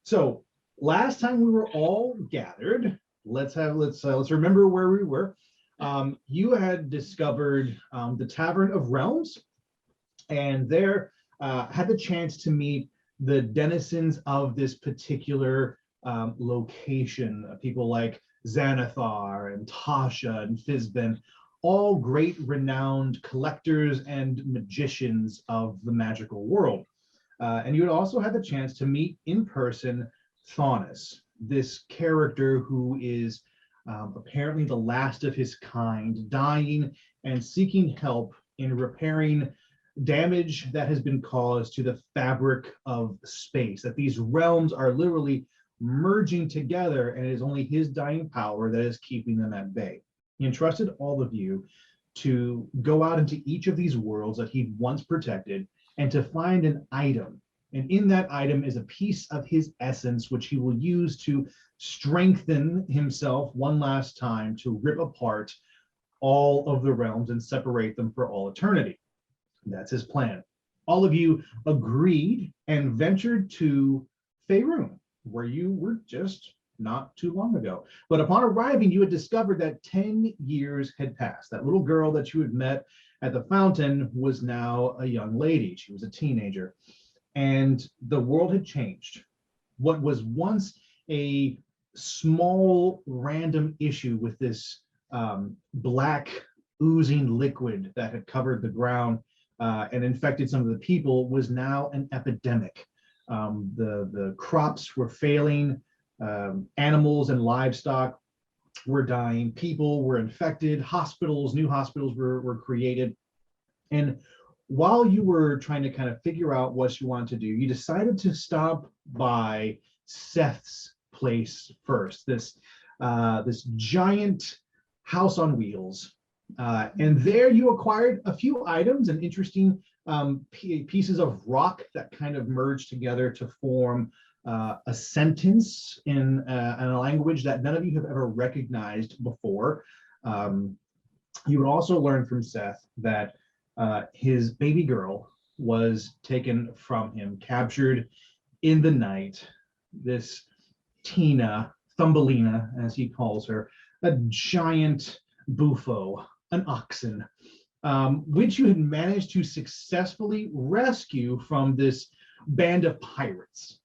So last time we were all gathered, let's remember where we were. You had discovered the Tavern of Realms, and there had the chance to meet the denizens of this particular location. People like Xanathar and Tasha and Fizben, all great renowned collectors and magicians of the magical world. And you had also had the chance to meet in person Faunus, this character who is apparently the last of his kind, dying and seeking help in repairing damage that has been caused to the fabric of space, that these realms are literally merging together, and it is only his dying power that is keeping them at bay. He entrusted all of you to go out into each of these worlds that he'd once protected and to find an item. And in that item is a piece of his essence, which he will use to strengthen himself one last time to rip apart all of the realms and separate them for all eternity. That's his plan. All of you agreed and ventured to Faerune, where you were just not too long ago. But upon arriving, you had discovered that 10 years had passed. That little girl that you had met at the fountain was now a young lady. She was a teenager. And the world had changed. What was once a small random issue with this black oozing liquid that had covered the ground and infected some of the people was now an epidemic. The crops were failing, animals and livestock were dying, people were infected, new hospitals were created. And while you were trying to kind of figure out what you wanted to do, you decided to stop by Seth's place first, this giant house on wheels. And there you acquired a few items and interesting pieces of rock that kind of merged together to form a sentence in a language that none of you have ever recognized before. You would also learn from Seth that his baby girl was taken from him, captured in the night. This Tina, Thumbelina, as he calls her, a giant buffo, an oxen, which you had managed to successfully rescue from this band of pirates.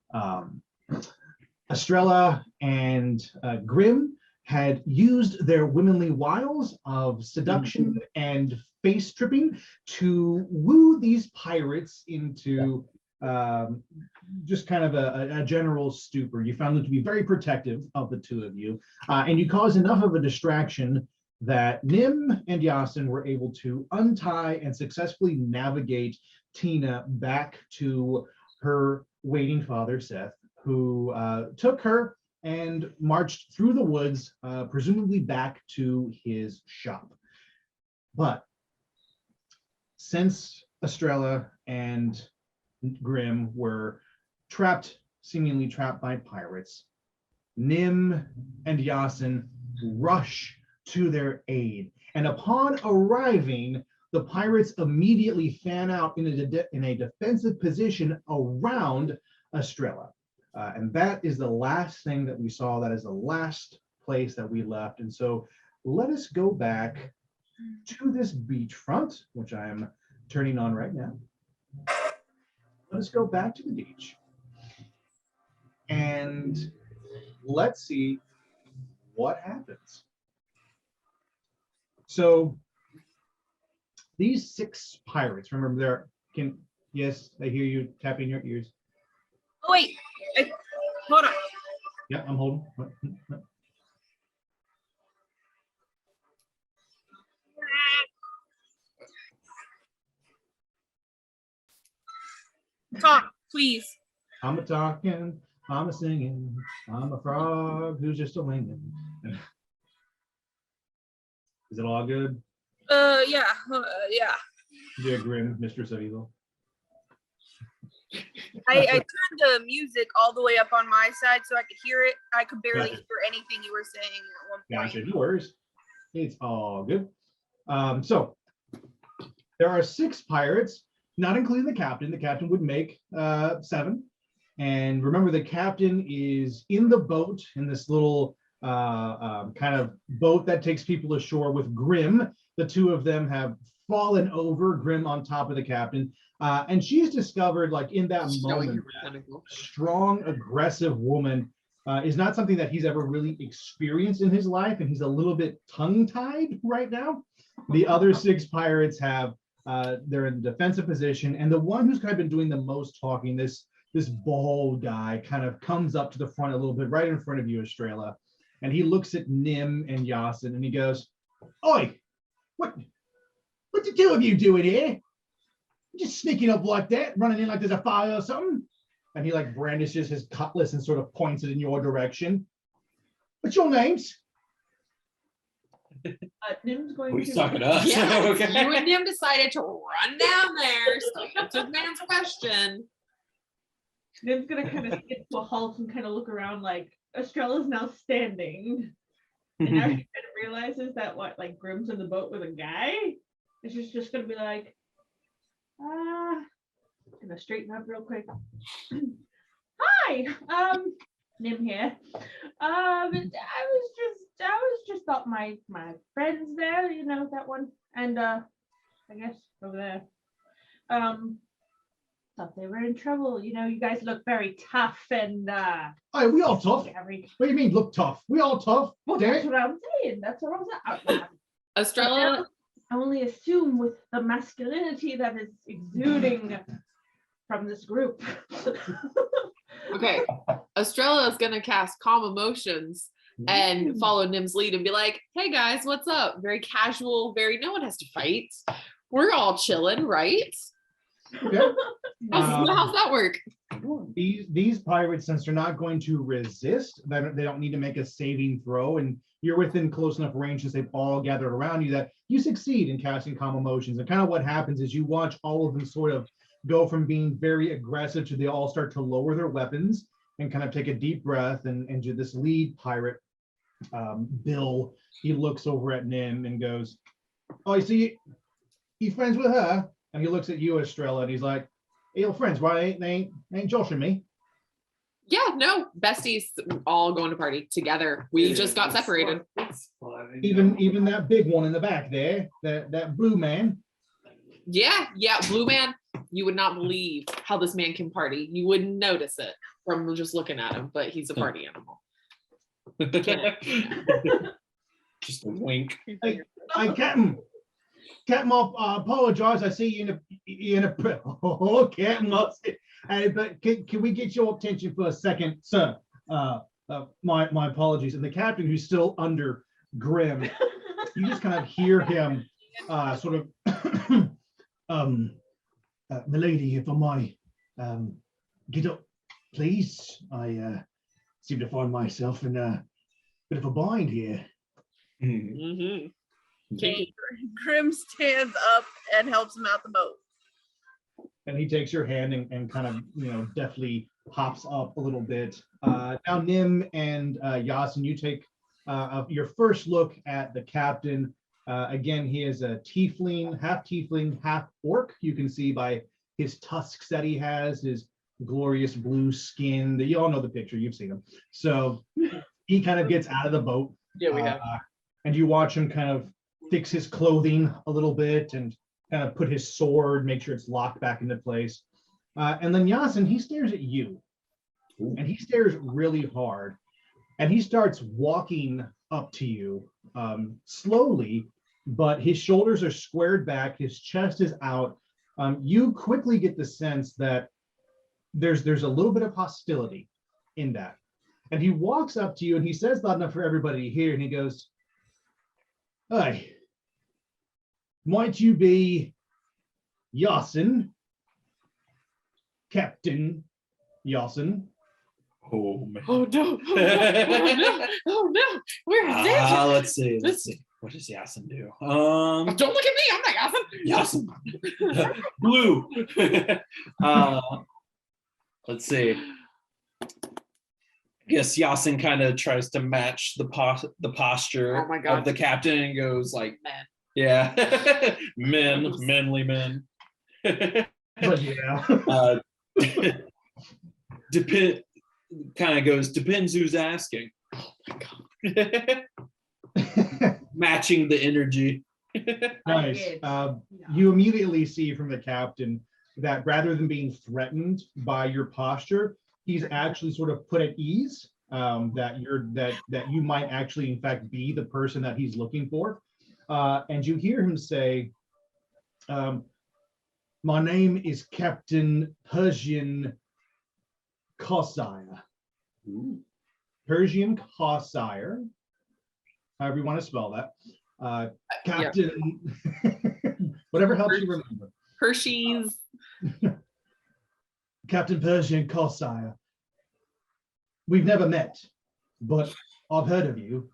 Astrella and Grimm had used their womanly wiles of seduction and face stripping to woo these pirates into just kind of a general stupor. You found them to be very protective of the two of you, and you caused enough of a distraction that Nim and Yassin were able to untie and successfully navigate Tina back to her waiting father, Seth, who took her and marched through the woods, presumably back to his shop. But since Astrella and Grimm were seemingly trapped by pirates, Nim and Yassin rush to their aid. And upon arriving, the pirates immediately fan out in a defensive position around Astrella. And that is the last thing that we saw. That is the last place that we left. And so let us go back to this beachfront, which I am turning on right now. Let us go back to the beach. And let's see what happens. So these 6 pirates, remember yes, I hear you tapping your ears. Oh, wait, hold on. Yeah, I'm holding. Talk, please. I'm a talking, I'm a singing, I'm a frog who's just a winging. Is it all good? Yeah. Dear Grim, Mistress of Evil. I turned the music all the way up on my side so I could hear it. I could barely Gotcha. hear anything you were saying at one point. Gotcha, no worries. It's all good. So there are 6 pirates, not including the captain. The captain would make 7. And remember, the captain is in the boat, in this little kind of boat that takes people ashore with Grim. The two of them have fallen over, Grim on top of the captain. And she's discovered, like, in that moment, that strong, aggressive woman is not something that he's ever really experienced in his life, and he's a little bit tongue-tied right now. The other 6 pirates have, they're in defensive position, and the one who's kind of been doing the most talking, this bald guy, kind of comes up to the front a little bit, right in front of you, Astrella, and he looks at Nim and Yassin, and he goes, "Oi, what the two of you doing here? Just sneaking up like that, running in like there's a fire or something?" And he like brandishes his cutlass and sort of points it in your direction. "What's your names?" Nim's going We to suck it up. Yeah, Okay. you and him decided to run down there, so answer the man's question. Nim's gonna kind of get to a halt and kind of look around like Estrella's now standing. And now she kind of realizes that like Grim's in the boat with a guy. And she's just gonna be like, gonna straighten up real quick. Hi, Nim here. I was just thought my friends there, you know, that one, and I guess over there, thought they were in trouble. You know, you guys look very tough and Hey, we all tough. scary. What do you mean look tough? We all tough. Well, that's what I'm saying. That's what I'm saying. Astrella, I only assume with the masculinity that is exuding from this group. okay, Astrella is gonna cast Calm Emotions and follow Nim's lead and be like, "Hey guys, what's up?" Very casual, very no one has to fight. We're all chilling, right? Okay. How's that work? These pirates, since they're not going to resist, they don't need to make a saving throw, and you're within close enough range since they've all gathered around you that you succeed in casting Calm Emotions. And kind of what happens is you watch all of them sort of go from being very aggressive to they all start to lower their weapons and kind of take a deep breath. And this lead pirate, Bill, he looks over at Nim and goes, "Oh, you see, you friends with her?" And he looks at you, Estrella, and he's like, "Hey, your friends, right? They ain't joshing me." Yeah, no, besties all going to party together. We just got separated. Even that big one in the back there, that blue man. Yeah, Blue Man, you would not believe how this man can party. You wouldn't notice it from just looking at him, but he's a party animal. Just a wink. Hey, Captain, I apologize. I see you in a oh, Captain. But can we get your attention for a second, sir? My apologies. And the captain, who's still under Grim, you just kind of hear him sort of, "Milady, if I might, get up, please. I seem to find myself in a bit of a bind here." Mm-hmm. Grim stands up and helps him out the boat. And he takes your hand and kind of, deftly hops up a little bit. Now, Nim and Yassin, you take your first look at the captain. Again, he is a tiefling, half orc. You can see by his tusks that he has, his glorious blue skin. You all know the picture. You've seen him. So he kind of gets out of the boat. Yeah, we have. And you watch him kind of fix his clothing a little bit and kind of put his sword, make sure it's locked back into place. And then Yassin, he stares at you. And he stares really hard. And he starts walking up to you slowly, but his shoulders are squared back, his chest is out. You quickly get the sense that there's a little bit of hostility in that. And he walks up to you and he says loud enough for everybody to hear, and he goes, "Hey, might you be Yassin? Captain Yassin?" Oh man. Oh no! Oh no! Oh no! Where is it? Let's see. What does Yassin do? Don't look at me. I'm not Yassin. Yassin. Blue. Let's see. I guess Yassin kind of tries to match the posture Oh my God. of the captain and goes like, Man. yeah, manly men. But yeah. kind of goes, depends who's asking. Oh my god. Matching the energy. Nice. Good. You immediately see from the captain that rather than being threatened by your posture, he's actually sort of put at ease, that you might actually in fact be the person that he's looking for. And you hear him say, my name is Captain Persian Cossire. Persian Cossire, however you want to spell that. Captain, whatever helps you remember. Hershey's. Captain Persian Cossire. We've never met, but I've heard of you,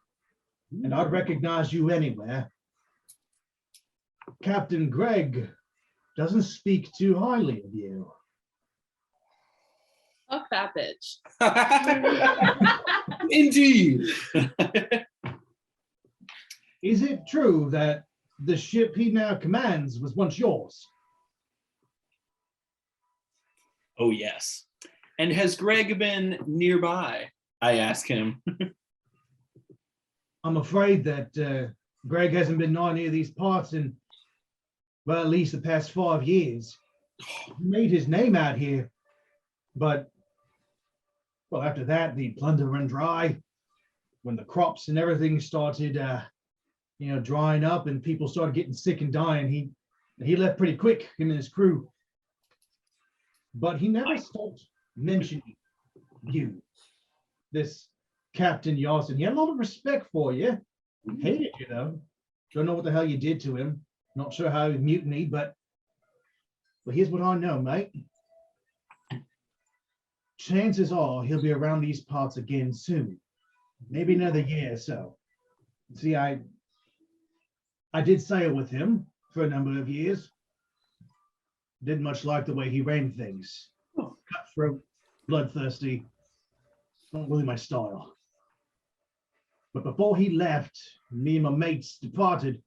and I'd recognize you anywhere. Captain Greg doesn't speak too highly of you. Fuck that bitch. Indeed. Is it true that the ship he now commands was once yours? Oh, yes. And has Greg been nearby? I ask him. I'm afraid that Greg hasn't been nigh any of these parts in, well, at least the past 5 years. He made his name out here, but, well, after that, the plunder ran dry. When the crops and everything started, drying up and people started getting sick and dying, he left pretty quick, him and his crew. But he never stopped mentioning you, this Captain Yassin. He had a lot of respect for you. Hated you, though. Don't know what the hell you did to him. Not sure how he mutinied, but here's what I know, mate. Chances are he'll be around these parts again soon. Maybe another year or so. See, I did sail with him for a number of years. Didn't much like the way he ran things. Cutthroat, bloodthirsty. Not really my style. But before he left, me and my mates departed.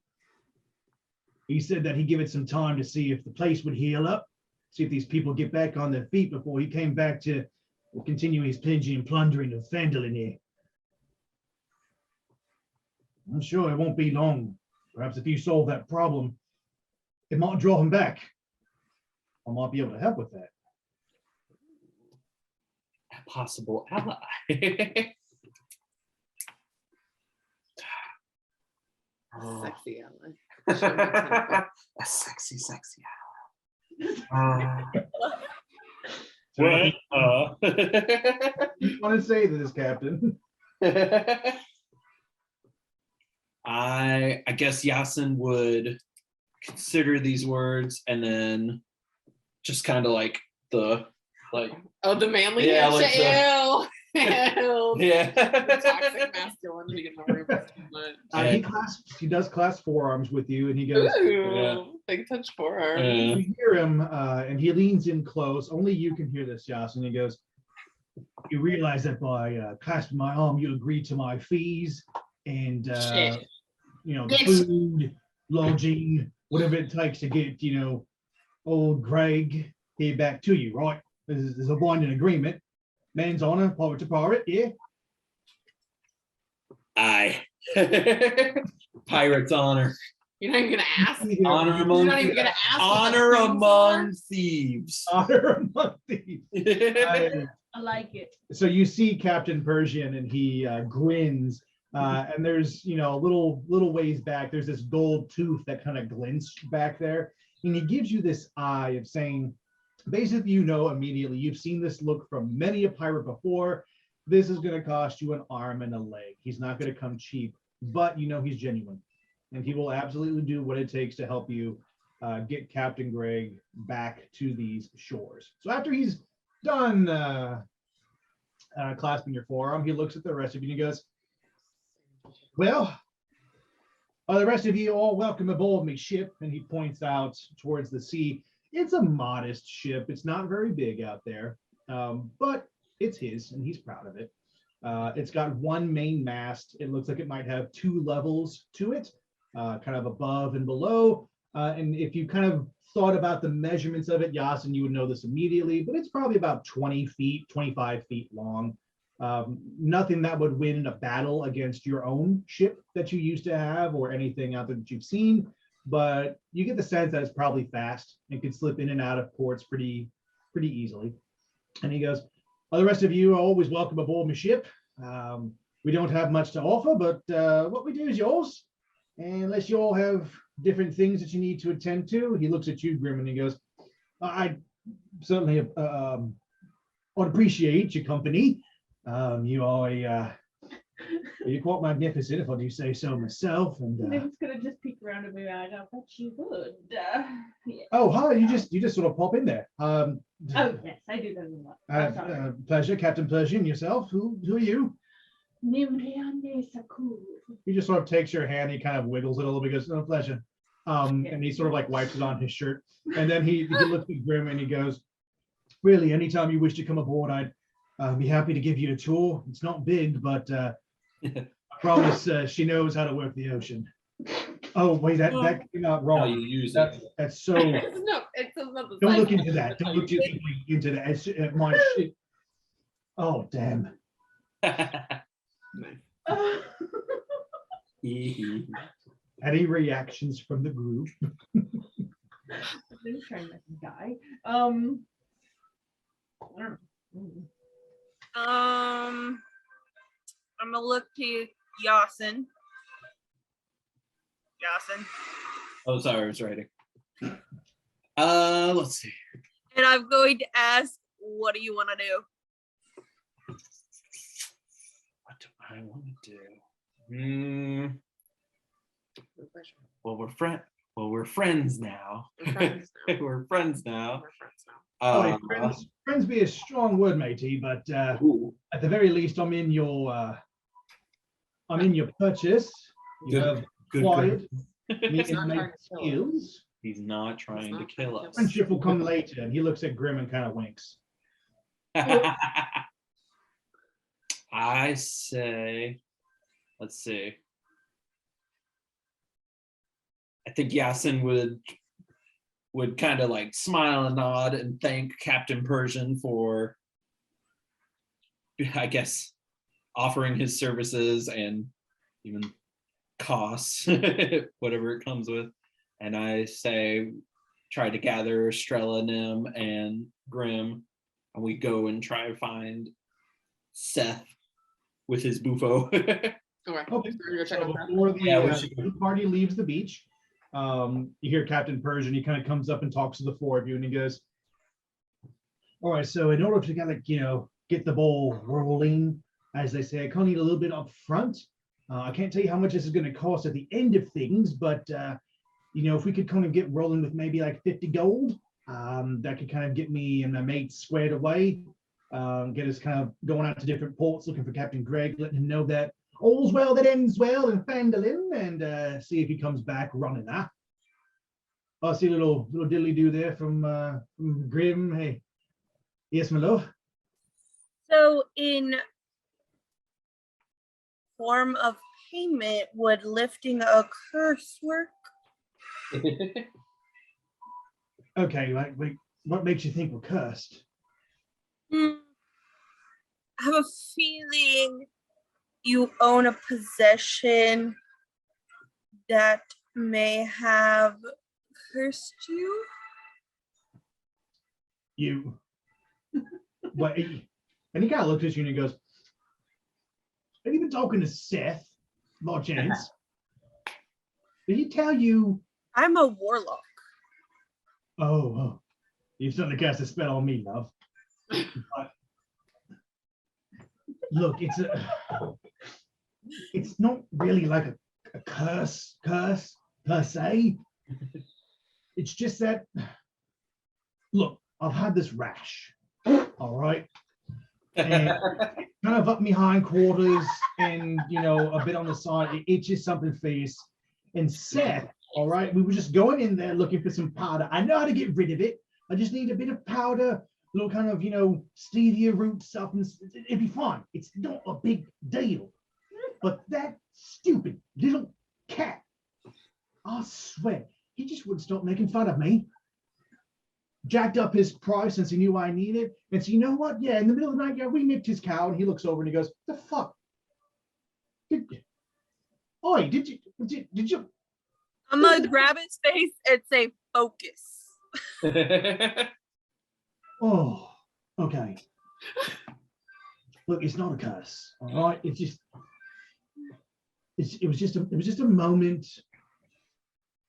He said that he'd give it some time to see if the place would heal up, see if these people get back on their feet before he came back to continue his pillaging and plundering of Phandalin here. I'm sure it won't be long. Perhaps if you solve that problem, it might draw him back. I might be able to help with that. A possible ally. Sexy ally. A sexy ally. What? You want to say this, Captain? I guess Yassin would consider these words and then just kind of like the manly Yeah, handshake. like Ew. yeah. The toxic masculinity in the room is too much. He does clasp forearms with you, and he goes, Ooh, big touch forearm. you hear him, and he leans in close. Only you can hear this, Yassin. He goes, you realize that by clasping my arm, you agree to my fees and, the food, lodging, whatever it takes to get, old Greg here back to you, right? There's a binding agreement. Man's honor, pirate to pirate, yeah? Aye. Pirate's honor. You're not even gonna ask. Honor You're among not even gonna ask. honor among thieves. Honor among thieves. I like it. So you see Captain Persian, and he grins, and there's little ways back, there's this gold tooth that kind of glints back there, and he gives you this eye of saying, basically, immediately, you've seen this look from many a pirate before. This is going to cost you an arm and a leg. He's not going to come cheap, but he's genuine, and he will absolutely do what it takes to help you get Captain Greg back to these shores. So after he's done clasping your forearm, he looks at the rest of you and he goes, well, the rest of you all welcome aboard me ship. And he points out towards the sea. It's a modest ship. It's not very big out there, but it's his, and he's proud of it. It's got one main mast. It looks like it might have 2 levels to it, kind of above and below. And if you kind of thought about the measurements of it, Yassin, you would know this immediately, but it's probably about 20 feet, 25 feet long. Nothing that would win a battle against your own ship that you used to have or anything out there that you've seen, but you get the sense that it's probably fast and can slip in and out of ports pretty easily. And he goes, well, the rest of you are always welcome aboard my ship. We don't have much to offer, but what we do is yours. And unless you all have different things that you need to attend to, he looks at you, Grim, and he goes, I certainly would appreciate your company. You are you're quite magnificent, if I do say so myself. And Nim's gonna just peek around and be like, I bet you would. Yeah. oh, hi! You just sort of pop in there. Oh yes, I do that a lot. Pleasure, Captain Persian. Yourself? Who are you? Nimriande Sakur. He just sort of takes your hand. He kind of wiggles it a little bit. Goes, no pleasure. And he sort of like wipes it on his shirt. And then he looks at Grim and he goes, really, anytime you wish to come aboard, I'd be happy to give you a tour. It's not big, but I promise she knows how to work the ocean. Oh, wait, that came out How wrong. you use That's so. No, it's not the Don't same. look into that. Don't look too deeply into that. It's my shit. Oh, damn. Any reactions from the group? I'm trying not to die. I don't know. I'm gonna look to Yassin. Yassin. Oh, sorry, I was writing. Let's see. And I'm going to ask, what do you want to do? What do I want to do? Well, we're friends now. We're friends now. We're friends now. We're friends now. Oh, wait, friends be a strong word, matey, but Ooh, at the very least, I'm in your purchase. You Good, have good, acquired good. me He's not in my trying to kill us. skills. He's not trying to kill us. Friendship will come later. And he looks at Grim and kind of winks. I say, let's see. I think Yassin would kind of like smile and nod and thank Captain Persian for, I guess, offering his services and even costs, whatever it comes with. And I say, try to gather Astrella, Nim, and Grim, and we go and try to find Seth with his bufo. Okay. Okay. We're gonna go check So out that. before the Yeah, we should go. party leaves the beach, you hear Captain Persian. He kind of comes up and talks to the four of you, and he goes, "All right, so in order to kind of get the ball rolling, as they say, I kind of need a little bit up front. I can't tell you how much this is going to cost at the end of things, but if we could kind of get rolling with maybe like 50 gold, that could kind of get me and my mates squared away, get us kind of going out to different ports, looking for Captain Greg, letting him know that all's well that ends well in Fandolin, and see if he comes back running that." I see a little diddly do there from Grim. Hey, yes, my love. So in form of payment, would lifting a curse work? Okay, like what makes you think we're cursed? I have a feeling you own a possession that may have cursed you. You. What? And he kind of looks at you and he goes, "Have you been talking to Seth, by chance? Did he tell you?" I'm a warlock. Oh, you've certainly cast a spell on me, love. But, look, it's not really like a curse per se. It's just that, look, I've had this rash, all right? And kind of up my hindquarters and, a bit on the side. It itches something fierce. And Seth, all right, we were just going in there looking for some powder. I know how to get rid of it. I just need a bit of powder, a little kind of, stevia root stuff, and it'd be fine. It's not a big deal. But that stupid little cat, I swear, he just wouldn't stop making fun of me. Jacked up his price since he knew I needed. And so you know what? Yeah, in the middle of the night, yeah, we nicked his cow, and he looks over and he goes, "The fuck? Did you?" I'm gonna grab his face and say, "Focus." Oh, okay. Look, it's not a curse, all right? It was just a moment.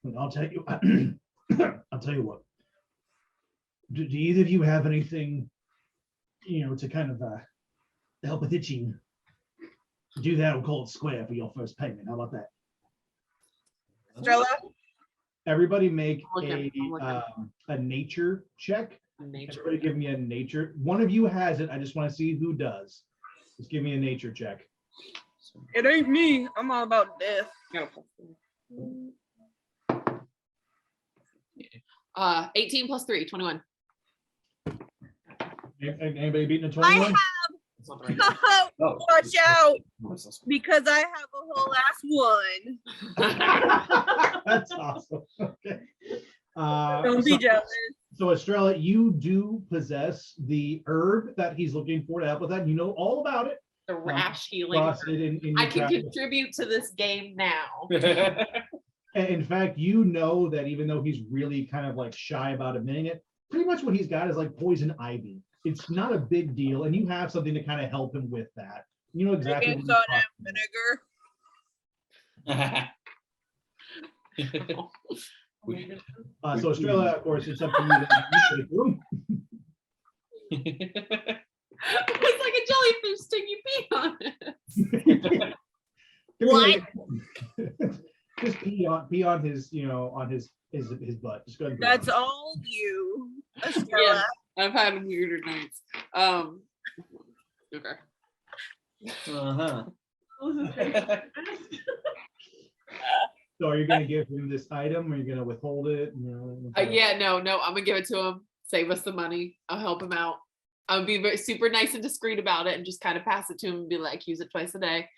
And I'll tell you, I'll tell you what. Do either of you have anything, to kind of help with itching? Do that, we'll call it square for your first payment. How about that? Astrella, Everybody make I'm looking. a nature check. Nature. Everybody give me a nature. One of you has it. I just want to see who does. Just give me a nature check. it ain't me. I'm all about death. No. 18 plus 3, 21. Anybody beating a I 21? have. That's not the right Oh. Watch out, Oh, because I have a whole ass one. That's awesome. Okay. Don't be jealous. So Estrella, you do possess the herb that he's looking for to help with that. You know all about it. The rash healing. Crossed it in I your can travel. contribute to this game now. And in fact, you know that even though he's really kind of like shy about admitting it, pretty much what he's got is like poison ivy. It's not a big deal, and you have something to kind of help him with that. You know exactly. Baking what soda he's and talking vinegar. about. So Estrella, of course, it's up to you. It's like a jellyfish sting, you pee on it. What? Just pee on his, on his butt. Just go ahead and pee That's on it. all you, Astrella. Yeah. I've had weirder nights. Okay. Uh-huh. So are you going to give him this item? Or are you going to withhold it? Yeah, no, I'm gonna give it to him. Save us the money. I'll help him out. I'll be very super nice and discreet about it, and just kind of pass it to him and be like, use it twice a day.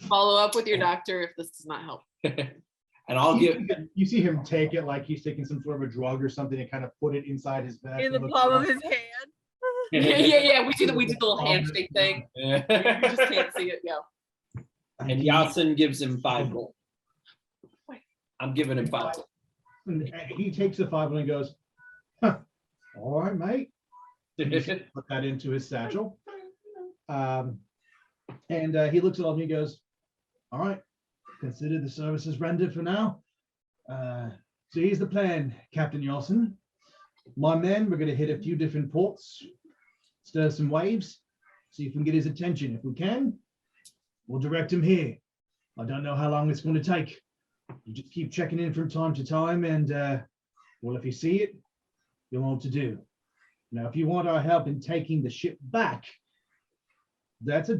Follow up with your doctor if this does not help. And I'll give. You see him take it like he's taking some sort of a drug or something and kind of put it inside his vest. In the and look palm of around. his hand. Yeah. We do the little handshake thing. You just can't see it. Yeah. And Yassin gives him 5 gold. I'm giving him 5 gold. And he takes the 5 and he goes, "Huh, all right, mate." Put that into his satchel. And he looks at all of me and goes, "All right, consider the services rendered for now. So here's the plan, Captain Yassin. My men, we're going to hit a few different ports, stir some waves, see if we can get his attention. If we can, we'll direct him here. I don't know how long it's going to take. You just keep checking in from time to time, and well, if you see it, you'll know what to do. Now, if you want our help in taking the ship back, that's a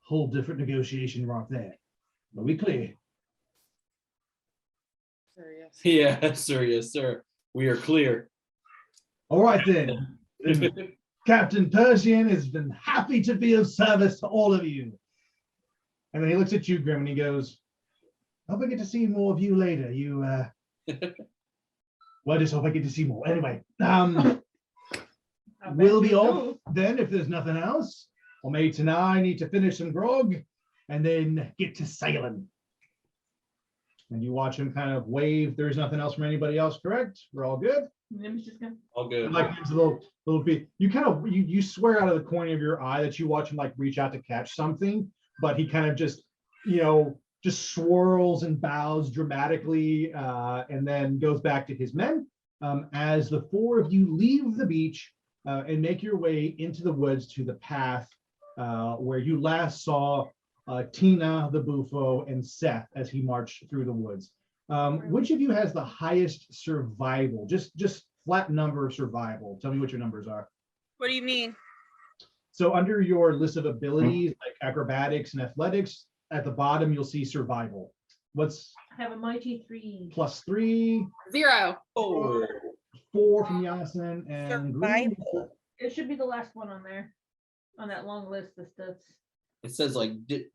whole different negotiation right there. Are we clear?" Yes, sir. Yes, sir. We are clear. All right then. Captain Persian has been happy to be of service to all of you. And then he looks at you, Grim, and he goes, "Hope I get to see more of you later. Well, I just hope I get to see more. Anyway, we'll be off then if there's nothing else. Well, mate and I need to finish some grog and then get to sailing." And you watch him kind of wave. There's nothing else from anybody else, correct? We're all good? All good. Like it's a little bit. You kind of you swear out of the corner of your eye that you watch him like reach out to catch something, but he kind of just swirls and bows dramatically, and then goes back to his men. As the 4 of you leave the beach and make your way into the woods to the path where you last saw Tina the Bufo and Seth as he marched through the woods. Which of you has the highest survival? Just flat number of survival. Tell me what your numbers are. What do you mean? So under your list of abilities, like acrobatics and athletics, at the bottom you'll see survival. What's I have a mighty 3. +3? 0. 4 from Yassin and Green. Survival. It should be the last one on there, on that long list of stuff. It says like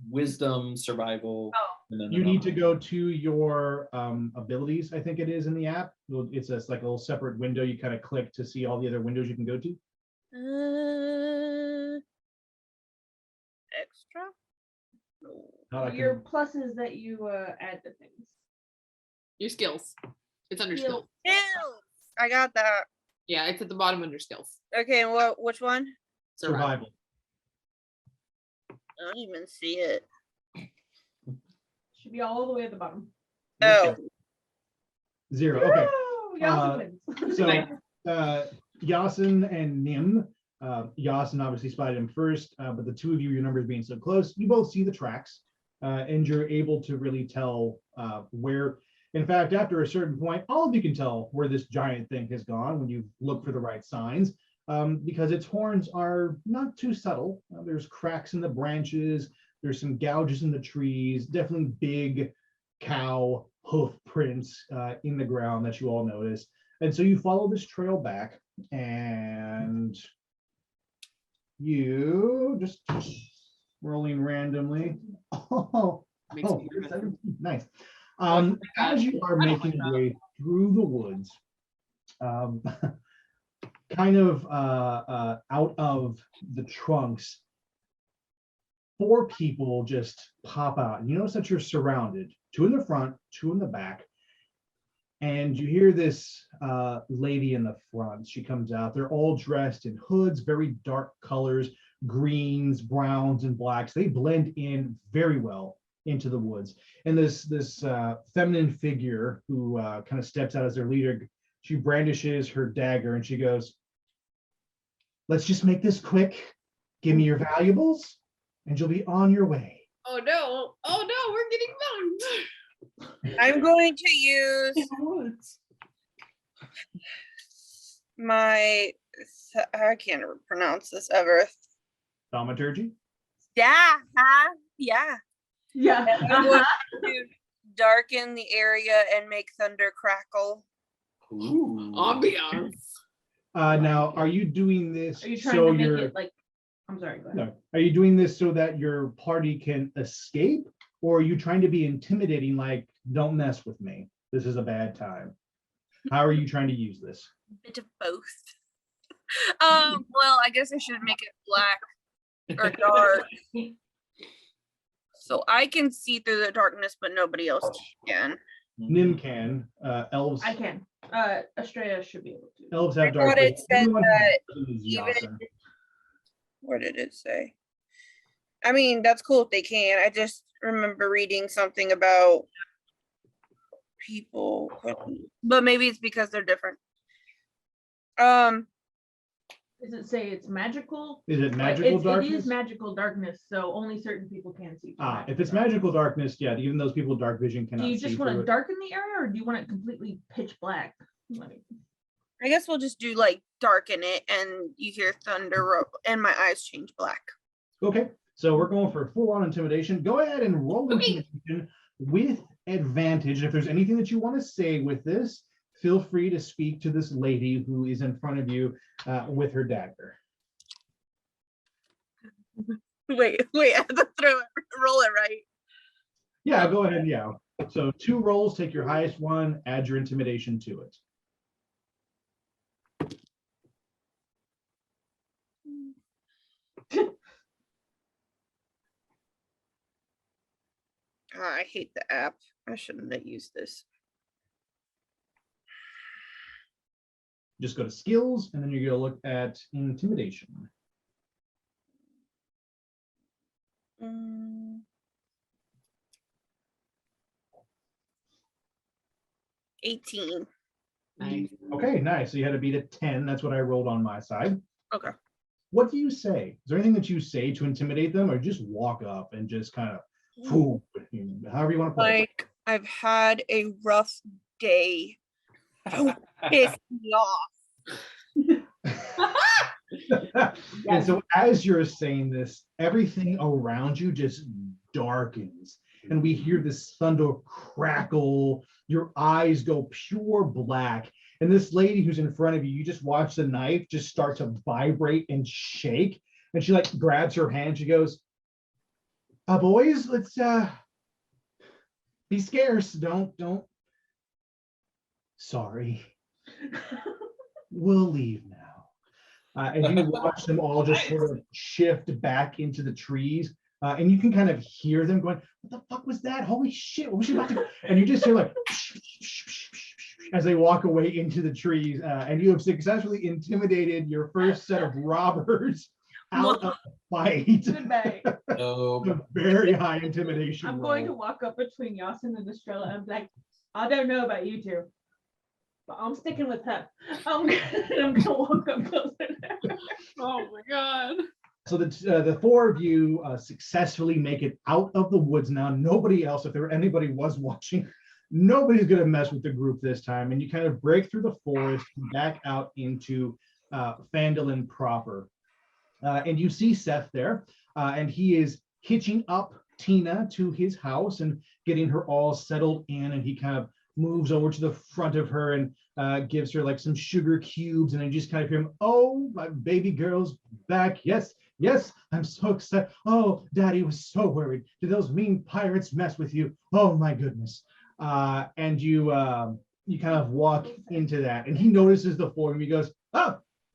wisdom, survival. Oh. And then You need to go to your abilities, I think it is in the app. It's just like a little separate window. You kind of click to see all the other windows you can go to. Extra? No. Not like Your pluses that you add to things. Your skills. It's under Skills. skills. Skills. I got that. Yeah, it's at the bottom under skills. Okay, which one? survival. I don't even see it. Should be all the way at the bottom. Oh, 0. Okay. Woo! Yassin wins. So Yassin and Nim, Yassin obviously spotted him first, but the two of you, your numbers being so close, you both see the tracks, and you're able to really tell where. In fact, after a certain point, all of you can tell where this giant thing has gone when you look for the right signs, because its horns are not too subtle. There's cracks in the branches, there's some gouges in the trees, definitely big cow hoof prints in the ground that you all notice. And so you follow this trail back, and you just rolling randomly. Oh, Makes me you're nervous. 17. Nice. Oh my As gosh. you are I don't making like your that. way through the woods, kind of out of the trunks, 4 people just pop out. You notice that you're surrounded, 2 in the front, 2 in the back. And you hear this lady in the front. She comes out. They're all dressed in hoods, very dark colors, greens, browns, and blacks. They blend in very well into the woods. And this feminine figure who kind of steps out as their leader, she brandishes her dagger and she goes, "Let's just make this quick. Give me your valuables and you'll be on your way." Oh no. Oh no, we're getting mugged. I'm going to use my. I can't pronounce this ever. Thaumaturgy? Yeah, yeah. Yeah. I'm going to darken the area and make thunder crackle. Ooh. Ambiance. Now, are you doing this Are you trying so to make you're it like? I'm sorry. Go ahead. no? Are you doing this so that your party can escape, or are you trying to be intimidating, like, don't mess with me, this is a bad time? How are you trying to use this? Bit of both. Well, I guess I should make it black or dark, so I can see through the darkness, but nobody else can. Nim can. Elves. I can. Astrella should be able to. Elves have I dark thought it vision. said Everyone that uses even- Yassin. What did it say? I mean, that's cool if they can. I just remember reading something about people, but maybe it's because they're different. Does it say it's magical? Is it Like, magical It darkness? is magical darkness, so only certain people can see. through If it's magical darkness, yeah, even those people with dark vision Do cannot you see just want through to it. darken the area, or do you want it completely pitch black? Like, I guess we'll just do like darken it, and you hear thunder, and my eyes change black. Okay, so we're going for full-on intimidation. Go ahead and roll Okay. intimidation with advantage. If there's anything that you want to say with this, feel free to speak to this lady who is in front of you with her dagger. Wait, I have to roll it right. Yeah, go ahead. Yeah. So 2 rolls, take your highest one, add your intimidation to it. I hate the app. I shouldn't have used this. Just go to skills, and then you're going to look at intimidation. 18. Nice. Okay, nice. So you had to beat a 10. That's what I rolled on my side. Okay. What do you say? Is there anything that you say to intimidate them, or just walk up and just kind of, however you want to play it? Like, I've had a rough day. Don't piss me off. And so as you're saying this, everything around you just darkens. And we hear this thunder crackle. Your eyes go pure black. And this lady who's in front of you, you just watch the knife just start to vibrate and shake. And she like grabs her hand. She goes, Boys, let's be scarce. Don't. Sorry. We'll leave now. And you watch them all just sort of shift back into the trees. And you can kind of hear them going, what the fuck was that? Holy shit, what was she about to? And you just hear like, as they walk away into the trees. And you have successfully intimidated your first set of robbers out of the fight. Goodbye. A very high intimidation I'm roll. going to walk up between Yassin and Astrella and be like, I don't know about you two, but I'm sticking with her. I'm gonna walk up closer to her. Oh my god. So the four of you successfully make it out of the woods now. Nobody else, if anybody was watching, nobody's going to mess with the group this time. And you kind of break through the forest and back out into Phandalin proper. And you see Seth there, and he is hitching up Tina to his house and getting her all settled in. And he kind of moves over to the front of her and gives her like some sugar cubes. And I just kind of hear him, oh, my baby girl's back. Yes, yes, I'm so excited. Oh, Daddy was so worried. Did those mean pirates mess with you? Oh, my goodness. And you kind of walk into that. And he notices the four of you. He goes,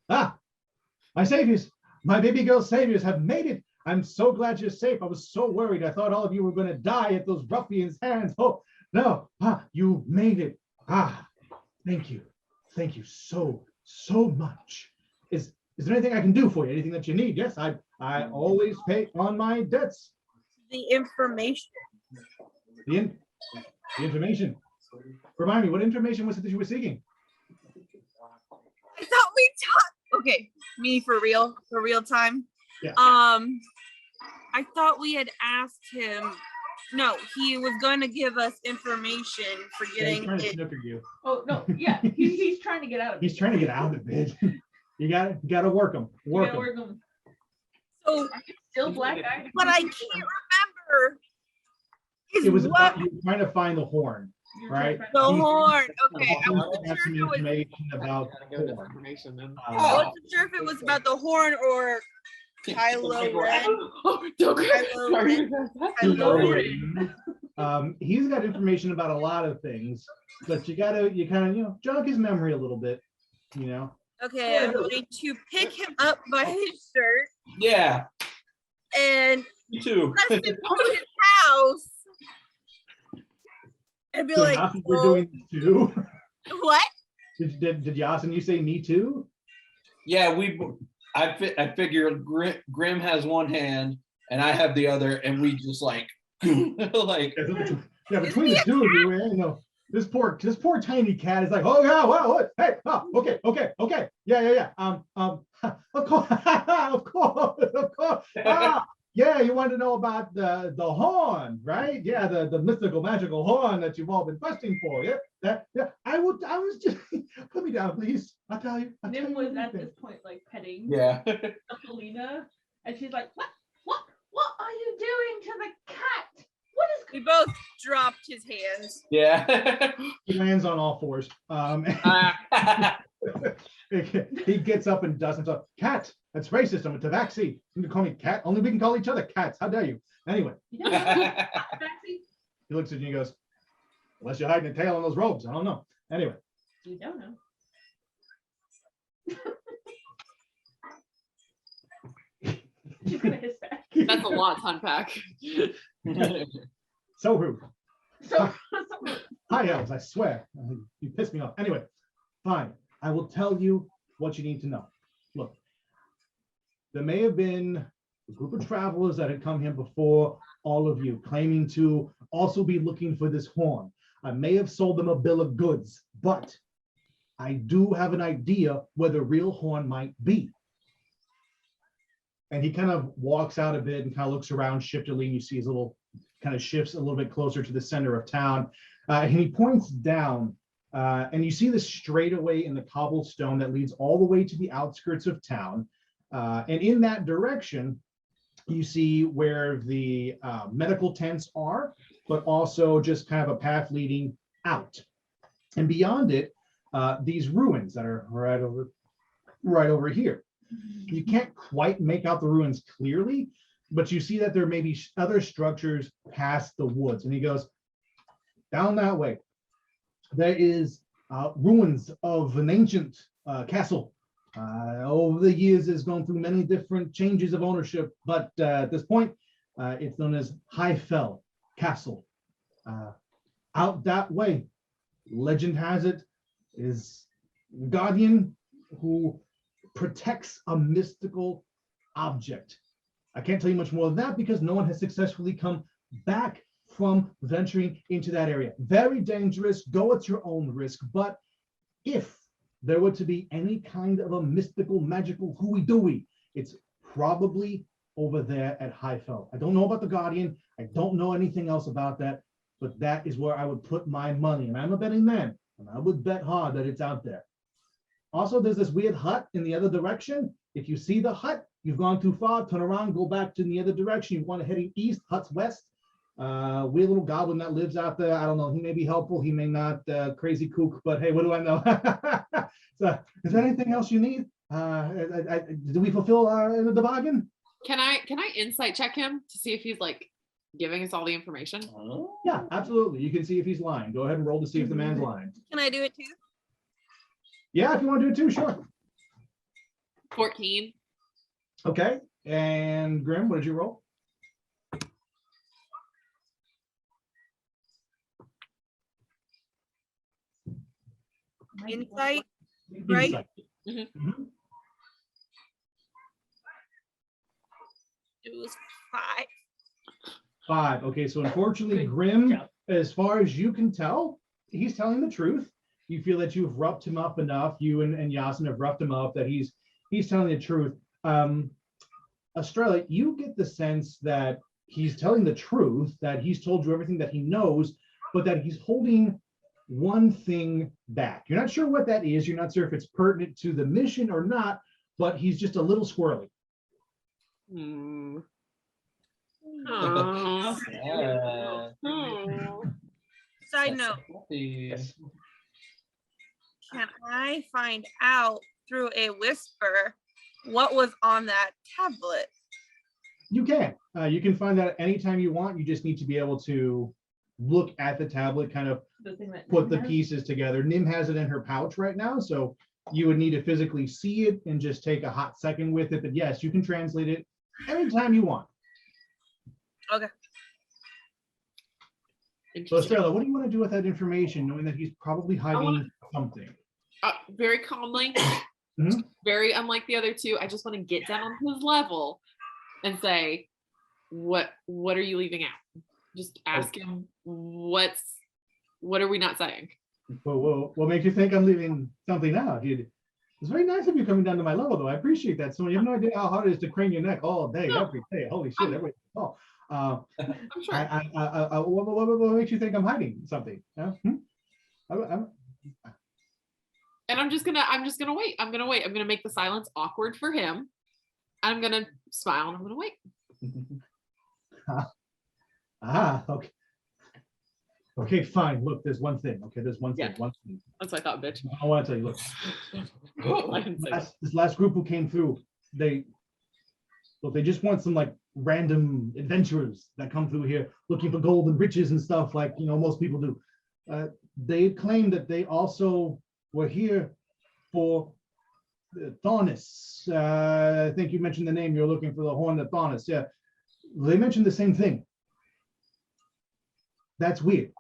my saviors. My baby girl saviors have made it. I'm so glad you're safe. I was so worried. I thought all of you were going to die at those ruffians' hands. Oh, no. You made it. Thank you. Thank you so much. Is there anything I can do for you? Anything that you need? Yes, I always pay on my debts. The information. The information. Remind me, what information was it that you were seeking? I thought we talked. Okay, me for real time. Yeah. I thought we had asked him. No, he was going to give us information for He's getting trying to it. snooker you. Oh no, yeah, he's trying to get out of it. He's trying to get out of it. You gotta work him. Work him. Work him. So, Still black-eyed. but I can't remember. It was about you trying to find the horn, right? The horn. Okay, I He wasn't got sure some if it was. information about the horn. Information then. I wasn't sure if it was about the horn or Kylo Ren. Don't go. Kylo Ren. Kylo Ren. He's got information about a lot of things, but you kind of jog his memory a little bit, Okay, I'm going to pick him up by his shirt Yeah, and me too. press him to his house and be So like, Yassin, we're doing this too. what? Did Yassin, you say me too? Yeah, I figure Grim has one hand and I have the other, and we just like like. Yeah, between the two of you, this poor tiny cat is like, oh yeah, well, what? Hey, okay, yeah. Of course, of course. Yeah, you want to know about the horn, right? Yeah, the mystical magical horn that you've all been questing for. Yeah. I was just put me down, please. I'll tell you. Nim was at this point like petting Yeah. Felina, and she's like, what are you doing to the cat? What is We both dropped his hands. Yeah. He lands on all fours. He gets up and does himself. Cat, that's racist. I'm a tabaxi. You can call me cat. Only we can call each other cats. How dare you? Anyway, you don't know? Taxi? he looks at you and he goes, unless you're hiding a tail in those robes. I don't know. Anyway. You don't know. She's gonna hiss back. That's a lot to unpack. So rude. So Hi, elves, I swear. You pissed me off. Anyway, fine. I will tell you what you need to know. Look, there may have been a group of travelers that had come here before all of you, claiming to also be looking for this horn. I may have sold them a bill of goods, but I do have an idea where the real horn might be. And he kind of walks out a bit and kind of looks around shiftily, and you see his little kind of shifts a little bit closer to the center of town. And he points down, and you see the straightaway in the cobblestone that leads all the way to the outskirts of town. And in that direction, you see where the medical tents are, but also just kind of a path leading out. And beyond it, these ruins that are right over here. You can't quite make out the ruins clearly, but you see that there may be other structures past the woods. And he goes, down that way, there is ruins of an ancient castle. Over the years, it's gone through many different changes of ownership, but at this point, it's known as Highfell Castle. Out that way, legend has it, is a guardian who protects a mystical object. I can't tell you much more than that because no one has successfully come back from venturing into that area. Very dangerous, go at your own risk, but if there were to be any kind of a mystical, magical hooey-dooey, it's probably over there at Highfell. I don't know about the Guardian. I don't know anything else about that, but that is where I would put my money. And I'm a betting man, and I would bet hard that it's out there. Also, there's this weird hut in the other direction. If you see the hut, you've gone too far, turn around, go back to the other direction. You want to head east, hut's west. Weird little goblin that lives out there. I don't know. He may be helpful. He may not. Crazy kook. But hey, what do I know? So, is there anything else you need? Do we fulfill the bargain? Can I insight check him to see if he's like giving us all the information? Oh. Yeah, absolutely. You can see if he's lying. Go ahead and roll to see if the man's lying. Can I do it too? Yeah, if you want to do it too, sure. 14. Okay. And Grim, what did you roll? Insight, right? Insight. Mhm. Mhm. It was 5. 5. Okay, so unfortunately, Good Grim, job. as far as you can tell, he's telling the truth. You feel that you've roughed him up enough. You and Yassin have roughed him up that he's telling the truth. Astrella, you get the sense that he's telling the truth, that he's told you everything that he knows, but that he's holding one thing back. You're not sure what that is. You're not sure if it's pertinent to the mission or not, but he's just a little squirrely. Hmm. Aw. Yeah. Aw. Side note, Yes. can I find out through a whisper what was on that tablet? You can. You can find that anytime you want. You just need to be able to look at the tablet, kind of The thing that put the Nim has? pieces together. Nim has it in her pouch right now, so you would need to physically see it and just take a hot second with it. But yes, you can translate it anytime you want. Okay. So Interesting. Stella, what do you want to do with that information, knowing that he's probably hiding something? Very calmly, Mhm. very unlike the other two. I just want to get down on his level and say, what are you leaving out? Just ask him what are we not saying? Well, what makes you think I'm leaving something out? It's very nice of you coming down to my level, though. I appreciate that. So you have no idea how hard it is to crane your neck all day, No. every day. Holy shit! Every oh, I'm sure. what makes you think I'm hiding something? Yeah? And I'm just gonna wait. I'm gonna make the silence awkward for him. I'm gonna smile and I'm gonna wait. Okay. Okay, fine. Look, there's one thing. Okay, there's one thing. Yeah. One thing. That's what I thought, bitch. I want to tell you. Look, I didn't say that. this last group who came through, they just want some like random adventurers that come through here looking for gold and riches and stuff like most people do. They claim that they also were here for Thornus. I think you mentioned the name. You're looking for the horn of Thornus. Yeah, they mentioned the same thing. That's weird.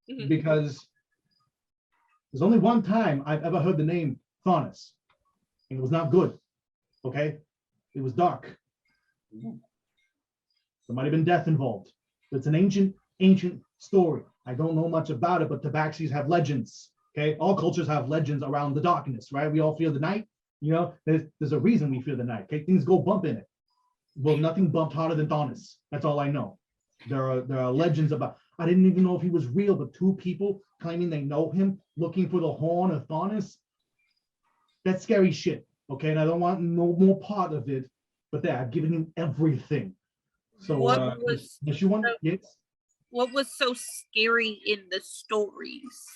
Mhm. Because there's only one time I've ever heard the name Thornus, and it was not good. Okay, it was dark. There might have been death involved. It's an ancient story. I don't know much about it, but tabaxis have legends. Okay, all cultures have legends around the darkness, right? We all fear the night. There's a reason we fear the night. Okay, things go bump in it. Well, nothing bumped harder than Thornus. That's all I know. There are legends about. I didn't even know if he was real, but 2 people claiming they know him, looking for the horn of Thornus. That's scary shit. Okay, and I don't want no more part of it. But there, I've given you everything. So What was- yes, you want? Yes. What was so scary in the stories?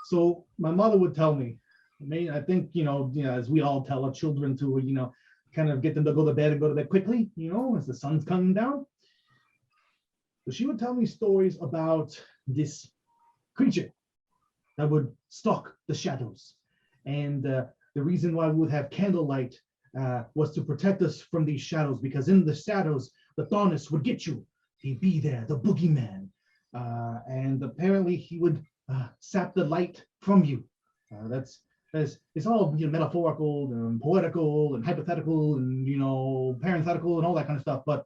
So my mother would tell me. I think as we all tell our children to kind of get them to go to bed and go to bed quickly, as the sun's coming down. But she would tell me stories about this creature that would stalk the shadows. And the reason why we would have candlelight was to protect us from these shadows, because in the shadows, the Tharnus would get you. He'd be there, the boogeyman. And apparently he would sap the light from you. It's all metaphorical and poetical and hypothetical and parenthetical and all that kind of stuff. But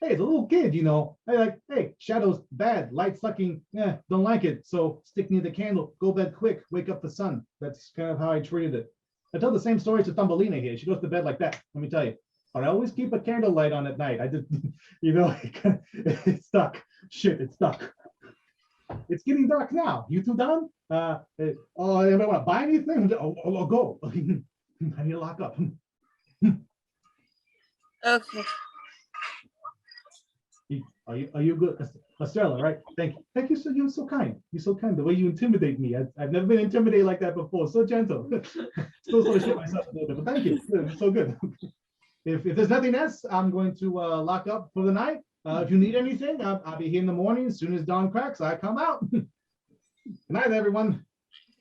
hey, as a little kid, I like, hey, shadows bad, light sucking, don't like it. So stick near the candle, go bed quick, wake up the sun. That's kind of how I treated it. I tell the same story to Thumbelina here. She goes to bed like that. Let me tell you. But I always keep a candlelight on at night. I just, it's stuck. Shit, it's stuck. It's getting dark now. You two done? Anybody want to buy anything? I'll go. I need to lock up. Okay. Are you good? Astrella, right? Thank you. Thank you. You're so kind. You're so kind. The way you intimidate me. I've never been intimidated like that before. So gentle. Still sort of shit myself a little bit, but thank you. It's so good. If there's nothing else, I'm going to lock up for the night. If you need anything, I'll be here in the morning. As soon as dawn cracks, I come out. Good night, everyone.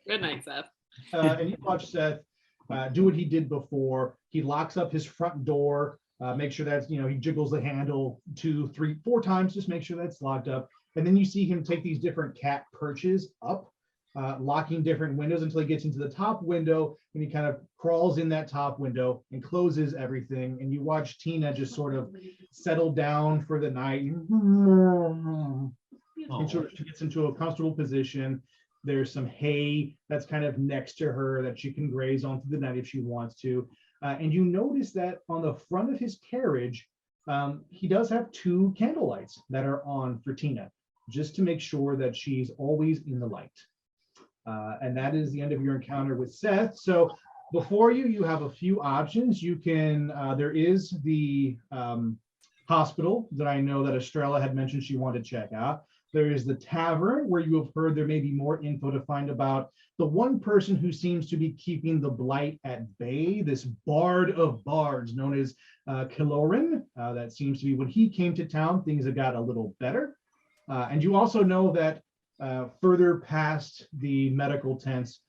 Good night, Seth. And you watch Seth do what he did before. He locks up his front door, make sure that's, he jiggles the handle 2, 3, 4 times, just make sure that's locked up. And then you see him take these different cat perches up, locking different windows until he gets into the top window, and he kind of crawls in that top window and closes everything. And you watch Tina just sort of settle down for the night. And she gets into a comfortable position. There's some hay that's kind of next to her that she can graze on through the night if she wants to. And you notice that on the front of his carriage, he does have 2 candlelights that are on for Tina, just to make sure that she's always in the light. And that is the end of your encounter with Seth. So before you have a few options. You can, there is the hospital that I know that Astrella had mentioned she wanted to check out. There is the tavern, where you have heard there may be more info to find about the one person who seems to be keeping the blight at bay, this bard of bards known as Kirin. That seems to be when he came to town, things have got a little better. And you also know that further past the medical tents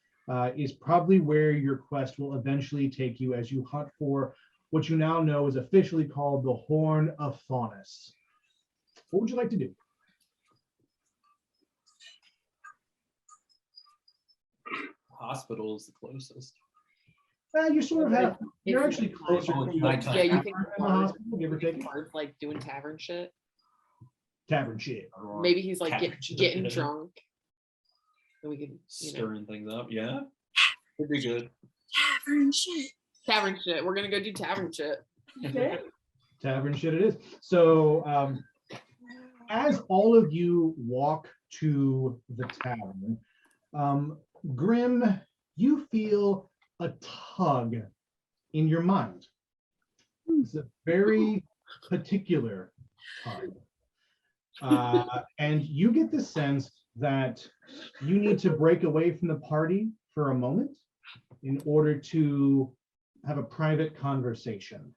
is probably where your quest will eventually take you as you hunt for what you now know is officially called the Horn of Faunus. What would you like to do? Hospital is the closest. You sort of have, you're actually closer Oh, to it's nighttime. Yeah, you tavern think than the hospital, give or take. Bard's like doing tavern shit. Tavern shit. Or Maybe he's like tavern getting shit. drunk. So we can, Stirring things up. Yeah. Would be good. Tavern shit. tavern shit. We're gonna go do tavern shit. Okay. Tavern shit it is. So as all of you walk to the tavern, Grim, you feel a tug in your mind. It's a very particular tug. And you get the sense that you need to break away from the party for a moment in order to have a private conversation.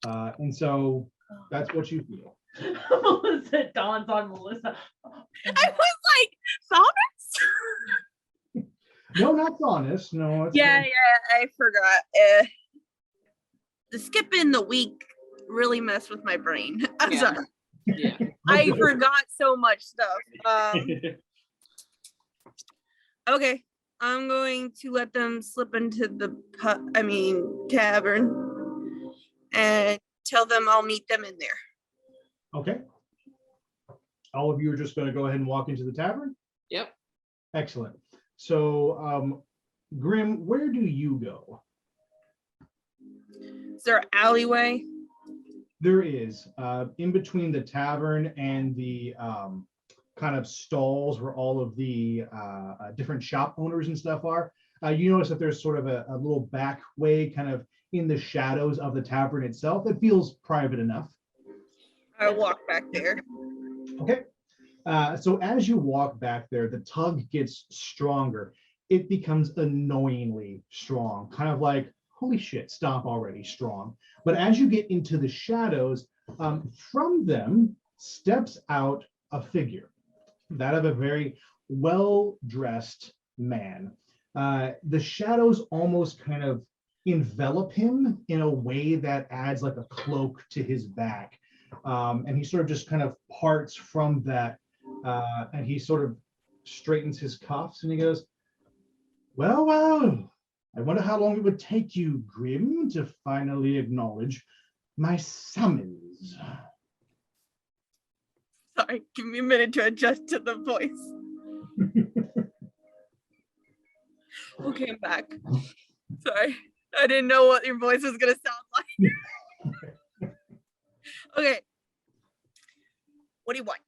And so that's what you feel. Melissa dawns on Melissa. I was like, Thomas? No, not honest. No. It's Yeah, I forgot. The skipping the week really messed with my brain. I'm Yeah. sorry. Yeah. I forgot so much stuff. Okay, I'm going to let them slip into the tavern and tell them I'll meet them in there. Okay. All of you are just going to go ahead and walk into the tavern? Yep. Excellent. So, Grim, where do you go? Is there an alleyway? There is, in between the tavern and the kind of stalls where all of the different shop owners and stuff are. You notice that there's sort of a little back way kind of in the shadows of the tavern itself. It feels private enough. I'll walk back there. Okay. So as you walk back there, the tug gets stronger. It becomes annoyingly strong, kind of like holy shit, stop already, strong. But as you get into the shadows, from them steps out a figure, that of a very well-dressed man. The shadows almost kind of envelop him in a way that adds like a cloak to his back. And he sort of just kind of parts from that, and he sort of straightens his cuffs and he goes, well, well, I wonder how long it would take you, Grim, to finally acknowledge my summons. Sorry, give me a minute to adjust to the voice. Okay, I'm back. Sorry, I didn't know what your voice was gonna sound like. Okay, what do you want?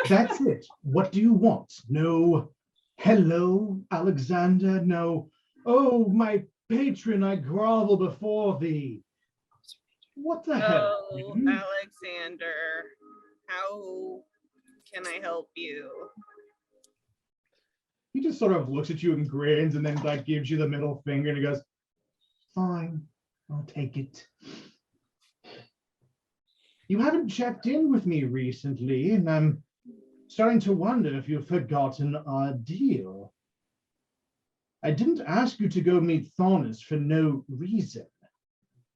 That's it. What do you want? No, hello, Alexander. No, oh, my patron, I grovel before thee. What the hell? Oh, Grim? Alexander, how can I help you? He just sort of looks at you and grins and then like gives you the middle finger and he goes, fine, I'll take it. You haven't checked in with me recently, and I'm starting to wonder if you've forgotten our deal. I didn't ask you to go meet Thornus for no reason.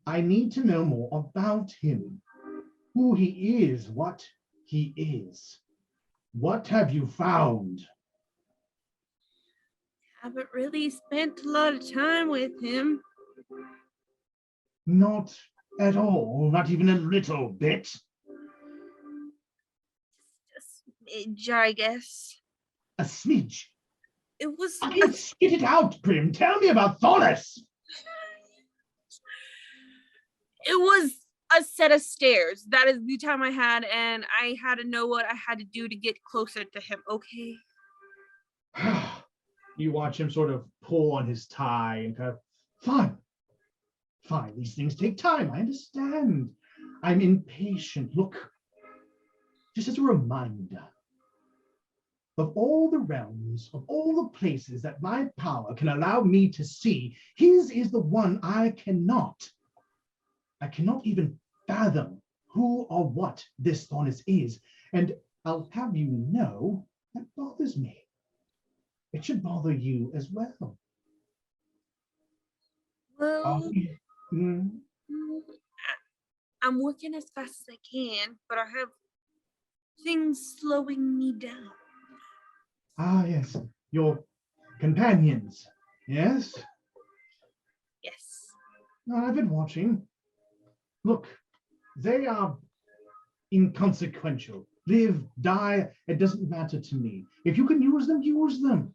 I need to know more about him, who he is, what he is. What have you found? Haven't really spent a lot of time with him. Not at all, not even a little bit. A smidge, I guess. A smidge. It was Fucking spit it out, Grim. Tell me about Thornus. it was a set of stairs. That is the time I had, and I had to know what I had to do to get closer to him. Okay. You watch him sort of pull on his tie and kind of, fine, fine, these things take time, I understand. I'm impatient. Look, just as a reminder, of all the realms, of all the places that my power can allow me to see, his is the one I cannot. I cannot even fathom who or what this Thornus is, and I'll have you know that bothers me. It should bother you as well. Well, Mm, I'm working as fast as I can, but I have things slowing me down. yes, your companions, yes? Yes. I've been watching. Look, they are inconsequential. Live, die, it doesn't matter to me. If you can use them, use them.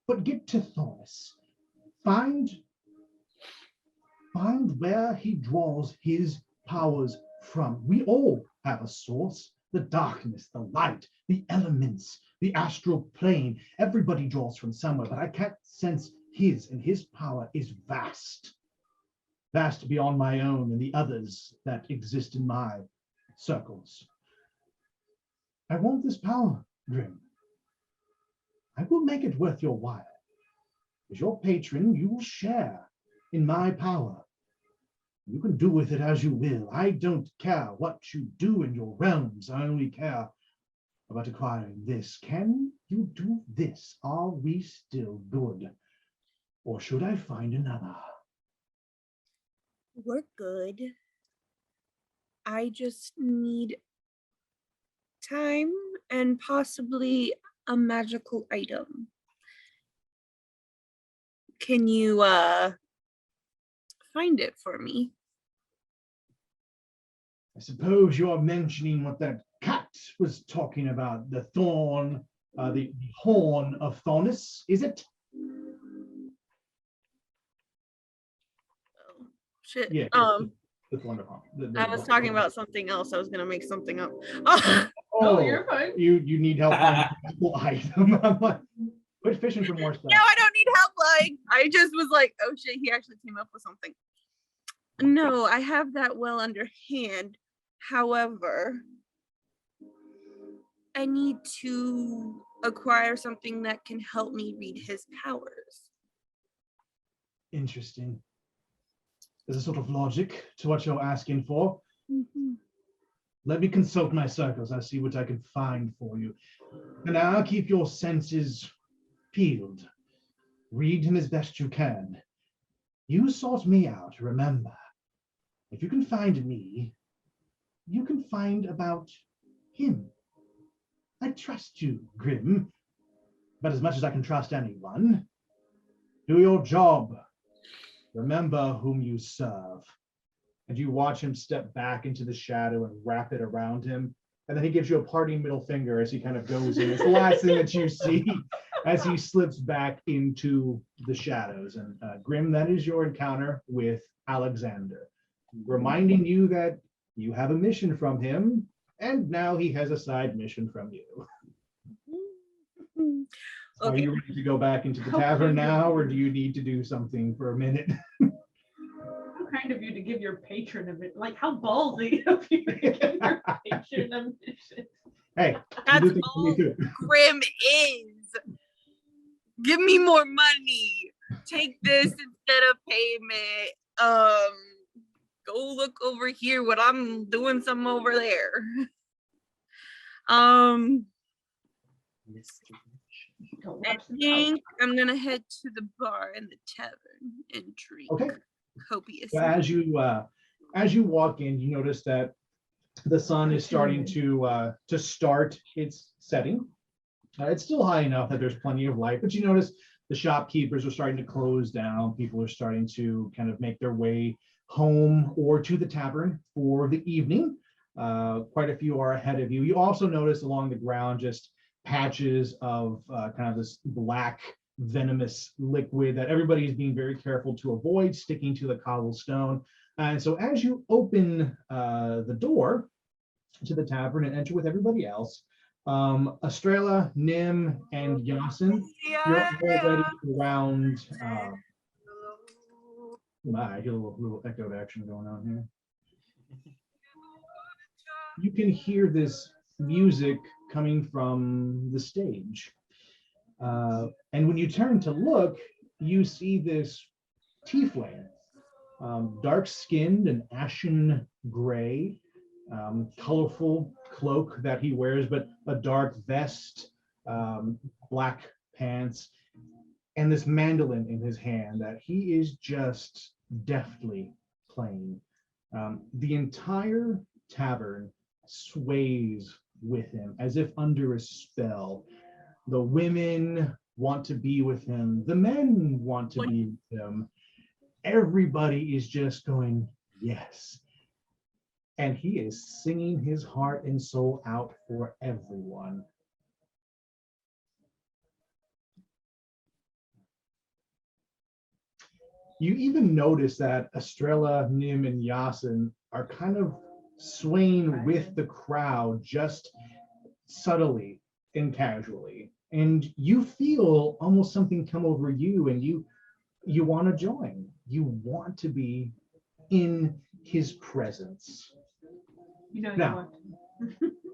But get to Thornus. Find where he draws his powers from. We all have a source. The darkness, the light, the elements, the astral plane. Everybody draws from somewhere, but I can't sense his, and his power is vast. Vast beyond my own and the others that exist in my circles. I want this power, Grim. I will make it worth your while. As your patron, you will share in my power. You can do with it as you will. I don't care what you do in your realms. I only care about acquiring this. Can you do this? Are we still good? Or should I find another? We're good. I just need time and possibly a magical item. Can you find it for me? I suppose you're mentioning what that cat was talking about, the thorn, the horn of Thornus, is it? Oh, shit. Yeah. The thorn of horn. I was talking about something else. I was gonna make something up. Oh, you're fine. You need help finding a magical item. I'm like, quit fishing for more stuff. No, I don't need help. Like, I just was like, oh shit, he actually came up with something. No, I have that well under hand. However, I need to acquire something that can help me read his powers. Interesting. There's a sort of logic to what you're asking for. Let me consult my circles. I'll see what I can find for you. And I'll keep your senses peeled. Read him as best you can. You sought me out, remember. If you can find me, you can find about him. I trust you, Grim, but as much as I can trust anyone, do your job. Remember whom you serve. And you watch him step back into the shadow and wrap it around him. And then he gives you a parting middle finger as he kind of goes in. It's the last thing that you see as he slips back into the shadows. And Grim, that is your encounter with Alexander, reminding you that you have a mission from him, and now he has a side mission from you. So are you ready to go back into the tavern now, or do you need to do something for a minute? How kind of you to give your patron a bit, like how ballsy of you to give your patron a mission. Hey, That's all Grim is. Give me more money. Take this instead of payment. Go look over here what I'm doing some over there. I think I'm gonna head to the bar in the tavern and drink copious. So as you walk in, you notice that the sun is starting to start its setting. It's still high enough that there's plenty of light, but you notice the shopkeepers are starting to close down. People are starting to kind of make their way home or to the tavern for the evening. Quite a few are ahead of you. You also notice along the ground just patches of kind of this black venomous liquid that everybody is being very careful to avoid sticking to the cobblestone. And so as you open the door to the tavern and enter with everybody else, Astrella, Nim, and Yassin, you're already around. I get a little echo action going on here. You can hear this music coming from the stage. And when you turn to look, you see this tiefling, dark-skinned and ashen gray, colorful cloak that he wears, but a dark vest, black pants, and this mandolin in his hand that he is just deftly playing. The entire tavern sways with him as if under a spell. The women want to be with him. The men want to be with him. Everybody is just going, yes. And he is singing his heart and soul out for everyone. You even notice that Astrella, Nim, and Yassin are kind of swaying with the crowd just subtly and casually. And you feel almost something come over you, and you want to join. You want to be in his presence. You know, now,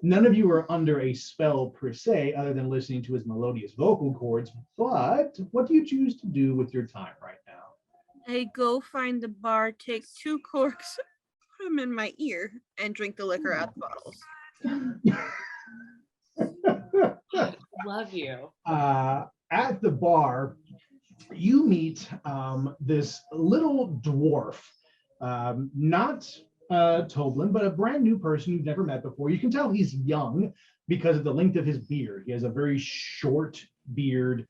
none of you are under a spell per se, other than listening to his melodious vocal cords, but what do you choose to do with your time right now? I go find the bar, take 2 corks, put them in my ear, and drink the liquor out the bottles. Love you. At the bar, you meet this little dwarf, not Toblin, but a brand new person you've never met before. You can tell he's young because of the length of his beard. He has a very short beard.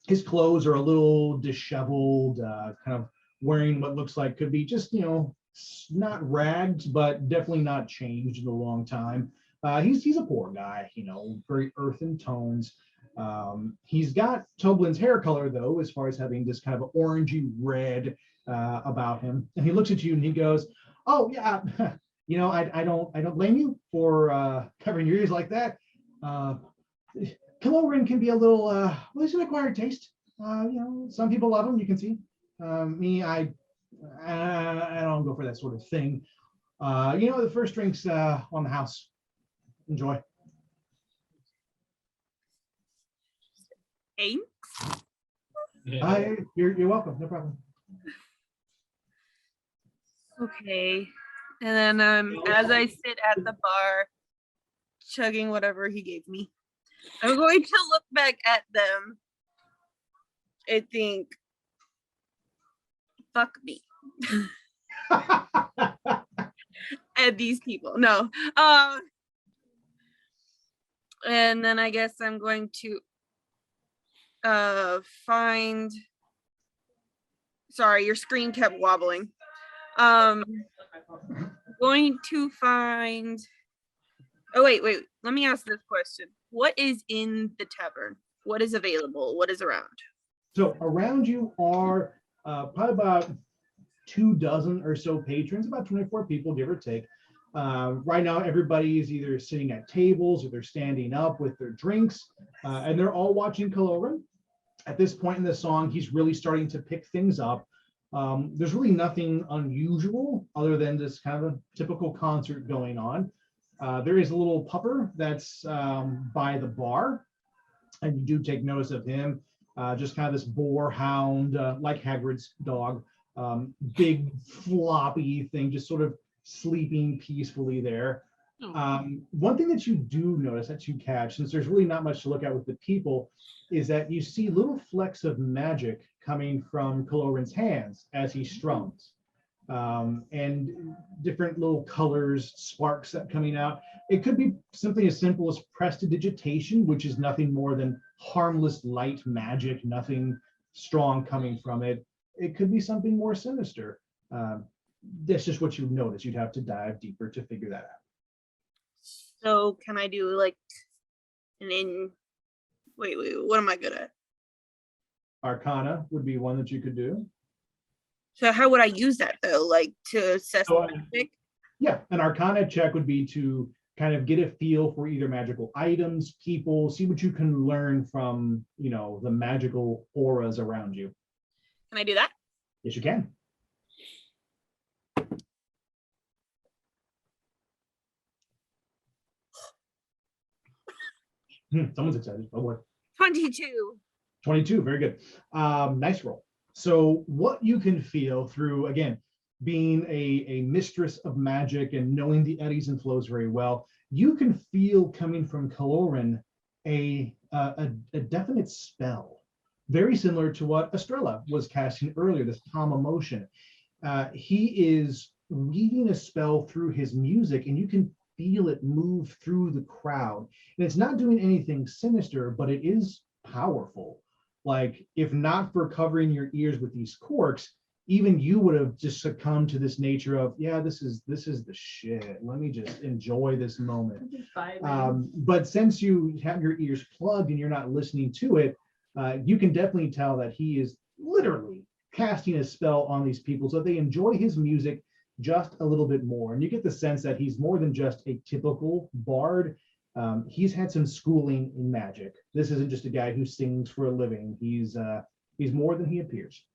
His clothes are a little disheveled, kind of wearing what looks like could be just, not ragged, but definitely not changed in a long time. He's a poor guy, very earthen tones. He's got Toblin's hair color, though, as far as having this kind of orangey red about him. And he looks at you and he goes, "Oh yeah, I don't blame you for covering your ears like that. Kirin can be a little, well, it's an acquired taste. Some people love him, you can see. Me, I don't go for that sort of thing. The first drink's on the house. Enjoy." You're welcome. No problem. Okay. And then as I sit at the bar, chugging whatever he gave me, I'm going to look back at them and think, fuck me. At these people. No. And then I guess I'm going to find, sorry, your screen kept wobbling. Going to find, oh wait, let me ask this question. What is in the tavern? What is available? What is around? So around you are probably about 24 or so patrons, about 24 people, give or take. Right now, everybody is either sitting at tables or they're standing up with their drinks, and they're all watching Kirin. At this point in the song, he's really starting to pick things up. There's really nothing unusual other than this kind of a typical concert going on. There is a little pupper that's by the bar, and you do take notice of him. Just kind of this boar hound, like Hagrid's dog, big floppy thing, just sort of sleeping peacefully there. One thing that you do notice, that you catch, since there's really not much to look at with the people, is that you see little flecks of magic coming from Kirin's hands as he strums, and different little colors, sparks that coming out. It could be something as simple as prestidigitation, which is nothing more than harmless light magic, nothing strong coming from it. It could be something more sinister. That's just what you notice. You'd have to dive deeper to figure that out. So can I do like wait, what am I good at? Arcana would be one that you could do. So how would I use that though? Like to assess magic? Yeah, an Arcana check would be to kind of get a feel for either magical items, people, see what you can learn from, the magical auras around you. Can I do that? Yes, you can. Someone's excited. Oh boy. 22. 22, very good. Nice roll. So what you can feel through, again, being a mistress of magic and knowing the eddies and flows very well, you can feel coming from Kirin a definite spell, very similar to what Astrella was casting earlier, this calm emotion. He is weaving a spell through his music, and you can feel it move through the crowd. And it's not doing anything sinister, but it is powerful. Like, if not for covering your ears with these corks, even you would have just succumbed to this nature of, yeah, this is the shit. Let me just enjoy this moment. But since you have your ears plugged and you're not listening to it, you can definitely tell that he is literally casting a spell on these people so they enjoy his music just a little bit more. And you get the sense that he's more than just a typical bard. He's had some schooling in magic. This isn't just a guy who sings for a living. He's more than he appears.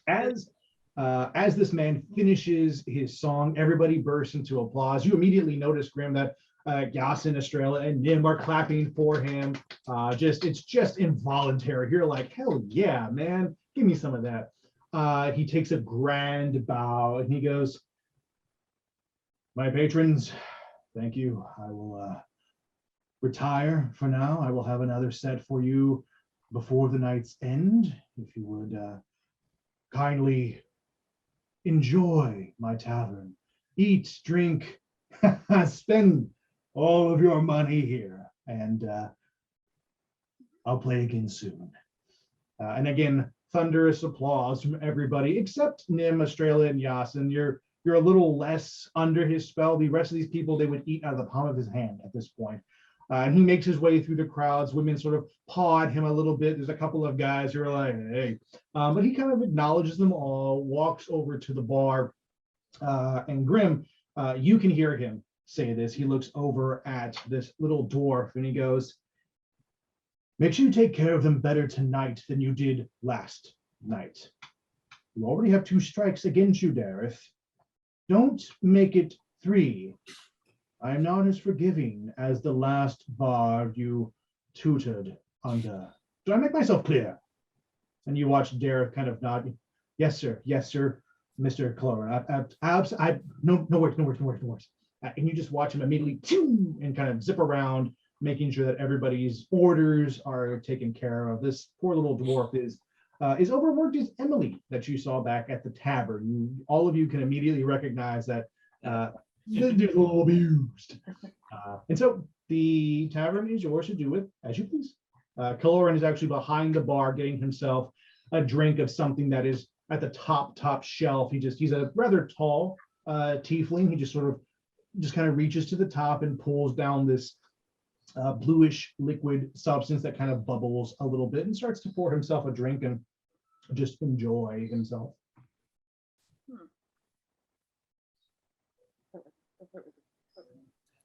As this man finishes his song, everybody bursts into applause. You immediately notice, Grim, that Yassin, Astrella, and Nim are clapping for him. It's just involuntary. You're like, hell yeah, man, give me some of that. He takes a grand bow and he goes, "My patrons, thank you. I will retire for now. I will have another set for you before the night's end. If you would kindly enjoy my tavern, eat, drink, spend all of your money here, and I'll play again soon." And again, thunderous applause from everybody except Nim, Astrella, and Yassin. You're a little less under his spell. The rest of these people, they would eat out of the palm of his hand at this point. And he makes his way through the crowds. Women sort of paw at him a little bit. There's a couple of guys who are like, hey. But he kind of acknowledges them all, walks over to the bar. And Grim, you can hear him say this. He looks over at this little dwarf and he goes, "Make sure you take care of them better tonight than you did last night. You already have 2 strikes against you, Dareth. Don't make it 3. I am not as forgiving as the last bard you tutored under. Do I make myself clear?" And you watch Derek kind of nod. Yes, sir. Yes, sir, Mr. Clover. No worries. And you just watch him immediately and kind of zip around, making sure that everybody's orders are taken care of. This poor little dwarf is overworked as Emily that you saw back at the tavern. All of you can immediately recognize that they're a little abused. And so the tavern is yours to do with as you please. Kaloran is actually behind the bar getting himself a drink of something that is at the top shelf. He's a rather tall tiefling. He just kind of reaches to the top and pulls down this bluish liquid substance that kind of bubbles a little bit and starts to pour himself a drink and just enjoy himself.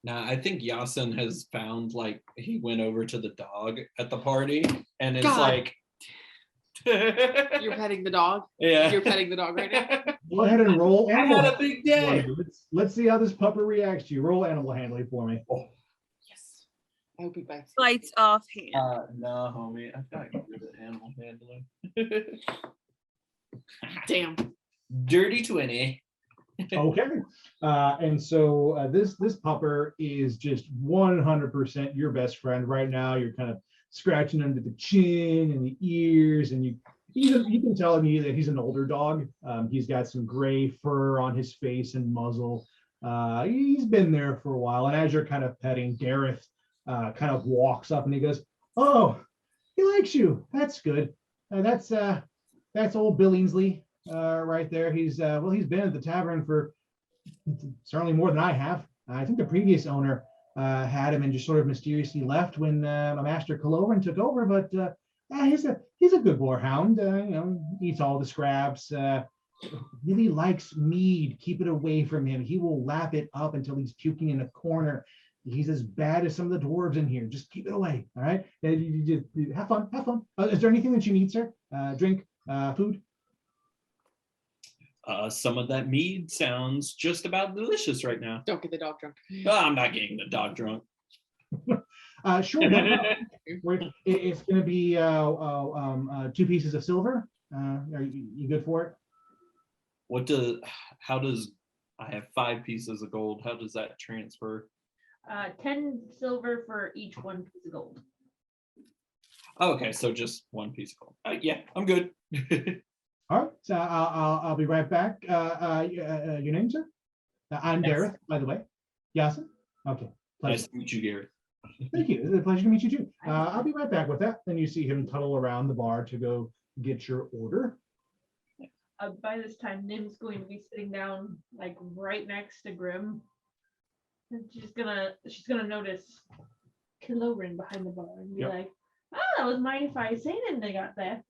Now, I think Yassin has found, like, he went over to the dog at the party and is God. like, You're petting the dog. yeah. You're petting the dog right now. Go ahead and roll I animal had a big day. Let's see how this pupper reacts to you. Roll animal handling for me. Yes. I hope he bites. Lights off hand. No, homie. I've got good at animal handling. Damn. Dirty 20. Okay. And so this pupper is just 100% your best friend right now. You're kind of scratching under the chin and the ears, and you can tell immediately that he's an older dog. He's got some gray fur on his face and muzzle. He's been there for a while. And as you're kind of petting, Gareth kind of walks up and he goes, "Oh, he likes you. That's good. That's old Billingsley right there. He's been at the tavern for certainly more than I have. I think the previous owner had him and just sort of mysteriously left when Master Kaloran took over. But he's a good boarhound. Eats all the scraps. Really likes mead. Keep it away from him. He will lap it up until he's puking in a corner. He's as bad as some of the dwarves in here. Just keep it away. All right. Have fun. Have fun. Is there anything that you need, sir? Drink, food? Some of that mead sounds just about delicious right now. Don't get the dog drunk. Oh, I'm not getting the dog drunk. Sure. No problem. It's going to be 2 pieces of silver. Are you good for it? How does I have 5 pieces of gold? How does that transfer? 10 silver for each 1 piece of gold. Oh, okay, so just 1 piece of gold. Yeah, I'm good. All right. So I'll be right back. Your name, sir? I'm Yes. Gareth, by the way. Yassin? Okay. Pleasure. Nice to meet you, Gary. Thank you. It's a pleasure to meet you too. I'll be right back with that. Then you see him tunnel around the bar to go get your order. By this time, Nim's going to be sitting down like right next to Grim. And she's gonna notice Kaloran behind the bar and be like, "Oh, that was mighty fine singing they got there."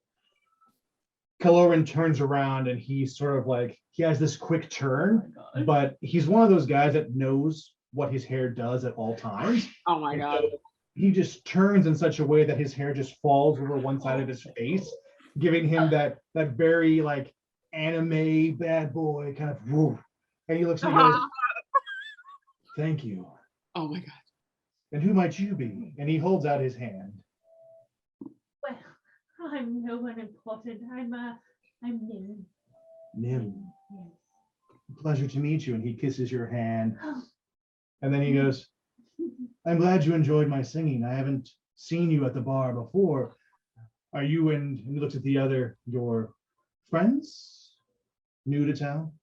Kaloran turns around and he's sort of like, he has this quick turn, Oh my God. but he's one of those guys that knows what his hair does at all times. Oh my And god. so he just turns in such a way that his hair just falls over one side of his face, giving him that very like anime bad boy kind of whoop. And he looks at you and goes, "Thank you. Oh my god. And who might you be?" And he holds out his hand. Well, I'm no one important. I'm Nim. Nim, Yes. pleasure to meet you. And he kisses your hand. And then he goes, "I'm glad you enjoyed my singing. I haven't seen you at the bar before. Are you and he looks at the other, your friends? New to town?"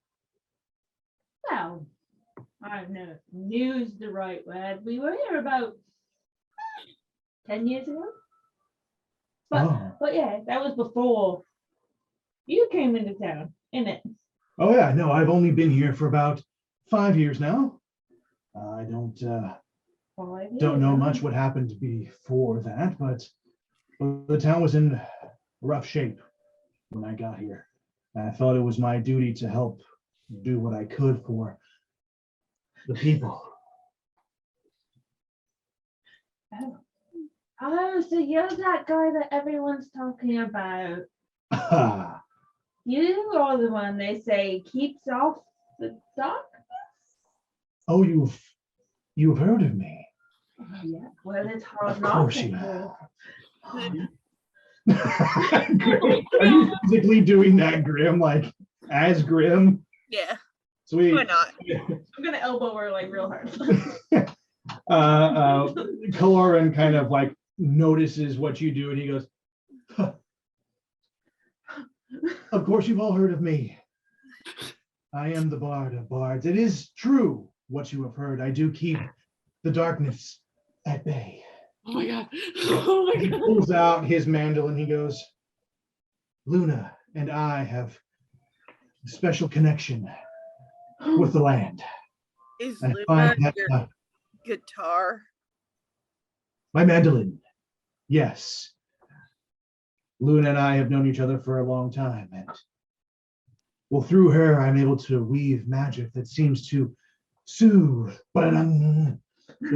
Well, I don't know if new's the right word. We were here about 10 years ago. But yeah, that was before you came into town, innit? Oh yeah, no, I've only been here for about 5 years now. I don't 5 years, know huh? much what happened before that, but the town was in rough shape when I got here. I thought it was my duty to help do what I could for the people. Oh, so you're that guy that everyone's talking about. You are the one they say keeps off the darkness. Oh, you've heard of me. Yeah, well, it's hard Of not course to you hear. have. Are you physically doing that, Grim? Like as Grim? Yeah. Sweet. Why not? I'm gonna elbow her like real hard. Kaloran kind of like notices what you do, and he goes, huh. Of course, you've all heard of me. I am the Bard of Bards. It is true what you have heard. I do keep the darkness at bay. Oh my god. Oh my He god. pulls out his mandolin. He goes, Luna and I have a special connection with the land. Is I Luna find that your guitar? my mandolin, yes. Luna and I have known each other for a long time, and well, through her, I'm able to weave magic that seems to soothe the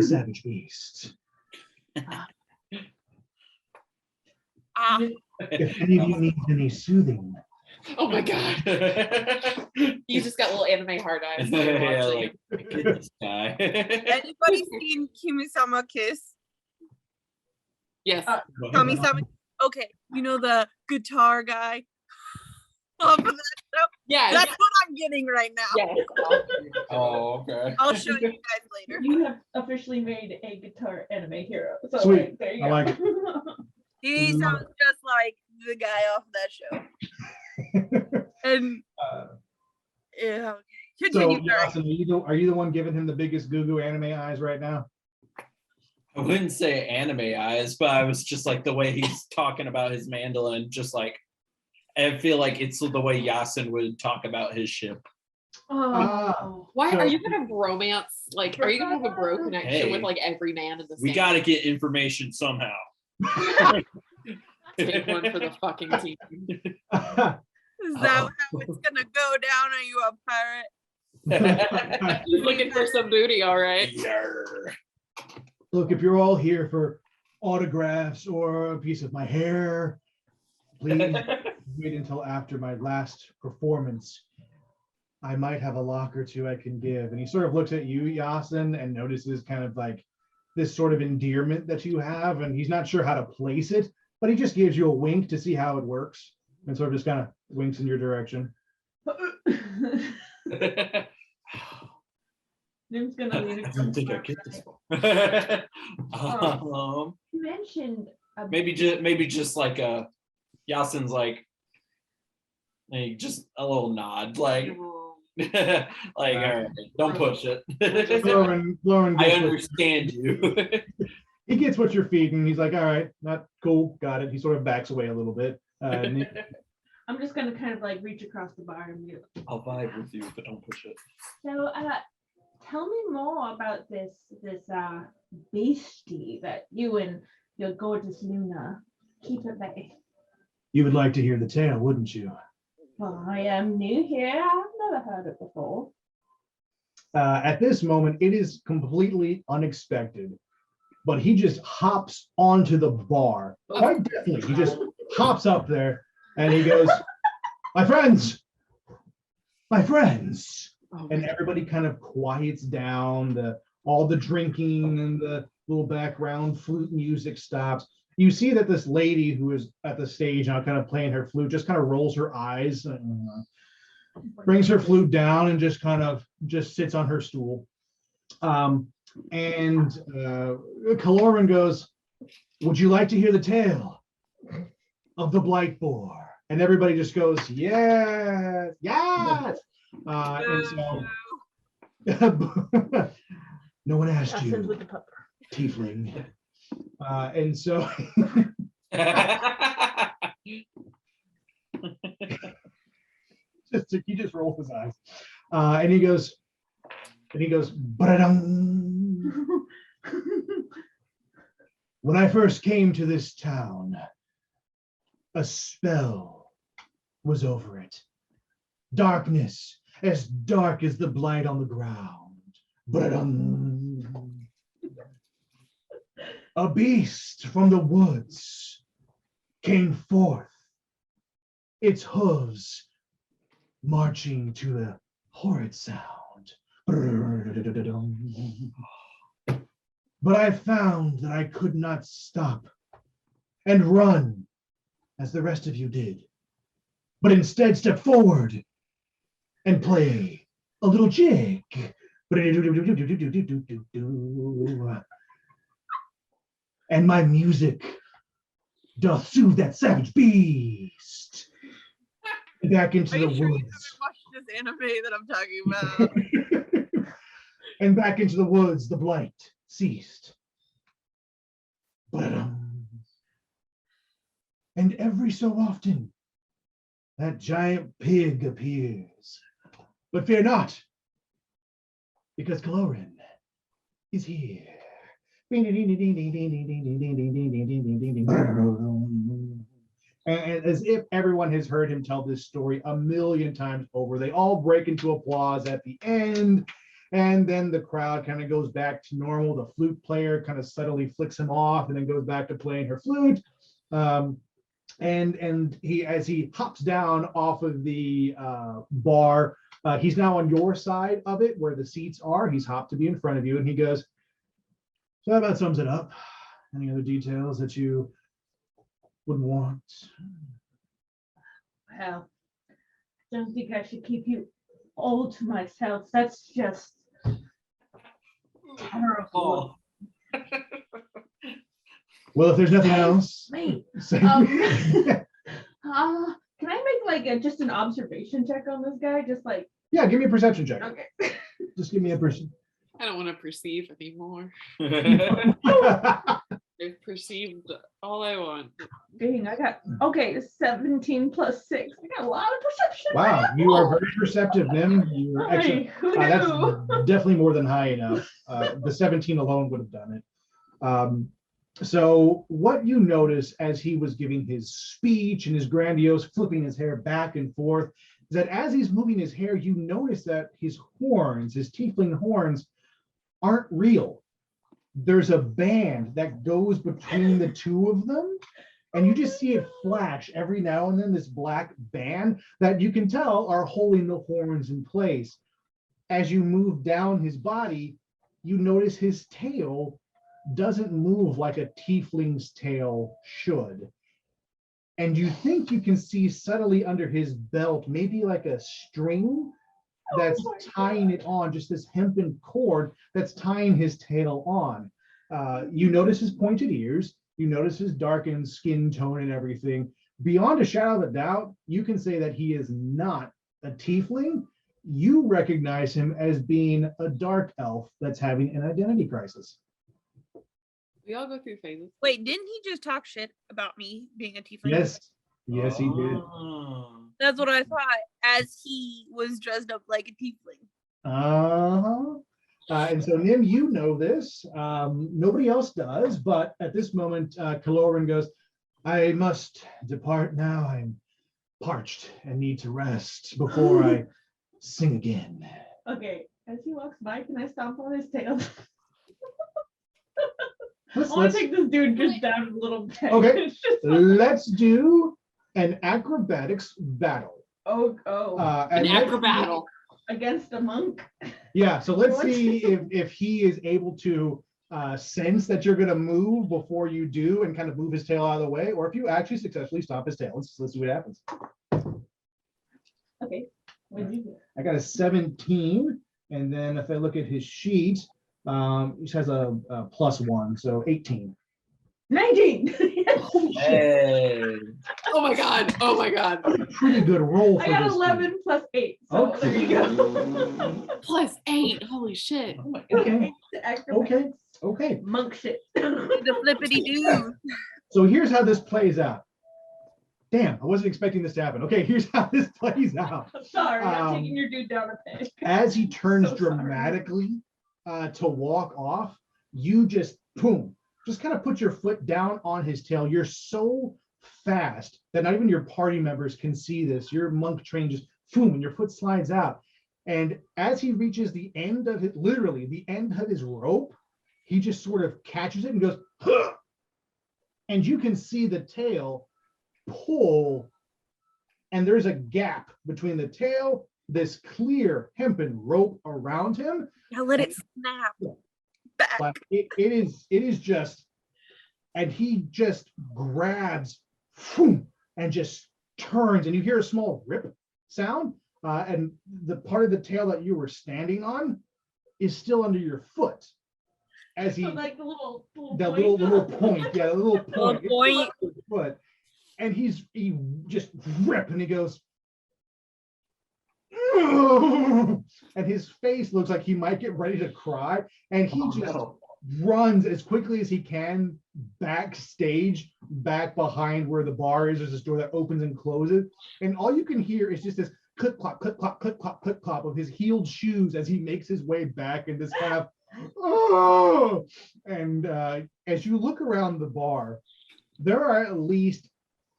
savage beast. Ah, If any of you need any soothing, Oh my god. You just got little anime hard eyes. while you're Yeah, watching. like my goodness, guy. anybody seen Kimi-sama Kiss? Yes. Kami-sama. Okay, you know the guitar guy off of that show? Yeah. That's what I'm getting right now. Yes. Oh, okay. I'll show you guys later. You have officially made a guitar anime hero. So Sweet. like, there you I go. like it. He sounds just like the guy off that show. And yeah, okay. So, Continue, Greg. Yassin, are you the one giving him the biggest goo goo anime eyes right now? I wouldn't say anime eyes, but I was just like the way he's talking about his mandolin, just like I feel like it's the way Yassin would talk about his ship. Oh. Why So- are you gonna have romance? Like, are you gonna have a bro connection with Hey. like every man in the We same? got to get information somehow. Take one for the fucking team. Is that how it's gonna go down? Are you a pirate? He's looking for some booty, all right. Yarr. Look, if you're all here for autographs or a piece of my hair, please wait until after my last performance. I might have a lock or two I can give. And he sort of looks at you, Yassin, and notices kind of like this sort of endearment that you have. And he's not sure how to place it, but he just gives you a wink to see how it works. And sort of just kind of winks in your direction. Nim's gonna lean I across don't think the I get this bar. one. You mentioned maybe just like Yasin's like just a little nod, like like all right, don't push it. Lauren I gets what, understand you. he gets what you're feeding. He's like, all right, not cool, got it. He sort of backs away a little bit. I'm just gonna kind of like reach across the bar and be like, I'll vibe with you, but don't push it. so tell me more about this beastie that you and your gorgeous Luna keep at bay. You would like to hear the tale, wouldn't you? Well, I am new here. I've never heard it before. At this moment, it is completely unexpected, but he just hops onto the bar. Quite definitely, he just hops up there and he goes, my friends, Oh, and everybody kind of quiets down. All the drinking and the little background flute music stops. You see that this lady who is at the stage now kind of playing her flute just kind of rolls her eyes, brings her flute down and just kind of just sits on her stool. And Kaloran goes, would you like to hear the tale of the Blight Boar? And everybody just goes, yes, yes. And so no one asked That sends you, with the pupper. tiefling. And so he just rolls his eyes. And he goes, "Ba-da-dum." When I first came to this town, a spell was over it. Darkness, as dark as the blight on the ground. Ba-da-dum. A beast from the woods came forth, its hooves marching to a horrid sound. But I found that I could not stop and run as the rest of you did, but instead step forward and play a little jig. And my music doth soothe that savage beast. Back into Are the you sure you woods. haven't watched this anime that I'm talking about? And back into the woods, the blight ceased. And every so often, that giant pig appears. But fear not, because Kirin is here. And as if everyone has heard him tell this story a million times over, they all break into applause at the end. And then the crowd kind of goes back to normal. The flute player kind of subtly flicks him off and then goes back to playing her flute. And he, as he hops down off of the bar, he's now on your side of it where the seats are. He's hopped to be in front of you, and he goes, so that about sums it up. Any other details that you would want? Well, I don't think I should keep you all to myself. That's just terrible. Well, if there's nothing Hey, else, Wait, say- can I make like just an observation check on this guy? Just like, yeah, give me a perception check. okay. Just give me a person. I don't want to perceive anymore. I've perceived all I want. Dang, I got, okay, 17 plus 6. I got a lot of perception. Wow, you are very perceptive, Nim. You are Hey, excellent. who That's knew? definitely more than high enough. The 17 alone would have done it. So what you notice as he was giving his speech and his grandiose flipping his hair back and forth is that as he's moving his hair, you notice that his horns, his tiefling horns, aren't real. There's a band that goes between the two of them, and you just see it flash every now and then, this black band that you can tell are holding the horns in place. As you move down his body, you notice his tail doesn't move like a tiefling's tail should. And you think you can see subtly under his belt, maybe like a string that's tying it on, just this hempen cord that's tying his tail on. You notice his pointed ears, you notice his darkened skin tone and everything. Beyond a shadow of a doubt, you can say that he is not a tiefling. You recognize him as being a dark elf that's having an identity crisis. We all go through phases. Wait, didn't he just talk shit about me being a tiefling? Yes, he did. Oh. That's what I thought, as he was dressed up like a tiefling. And so, Nim, you know this. Nobody else does, but at this moment, Kirin goes, I must depart now. I'm parched and need to rest before I sing again. Okay, as he walks by, can I stomp on his tail? I Let's, want to take this dude just down a little bit. Okay. It's just- let's do an acrobatics battle. oh, And An let's- acrobattle. against a monk. Yeah, so let's What? see if he is able to sense that you're going to move before you do and kind of move his tail out of the way, or if you actually successfully stomp his tail. Let's see what happens. Okay, what did you do? I got a 17, and then if I look at his sheet, he has a +1, so 18. 19. Hey. Oh my god. Oh my god. A pretty good roll for I got this 11 plus 8. So Okay. there you go. +8. Holy shit. dude. Okay, The acrobatics. okay. Monk shit. The flippity do. So here's how this plays out. Damn, I wasn't expecting this to happen. Okay, here's how this plays out. I'm sorry, I'm Um, taking your dude down a peg. As he turns So sorry. dramatically to walk off, you just boom, just kind of put your foot down on his tail. You're so fast that not even your party members can see this. Your monk train just boom, and your foot slides out. And as he reaches the end of it, literally the end of his rope, he just sort of catches it and goes, huh! And you can see the tail pull, and there's a gap between the tail, this clear hempen rope around him. Now let it snap back. But it is just, and he just grabs, whew, and just turns, and you hear a small rip sound, and the part of the tail that you were standing on is still under your foot. As he, like the little that point. little point, yeah, the little point, Little point. It's under his foot, and he just rip, and he goes, and his face looks like he might get ready to cry, and he just runs as quickly as he can backstage, back behind where the bar is. There's this door that opens and closes, and all you can hear is just this clip clop, clip clop, clip clop, clip clop of his heeled shoes as he makes his way back in this kind of and as you look around the bar, there are at least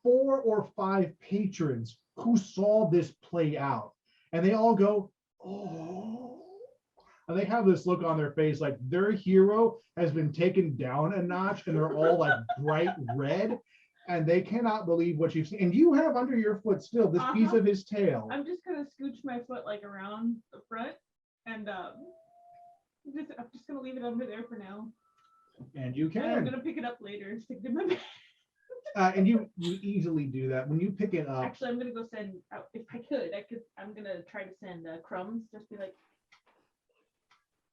4 or 5 patrons who saw this play out, and they all go, oh, and they have this look on their face like their hero has been taken down a notch, and they're all like bright red, and they cannot believe what you've seen. And you have under your foot still this piece of his tail. I'm just gonna scooch my foot like around the front, and I'm just gonna leave it under there for now. And you And I'm can, gonna pick it up later and stick it in my bag. and you easily do that when you pick it up. Actually, I'm gonna go send out if I could. I'm gonna try to send crumbs. Just be like,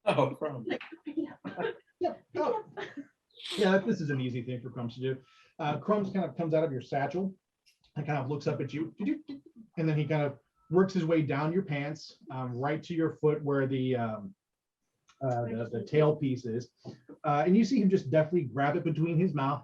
Oh, from. pick it up. Yeah, Pick it oh, up. yeah, this is an easy thing for Crumbs to do. Crumbs kind of comes out of your satchel and kind of looks up at you, and then he kind of works his way down your pants, right to your foot where the tail piece is, and you see him just deftly grab it between his mouth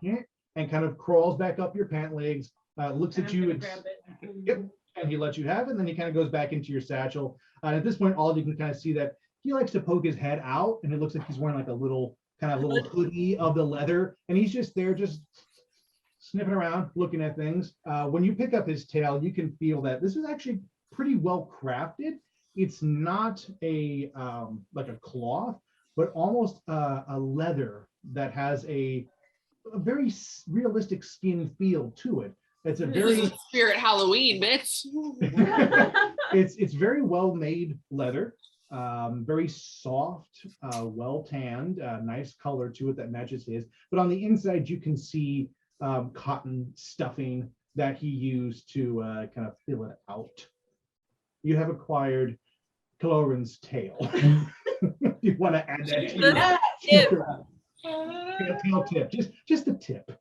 and kind of crawls back up your pant legs, looks And at I'm you, gonna and, grab it. yep, and he lets you have it, and then he kind of goes back into your satchel. And at this point, all you can kind of see that he likes to poke his head out, and it looks like he's wearing like a little hoodie of the leather, and he's just there, just sniffing around, looking at things. When you pick up his tail, you can feel that this is actually pretty well crafted. It's not a like a cloth, but almost a leather that has a very realistic skin feel to it. It's a This very is Spirit Halloween, bitch. it's very well made leather, very soft, well tanned, nice color to it that matches his. But on the inside, you can see cotton stuffing that he used to kind of fill it out. You have acquired Clorin's tail. You want to add that to your tail tip, just the tip.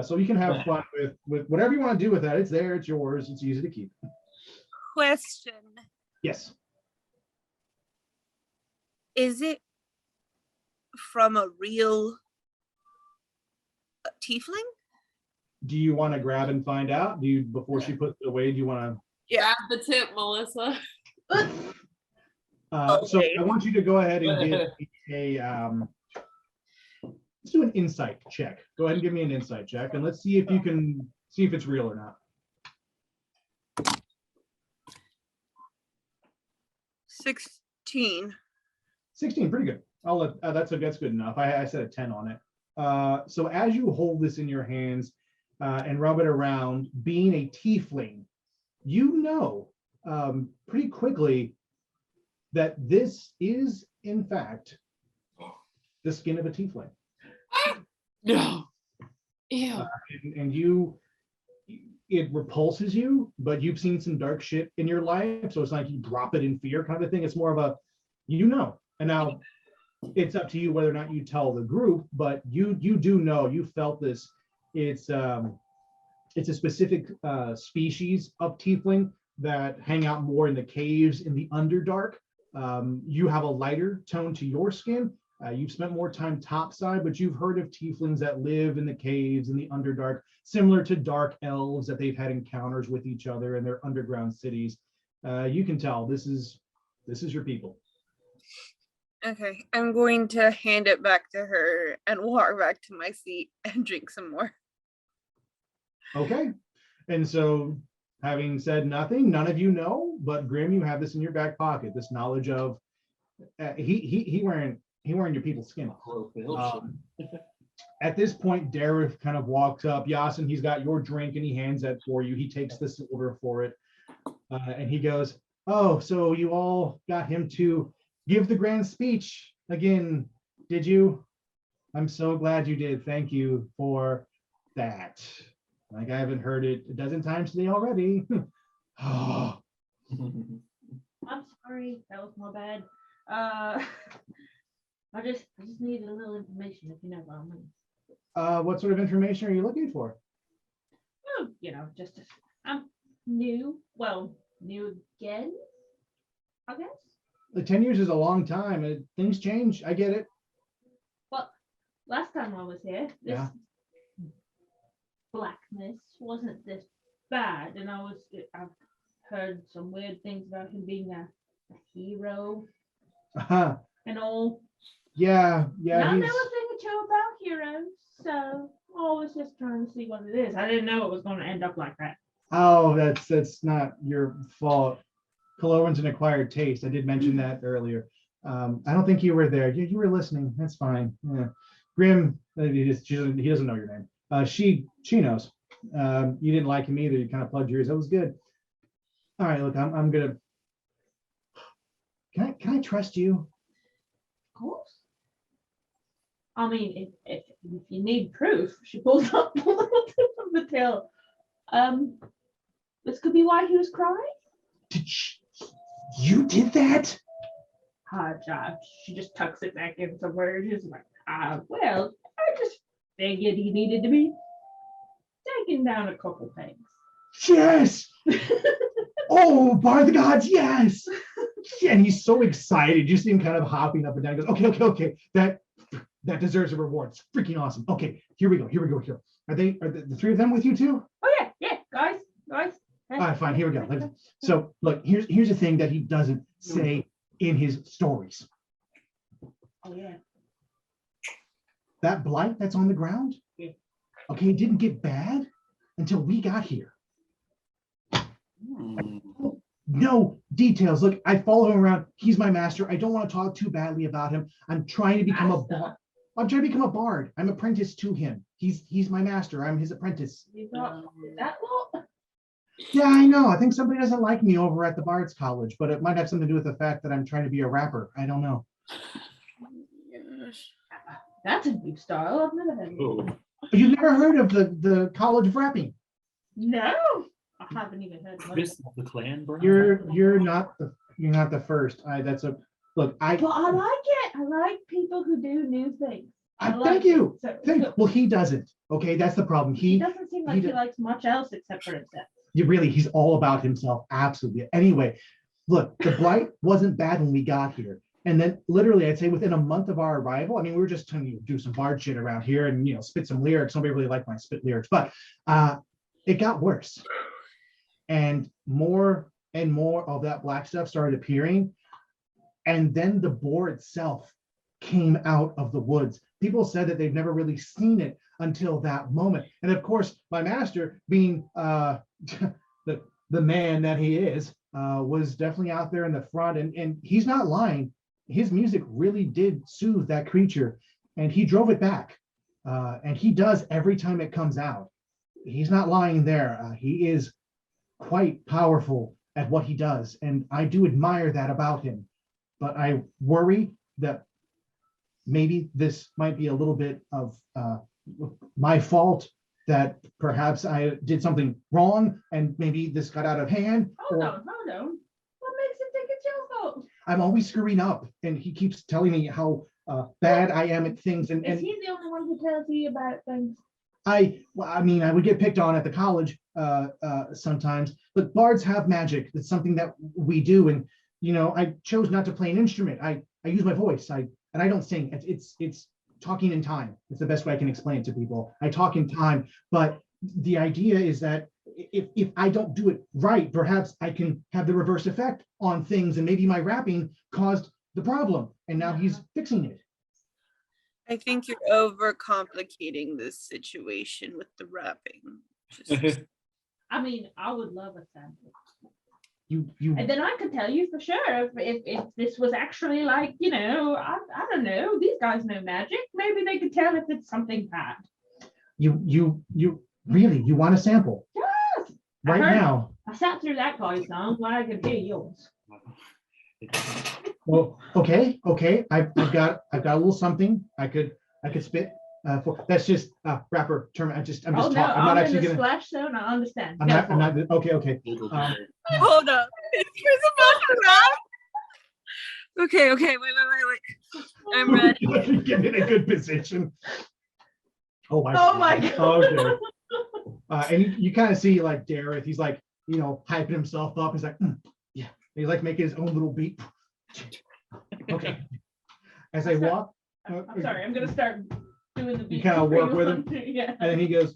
So you can have fun with whatever you want to do with that. It's there, it's yours, it's easy to keep. Question. Yes. Is it from a real tiefling? Do you want to grab and find out? Do you, before she puts it away, do you want to? Grab the tip, Melissa. So I want you to go ahead and give me a let's do an insight check. Go ahead and give me an insight check, and let's see if you can see if it's real or not. 16. 16, pretty good. I'll let that's good enough. I said a 10 on it. So as you hold this in your hands and rub it around, being a tiefling, you know pretty quickly that this is in fact the skin of a tiefling. No. Ew. And you, it repulses you, but you've seen some dark shit in your life, so it's like you drop it in fear kind of thing. It's more of a, you know, and now it's up to you whether or not you tell the group, but you do know, you felt this. It's a specific species of tiefling that hang out more in the caves in the Underdark. You have a lighter tone to your skin. You've spent more time topside, but you've heard of tieflings that live in the caves in the Underdark, similar to dark elves that they've had encounters with each other in their underground cities. You can tell this is your people. Okay, I'm going to hand it back to her and walk back to my seat and drink some more. Okay, and so having said nothing, none of you know, but Grim, you have this in your back pocket. This knowledge of he wearing your people's skin. At this point, Dareth kind of walks up. Yassin, he's got your drink and he hands that for you. He takes the silver for it, and he goes, "Oh, so you all got him to give the grand speech again, did you? I'm so glad you did. Thank you for that." Like I haven't heard it a dozen times today already. Oh, I'm sorry, that was my bad. I just needed a little information, if you know what I mean. what sort of information are you looking for? Oh, just I'm new. Well, new again, I guess. Like 10 years is a long time. Things change. I get it. Well, last time I was here, this Yeah. blackness wasn't this bad, and I've heard some weird things about him being a hero Uh-huh. and all. Yeah, And I he's- know a thing or two about heroes, so I was just trying to see what it is. I didn't know it was going to end up like that. Oh, that's not your fault. Coloran's an acquired taste. I did mention that earlier. I don't think you were there. You were listening. That's fine. Yeah. Grim, he doesn't know your name. She knows. You didn't like him either. You kind of plugged yours. That was good. All right, look, I'm gonna. Can I trust you? Of course. I mean, if you need proof, she pulls up a little tip of the tail. This could be why he was crying. You did that? She just tucks it back in somewhere. She's like, well, I just figured he needed to be taken down a couple things. Yes. Oh, by the gods, yes. And he's so excited. You see him kind of hopping up and down. He goes, okay. That deserves a reward. It's freaking awesome. Okay, here we go. Are the three of them with you too? Oh yeah, guys. All right, fine. Here we go. So look, here's the thing that he doesn't say in his stories. Oh yeah. That blight that's on the ground. Yeah. Okay, it didn't get bad until we got here. No details. Look, I follow him around. He's my master. I don't want to talk too badly about him. I'm trying to become a bard. I'm trying to become a bard. I'm apprenticed to him. He's my master. I'm his apprentice. You got that lot? Yeah, I know. I think somebody doesn't like me over at the Bard's College, but it might have something to do with the fact that I'm trying to be a rapper. I don't know. That's a new style. I've never heard of it. Oh. But you've never heard of the College of Rapping. No, I haven't even heard of it. Chris of the clan, bro. You're not the first. But I like it. I like people who do new things. Thank you. So Well, he doesn't. Okay, that's the problem. he doesn't seem like he he d- likes much else except for himself. He's all about himself. Absolutely. Anyway, look, the blight wasn't bad when we got here. And then literally, I'd say within a month of our arrival, I mean, we were just trying to do some bard shit around here and, spit some lyrics. Nobody really liked my spit lyrics, but it got worse. And more of that black stuff started appearing. And then the boar itself came out of the woods. People said that they've never really seen it until that moment. And of course, my master, being the man that he is, was definitely out there in the front. And he's not lying. His music really did soothe that creature, and he drove it back. And he does every time it comes out. He's not lying there. He is quite powerful at what he does, and I do admire that about him. But I worry that maybe this might be a little bit of my fault, that perhaps I did something wrong and maybe this got out of hand. Oh no. What makes him think it's your fault? I'm always screwing up, and he keeps telling me how bad I am at things. And Is he the only one who tells you about things? I would get picked on at the college sometimes, but bards have magic. It's something that we do. And, I chose not to play an instrument. I use my voice. And I don't sing. It's talking in time. It's the best way I can explain it to people. I talk in time, but the idea is that if I don't do it right, perhaps I can have the reverse effect on things, and maybe my rapping caused the problem, and now he's fixing it. I think you're overcomplicating this situation with the rapping. Just I mean, I would love a sample. You And then I could tell you for sure if this was actually like, I don't know, these guys know magic. Maybe they could tell if it's something bad. you really want a sample Yes. right heard- now? I sat through that guy's song, but I could hear yours. Well, okay. I've got a little something I could spit That's just rapper term. I'm just Oh talking. no, I'm not I'm in actually the gonna. splash zone. I understand. I'm Go not. for I'm it. not. Okay. Hold up. Is Chris about to rap? Okay, wait. I'm ready. Get in a good position. Oh my. Oh my God. God. Okay. And you kind of see like Dareth. He's like, hyping himself up. He's like, yeah. He's like making his own little beat. Okay. As I walk. I'm sorry. I'm gonna start doing the beat. You kind of for work you with on- him. Yeah. And then he goes,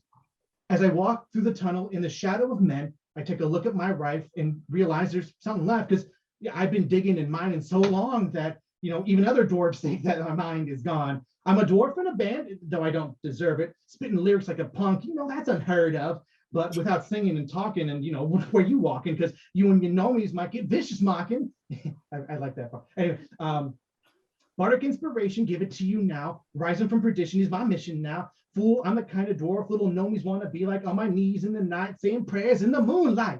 as I walk through the tunnel in the shadow of men, I take a look at my rifle and realize there's something left because I've been digging and mining so long that, even other dwarves think that my mind is gone. I'm a dwarf in a band, though I don't deserve it. Spitting lyrics like a punk, that's unheard of. But without singing and talking and, where you walking, because you and your gnomies might get vicious mocking. I like that part. Anyway, Bardic inspiration, give it to you now. Rising from perdition is my mission now. Fool, I'm the kind of dwarf little gnomies want to be like on my knees in the night, saying prayers in the moonlight.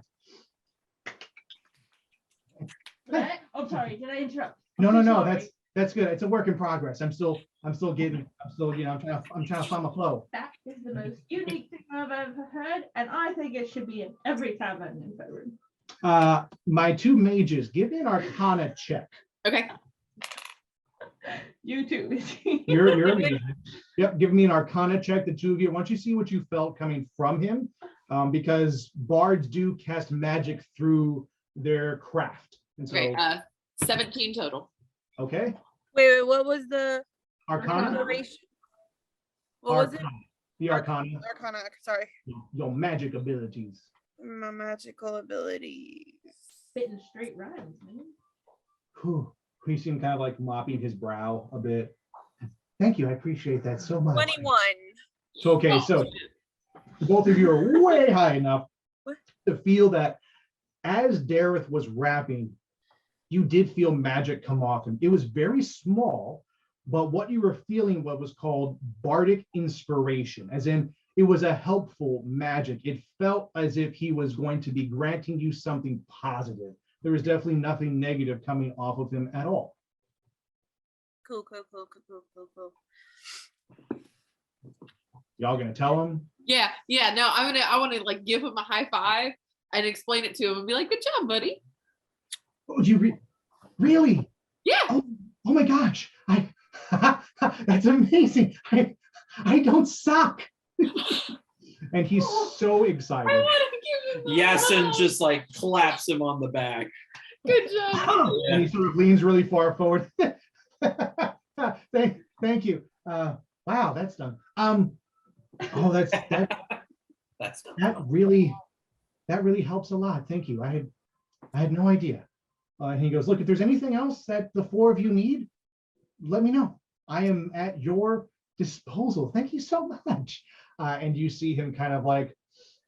Oh, sorry. Did I interrupt? No, I'm so no, sorry. that's good. It's a work in progress. I'm trying to find my flow. That is the most unique thing I've ever heard, and I think it should be in every tavern in Faerune. My two mages, give me an Arcana check. Okay. You too. You're amazing. Yep, give me an Arcana check, the two of you. Why don't you see what you felt coming from him? Because bards do cast magic through their craft. And so, Okay. 17 total. okay. Wait, what was the Arcana. duration? What was it? The Arcana. Arcana, sorry. Your magic abilities. My magical abilities. Spitting straight rhymes, man. Whew. We see him kind of like mopping his brow a bit. Thank you. I appreciate that so much. 21. So, okay, so both of you are way high enough to feel that as Dareth was rapping, you did feel magic come off him. It was very small, but what you were feeling was called bardic inspiration, as in it was a helpful magic. It felt as if he was going to be granting you something positive. There was definitely nothing negative coming off of him at all. Cool. Y'all gonna tell him? Yeah. No, I want to like give him a high five and explain it to him and be like, "Good job, buddy." Oh, really? Yeah. Oh my gosh! That's amazing. I don't suck. And he's so I excited. want to give him. Yassin just like claps him on the back. Good job. And he sort of leans really far forward. Thank you. Wow, that's done. That really helps a lot. Thank you. I had no idea. And he goes, look, if there's anything else that the four of you need, let me know. I am at your disposal. Thank you so much. And you see him kind of like,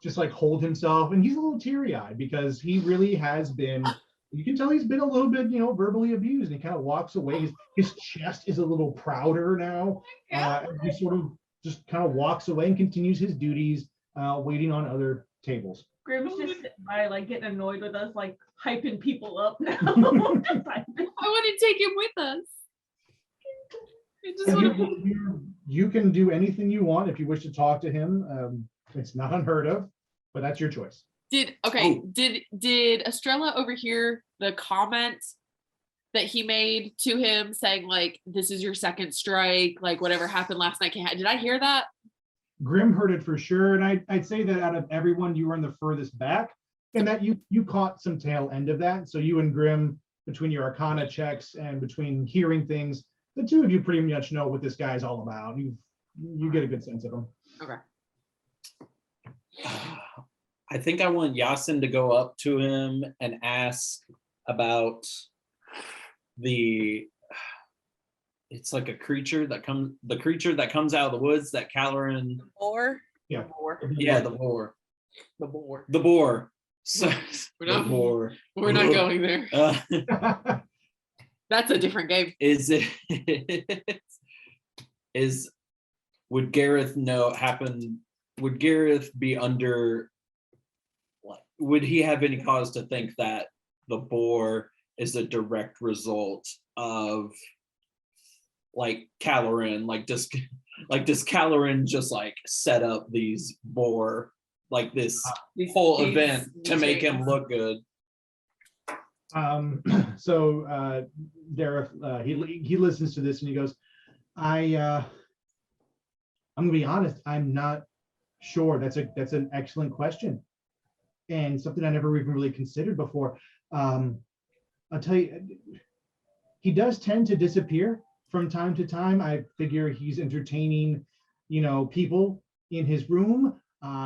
just like hold himself, and he's a little teary-eyed because he really has been, you can tell he's been a little bit, verbally abused, and he kind of walks away. His chest is a little prouder now. And he sort of just kind of walks away and continues his duties, waiting on other tables. Grim's just sitting by, like, getting annoyed with us, like, hyping people up now. I want to take him with us. I just want to. You can do anything you want if you wish to talk to him. It's not unheard of, but that's your choice. Did Astrella overhear the comment that he made to him saying like, "This is your second strike, like whatever happened last night can't." Did I hear that? Grim heard it for sure, and I'd say that out of everyone, you were in the furthest back, and that you caught some tail end of that. So you and Grim, between your Arcana checks and between hearing things, the two of you pretty much know what this guy's all about. You get a good sense of him. Okay. I think I want Yassin to go up to him and ask about it's like a creature that comes out of the woods that Kirin. Or Yeah. Yeah, the boar. The boar. The boar. So, We're the not- boar. We're not going there. That's a different game. Would Gareth would Gareth be under, would he have any cause to think that the boar is a direct result of like Kirin, like just Like, does Caloran just like set up these boar, like this whole These event to make him chains. look good? So Dareth, he listens to this and he goes, I'm gonna be honest, I'm not sure. That's an excellent question. And something I never even really considered before. I'll tell you, he does tend to disappear from time to time. I figure he's entertaining, people in his room.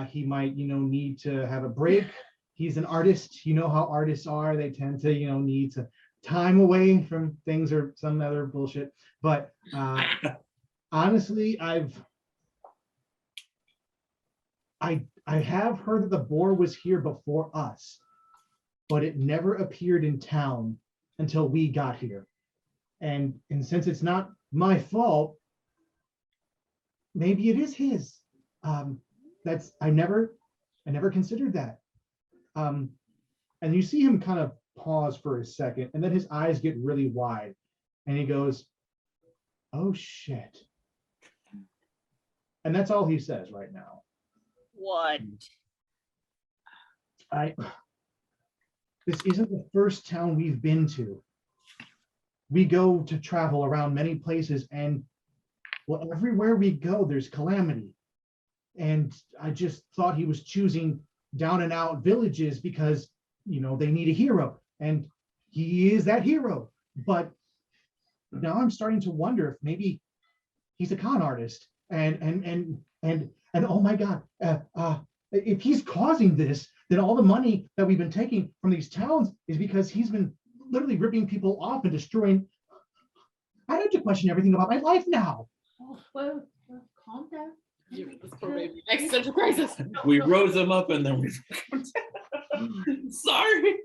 He might, need to have a break. He's an artist. You know how artists are. They tend to, need to time away from things or some other bullshit. But honestly, I have heard that the boar was here before us, but it never appeared in town until we got here. And since it's not my fault, maybe it is his. I never considered that. And you see him kind of pause for a second, and then his eyes get really wide, and he goes, "Oh shit." And that's all he says right now. What? This isn't the first town we've been to. We go to travel around many places, and well, everywhere we go, there's calamity. And I just thought he was choosing down and out villages because, they need a hero, and he is that hero. But now I'm starting to wonder if maybe he's a con artist, and oh my God, if he's causing this, then all the money that we've been taking from these towns is because he's been literally ripping people off and destroying. I have to question everything about my life now. Oh, well, calm down. This poor baby. Existential crisis. We rose him up and then we. Sorry.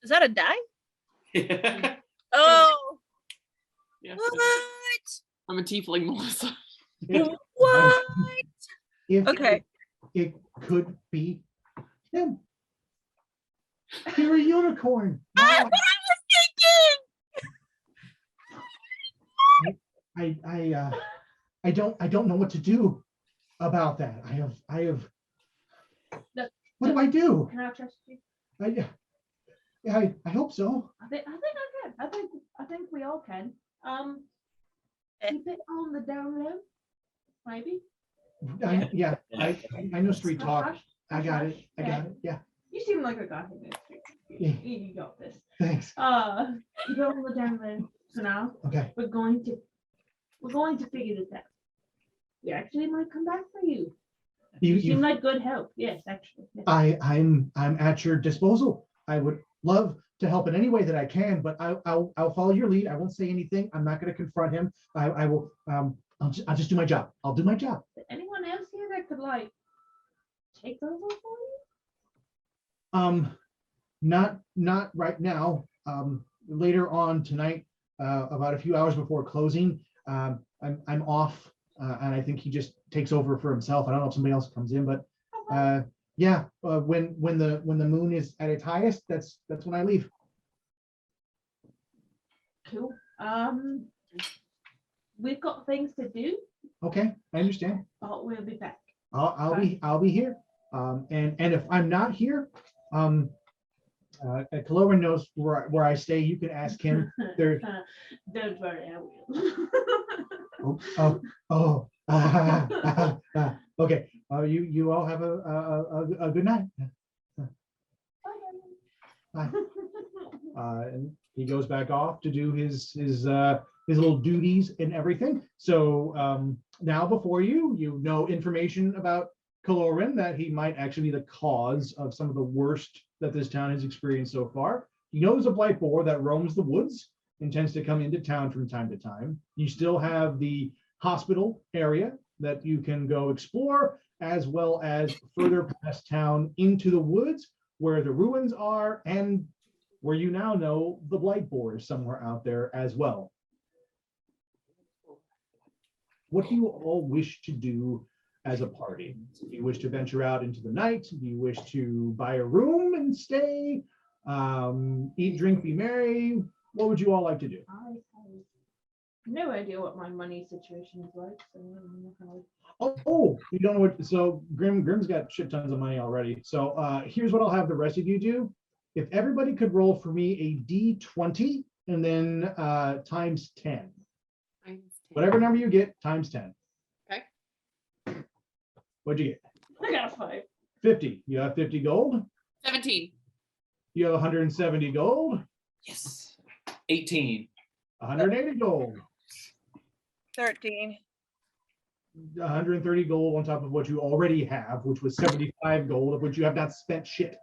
Is that a die? Yeah. Oh, Yeah. what? I'm a tiefling, Melissa. What? If Okay. it could be him. You're a unicorn. That's Wow. what I don't know what to do about that. I have. What do I do? Can I trust you? I hope so. I think I can. I think we all can. Keep it on the down low, maybe. I know street talk. Hush, I got hush, it. I got it. Yeah. You seem like a guy who knows street talk. Yeah. You got this. Thanks. Keep it on the down low. So now Okay. we're going to figure this out. We actually might come back for you. You seem like good help. Yes, actually. Yes. I'm at your disposal. I would love to help in any way that I can, but I'll follow your lead. I won't say anything. I'm not going to confront him. I will. I'll just do my job. I'll do my job. Is there anyone else here that could take over for you? Not right now. Later on tonight, about a few hours before closing, I'm off, and I think he just takes over for himself. I don't know if somebody else comes in, but yeah. When the moon is at its highest, that's when I leave. Cool. We've got things to do, Okay, I understand. but we'll be back. I'll be here. And if I'm not here, Caloran knows where I stay. You can ask him. There. Don't worry, I will. Okay. You all have a good night. Bye. And he goes back off to do his little duties and everything. So now before you know information about Caloran, that he might actually be the cause of some of the worst that this town has experienced so far. He knows a blight boar that roams the woods and tends to come into town from time to time. You still have the hospital area that you can go explore, as well as further past town into the woods where the ruins are, and where you now know the blight boar is somewhere out there as well. What do you all wish to do as a party? Do you wish to venture out into the night? Do you wish to buy a room and stay? Eat, drink, be merry? What would you all like to do? no idea what my money situation is like, so I don't know how. Oh, you don't know what? So Grim's got shit tons of money already. So here's what I'll have the rest of you do. If everybody could roll for me a D20 and then times 10. Whatever number you get, times 10. Okay. What'd you get? I got a 5. 50. You have 50 gold. 17. You have 170 gold. Yes. 18. 180 gold. 13. 130 gold on top of what you already have, which was 75 gold, of which you have not spent shit.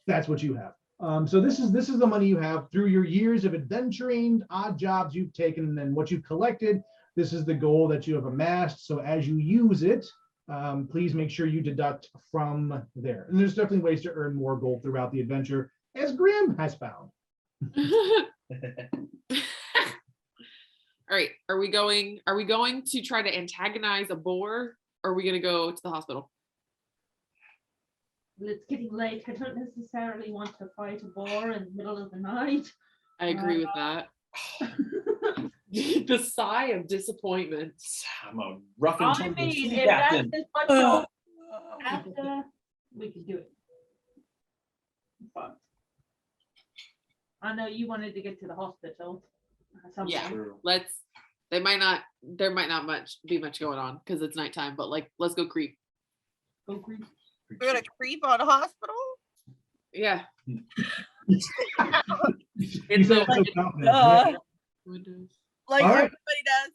That's what you have. So this is the money you have through your years of adventuring, odd jobs you've taken, and then what you've collected. This is the gold that you have amassed. So as you use it, please make sure you deduct from there. And there's definitely ways to earn more gold throughout the adventure, as Grim has found. All right. Are we going to try to antagonize a boar, or are we going to go to the hospital? Well, it's getting late. I don't necessarily want to fight a boar in the middle of the night. I agree with that. The sigh of disappointment. I'm a rough and I tumble mean, sea if that's captain. as much gold after, we can do it. But I know you wanted to get to the hospital. Yeah. True. There might not be much going on because it's nighttime, but like, let's go creep. Go creep. We're gonna creep on a hospital? Yeah. You It's sound so the confident. windows. Like All right. everybody does.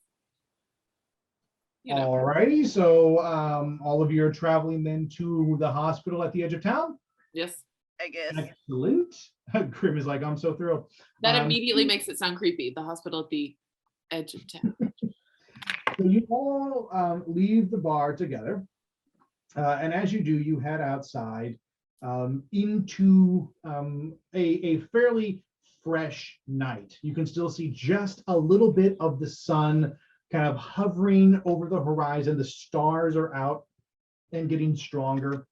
You know. Alrighty, so all of you are traveling then to the hospital at the edge of town. Yes. I guess. Excellent. Grim is like, I'm so thrilled. That immediately makes it sound creepy. The hospital at the edge of town. So you all leave the bar together, and as you do, you head outside into a fairly fresh night. You can still see just a little bit of the sun kind of hovering over the horizon. The stars are out and getting stronger,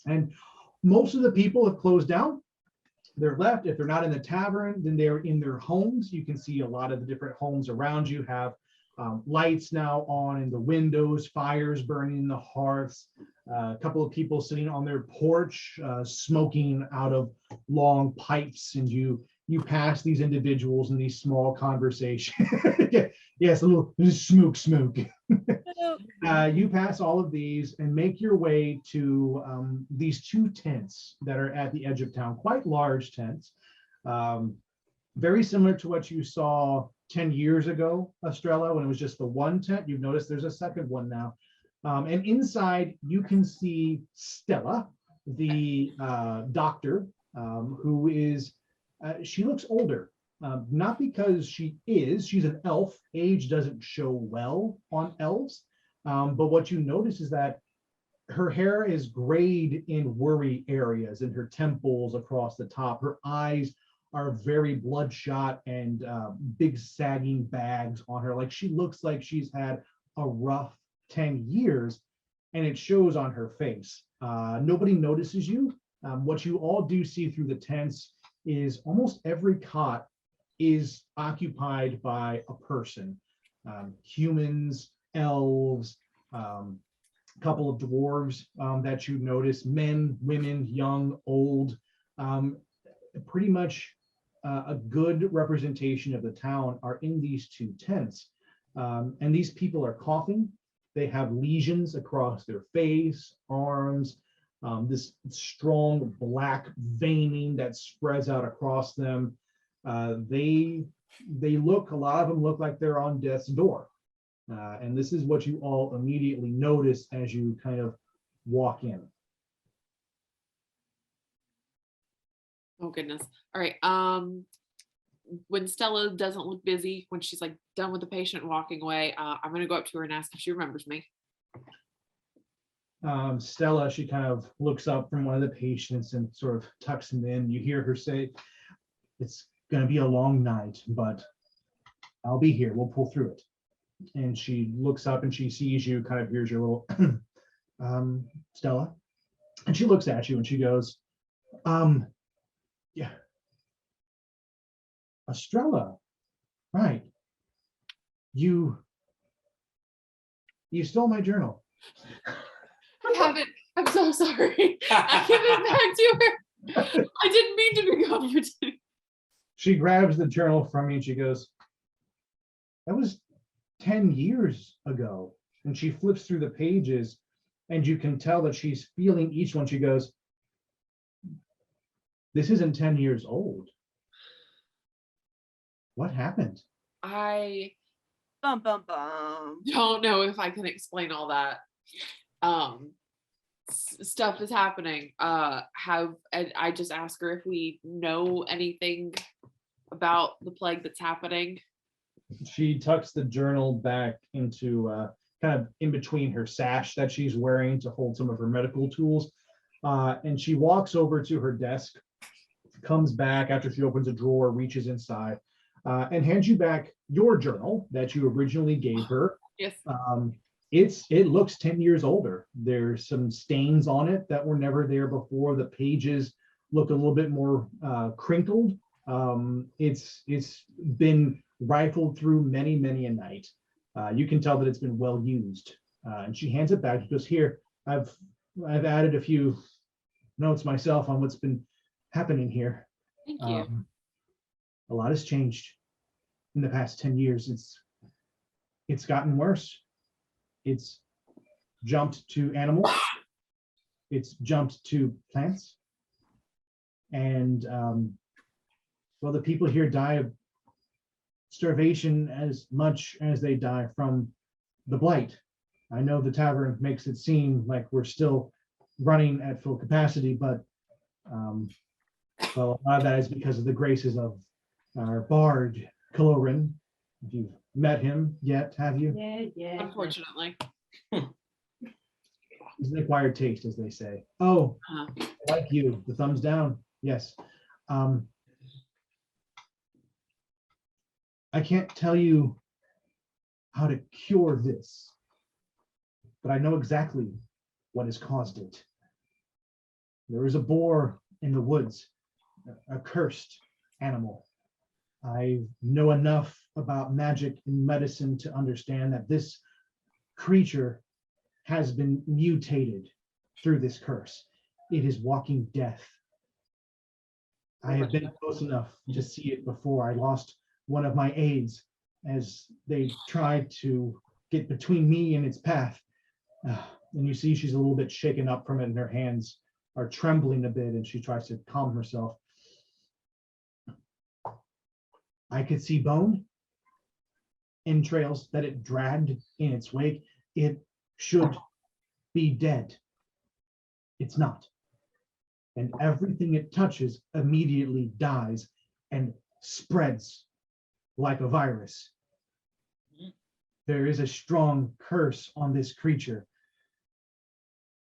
and most of the people have closed down. They're left. If they're not in the tavern, then they're in their homes. You can see a lot of the different homes around you have lights now on in the windows, fires burning in the hearths, a couple of people sitting on their porch, smoking out of long pipes, and you pass these individuals in these small conversations. Yes, a little smoke. You pass all of these and make your way to these two tents that are at the edge of town, quite large tents, very similar to what you saw 10 years ago, Astrella, when it was just the one tent. You've noticed there's a second one now. And inside you can see Stella, the doctor, who is, she looks older. Not because she's an elf. Age doesn't show well on elves. But what you notice is that her hair is grayed in worry areas, in her temples across the top. Her eyes are very bloodshot and big sagging bags on her. Like, she looks like she's had a rough 10 years, and it shows on her face. Nobody notices you. What you all do see through the tents is almost every cot is occupied by a person. Humans, elves, a couple of dwarves that you notice, men, women, young, old, pretty much a good representation of the town are in these two tents. And these people are coughing. They have lesions across their face, arms, this strong black veining that spreads out across them. They look, a lot of them look like they're on death's door. And this is what you all immediately notice as you kind of walk in. Oh goodness. All right. When Stella doesn't look busy, when she's like done with the patient and walking away, I'm gonna go up to her and ask if she remembers me. Stella, she kind of looks up from one of the patients and sort of tucks him in. You hear her say, "It's gonna be a long night, but I'll be here. We'll pull through it." And she looks up and she sees you, kind of hears your little Stella, and she looks at you and she goes, yeah, Astrella, right. You stole my journal. I haven't. I'm so sorry. I give it back to her. I didn't mean to be confronting. She grabs the journal from me and she goes, that was 10 years ago. And she flips through the pages and you can tell that she's feeling each one. She goes, this isn't 10 years old. What happened? I Bum bum bum. don't know if I can explain all that. Stuff is happening. And I just ask her if we know anything about the plague that's happening. She tucks the journal back into kind of in between her sash that she's wearing to hold some of her medical tools. And she walks over to her desk, comes back after she opens a drawer, reaches inside, and hands you back your journal that you originally gave her. Yes. It looks 10 years older. There's some stains on it that were never there before. The pages look a little bit more crinkled. It's been rifled through many a night. You can tell that it's been well used. And she hands it back. She goes, here, I've added a few notes myself on what's been happening here. Thank you. A lot has changed in the past 10 years. It's gotten worse. It's jumped to animals. It's jumped to plants. And well, the people here die of starvation as much as they die from the blight. I know the tavern makes it seem like we're still running at full capacity, but well, a lot of that is because of the graces of our bard, Kirin. If you've met him yet, have you? Yeah. Unfortunately. It's an acquired taste, as they say. Oh, Uh-huh. like you, the thumbs down. Yes. I can't tell you how to cure this, but I know exactly what has caused it. There is a boar in the woods, a cursed animal. I know enough about magic and medicine to understand that this creature has been mutated through this curse. It is walking death. I have been close enough to see it before. I lost one of my aides as they tried to get between me and its path. And you see she's a little bit shaken up from it and her hands are trembling a bit and she tries to calm herself. I could see bone, entrails that it dragged in its wake. It should be dead. It's not. And everything it touches immediately dies and spreads like a virus. There is a strong curse on this creature.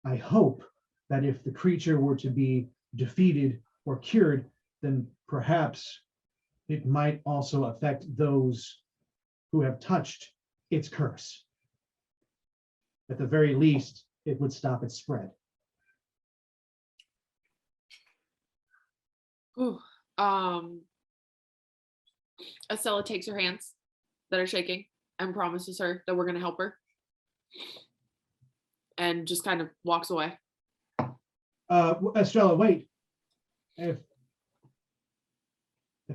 I hope that if the creature were to be defeated or cured, then perhaps it might also affect those who have touched its curse. At the very least, it would stop its spread. Ooh. Astrella takes her hands that are shaking and promises her that we're going to help her and just kind of walks away. Astrella, wait. If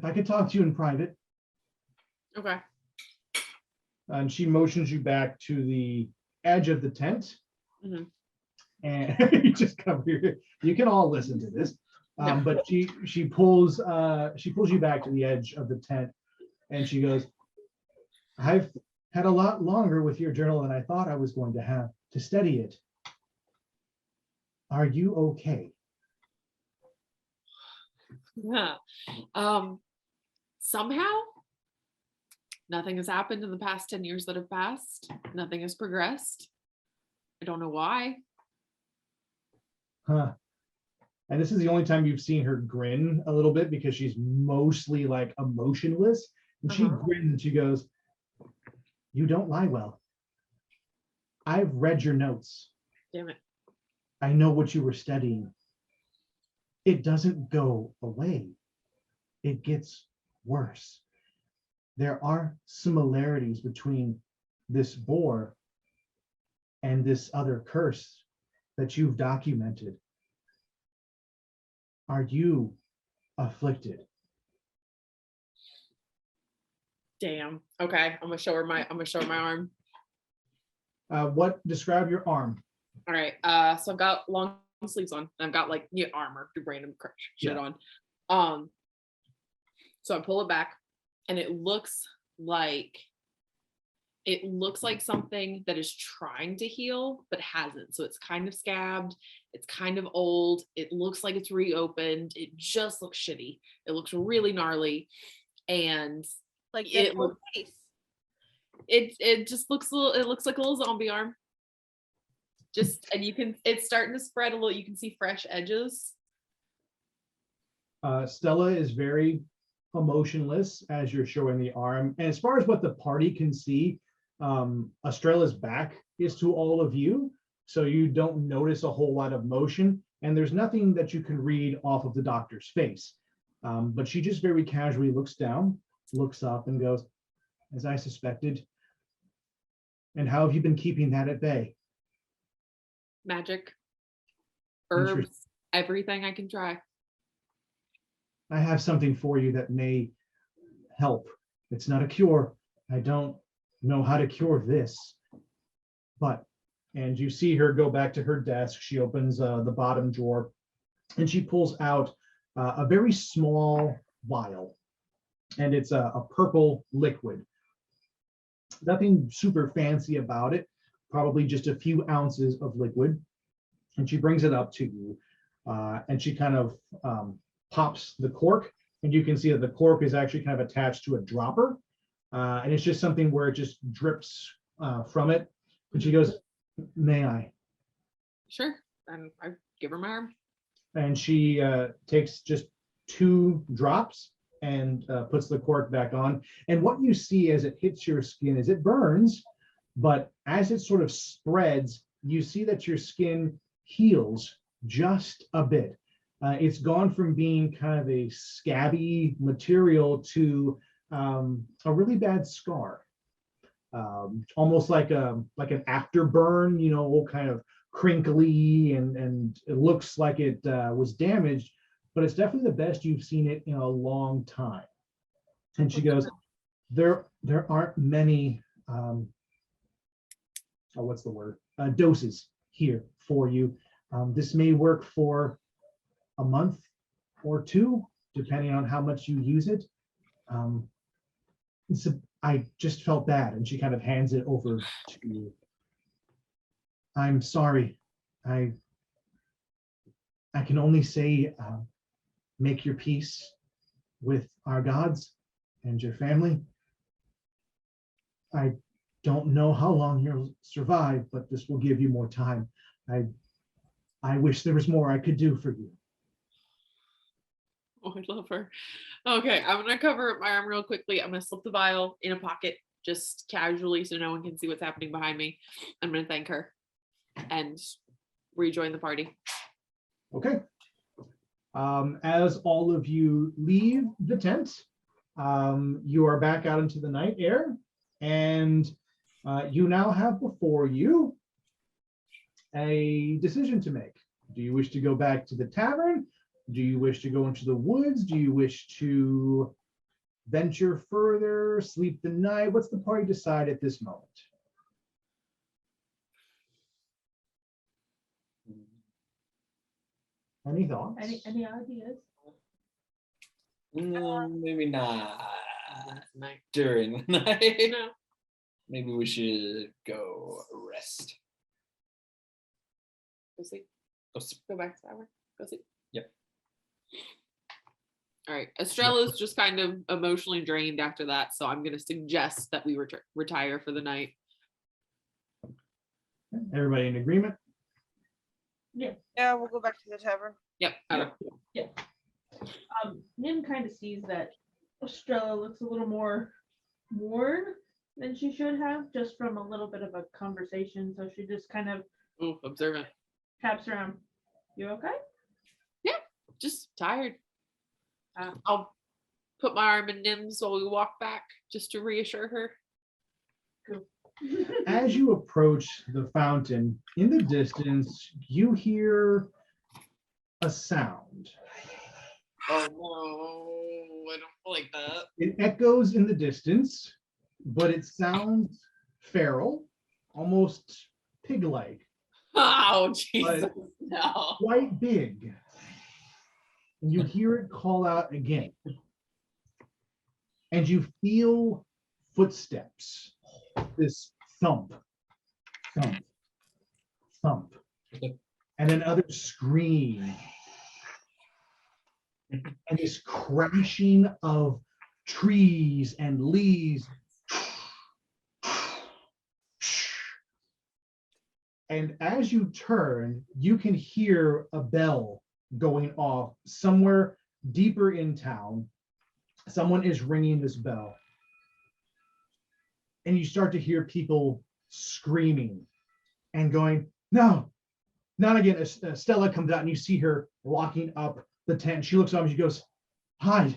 I could talk to you in private. Okay. And she motions you back to the edge of the tent. Mm-hmm. And you just cover your, you can all listen to this. No. But she pulls you back to the edge of the tent and she goes, I've had a lot longer with your journal than I thought I was going to have to study it. Are you okay? Yeah. Somehow nothing has happened in the past 10 years that have passed. Nothing has progressed. I don't know why. Huh. And this is the only time you've seen her grin a little bit because she's mostly like emotionless. And she grins and she goes, you don't lie well. I've read your notes. Damn it. I know what you were studying. It doesn't go away. It gets worse. there are similarities between this boar and this other curse that you've documented. Are you afflicted? Damn. Okay, I'm gonna show her my arm. Describe your arm. All right. So I've got long sleeves on. And I've got like armor, random shit on. So I pull it back, and it looks like something that is trying to heal but hasn't. So it's kind of scabbed. It's kind of old. It looks like it's reopened. It just looks shitty. It looks really gnarly, and Like it that looks. face. It just looks it looks like a little zombie arm. And it's starting to spread a little. You can see fresh edges. Stella is very emotionless as you're showing the arm. And as far as what the party can see, Astrella's back is to all of you. So you don't notice a whole lot of motion. And there's nothing that you can read off of the doctor's face. But she just very casually looks down, looks up, and goes, as I suspected. And how have you been keeping that at bay? Magic, herbs, everything I can try. I have something for you that may help. It's not a cure. I don't know how to cure this. And you see her go back to her desk. She opens the bottom drawer, and she pulls out a very small vial. And it's a purple liquid. Nothing super fancy about it. Probably just a few ounces of liquid. And she brings it up to you. And she kind of pops the cork, and you can see that the cork is actually kind of attached to a dropper. And it's just something where it just drips from it. And she goes, may I? Sure. And I give her my arm. And she takes just 2 drops and puts the cork back on. And what you see as it hits your skin is it burns, but as it sort of spreads, you see that your skin heals just a bit. It's gone from being kind of a scabby material to a really bad scar, almost like an afterburn, kind of crinkly, and it looks like it was damaged, but it's definitely the best you've seen it in a long time. And she goes, there aren't many, what's the word? Doses here for you. This may work for a month or 2, depending on how much you use it. I just felt bad, and she kind of hands it over to you. I'm sorry. I can only say, make your peace with our gods and your family. I don't know how long you'll survive, but this will give you more time. I wish there was more I could do for you. Oh, I love her. Okay, I'm gonna cover up my arm real quickly. I'm gonna slip the vial in a pocket just casually so no one can see what's happening behind me. I'm gonna thank her and rejoin the party. Okay. As all of you leave the tent, you are back out into the night air, and you now have before you a decision to make. Do you wish to go back to the tavern? Do you wish to go into the woods? Do you wish to venture further, sleep the night? What's the party decide at this moment? Any thoughts? Any ideas? Maybe not Night. during the night. No. Maybe we should go rest. Go sleep. Go sleep. Go back to the hour. Go sleep. Yep. All right. Estrella's just kind of emotionally drained after that, so I'm going to suggest that we retire for the night. Everybody in agreement? Yeah, we'll go back to the tavern. Yep. Nim kind of sees that Estrella looks a little more worn than she should have, just from a little bit of a conversation. So she just kind of Ooh, observant. taps around. You okay? Just tired. I'll put my arm in Nim's while we walk back, just to reassure her. As you approach the fountain, in the distance, you hear a sound. Oh no, I don't like that. It echoes in the distance, but it sounds feral, almost pig-like, Oh Jesus, But- no. quite big. And you hear it call out again. And you feel footsteps. This thump, thump, thump. And then others scream. And this crashing of trees and leaves. And as you turn, you can hear a bell going off somewhere deeper in town. Someone is ringing this bell. And you start to hear people screaming and going, no, not again. Stella comes out and you see her locking up the tent. She looks up and she goes, hide.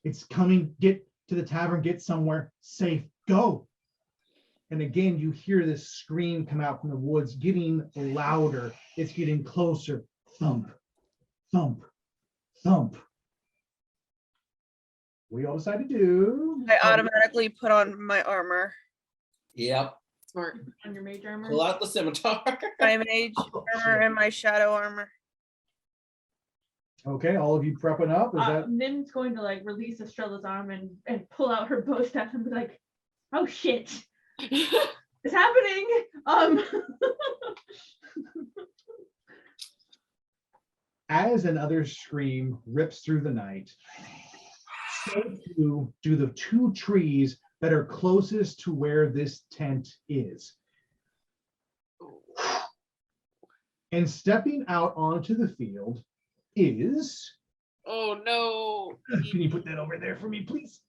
It's coming. Get to the tavern. Get somewhere safe. Go. And again, you hear this scream come out from the woods, getting louder. It's getting closer. Thump, thump, thump. What do you all decide to do? I automatically put on my armor. Yep. Smart. On your mage armor. Pull out the scimitar. My mage armor and my shadow armor. Okay, all of you prepping up. Is that Nim's going to like release Estrella's arm and pull out her bow staff and be like, "Oh shit, it's happening!" as another scream rips through the night, so too do the two trees that are closest to where this tent is. And stepping out onto the field is. Oh no. Can you put that over there for me, please?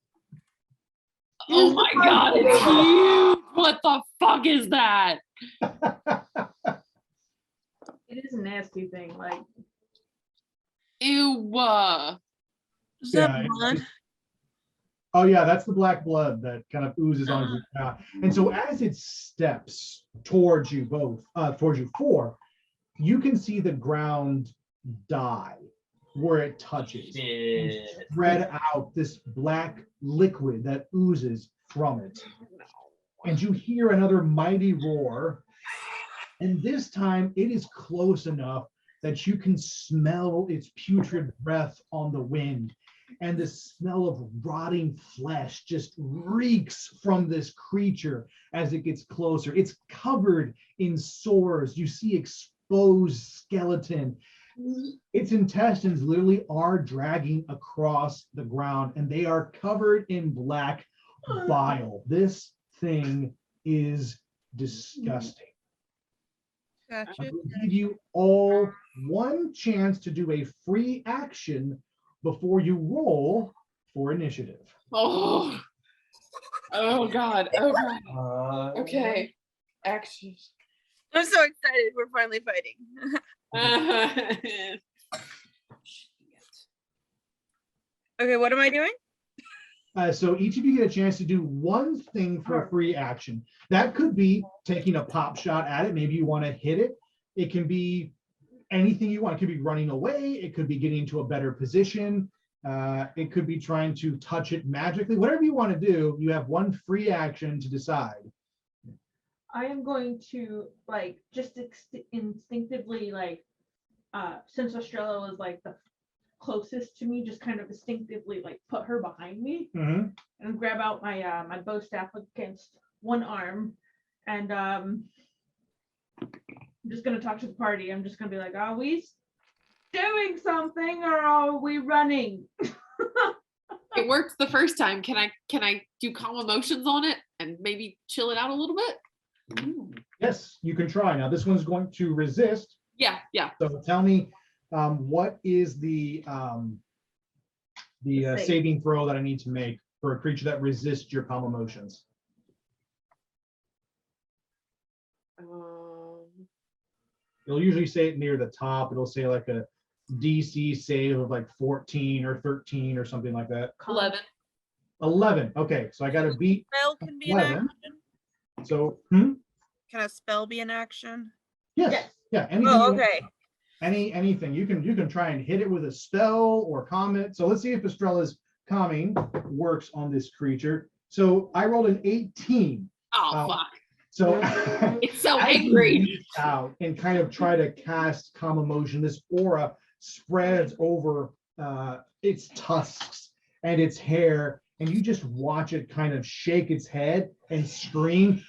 Oh my god, it's huge. What the fuck is that? It is a nasty thing. Like, Ew. Is Yeah, that blood? Oh yeah, that's the black blood that kind of oozes onto you. And so as it steps towards you both, towards you four, you can see the ground die where it touches. And spread out this black liquid that oozes from it. And you hear another mighty roar. And this time it is close enough that you can smell its putrid breath on the wind. And the smell of rotting flesh just reeks from this creature as it gets closer. It's covered in sores. You see exposed skeleton. Its intestines literally are dragging across the ground and they are covered in black bile. This thing is disgusting. I Gotcha. will give you all one chance to do a free action before you roll for initiative. Oh. Oh god. Oh god. Okay. Action. I'm so excited. We're finally fighting. Okay, what am I doing? So each of you get a chance to do one thing for a free action. That could be taking a pop shot at it. Maybe you want to hit it. It can be anything you want. It could be running away. It could be getting into a better position. It could be trying to touch it magically. Whatever you want to do, you have one free action to decide. I am going to like just instinctively like, since Astrella was like the closest to me, just kind of instinctively like put her behind me Mhm. and grab out my my bow staff against one arm, and I'm just gonna talk to the party. I'm just gonna be like, "Are we doing something or are we running?" It worked the first time. Can I do calm emotions on it and maybe chill it out a little bit? Yes, you can try. Now this one's going to resist. Yeah. So tell me, what is the The save. saving throw that I need to make for a creature that resists your calm emotions? It'll usually say it near the top. It'll say like a DC save of like 14 or 13 or something like that. 11. 11. Okay, so I got to beat Spell can be an 11. action. So, Can a spell be an action? yes, Yes. yeah. Anything. Oh, you want- okay. anything you can try and hit it with a spell or comment. So let's see if Astrella's calming works on this creature. So I rolled an 18. Oh, fuck. So It's so as you angry. reach out and kind of try to cast calm emotion, this aura spreads over its tusks and its hair, and you just watch it kind of shake its head and scream,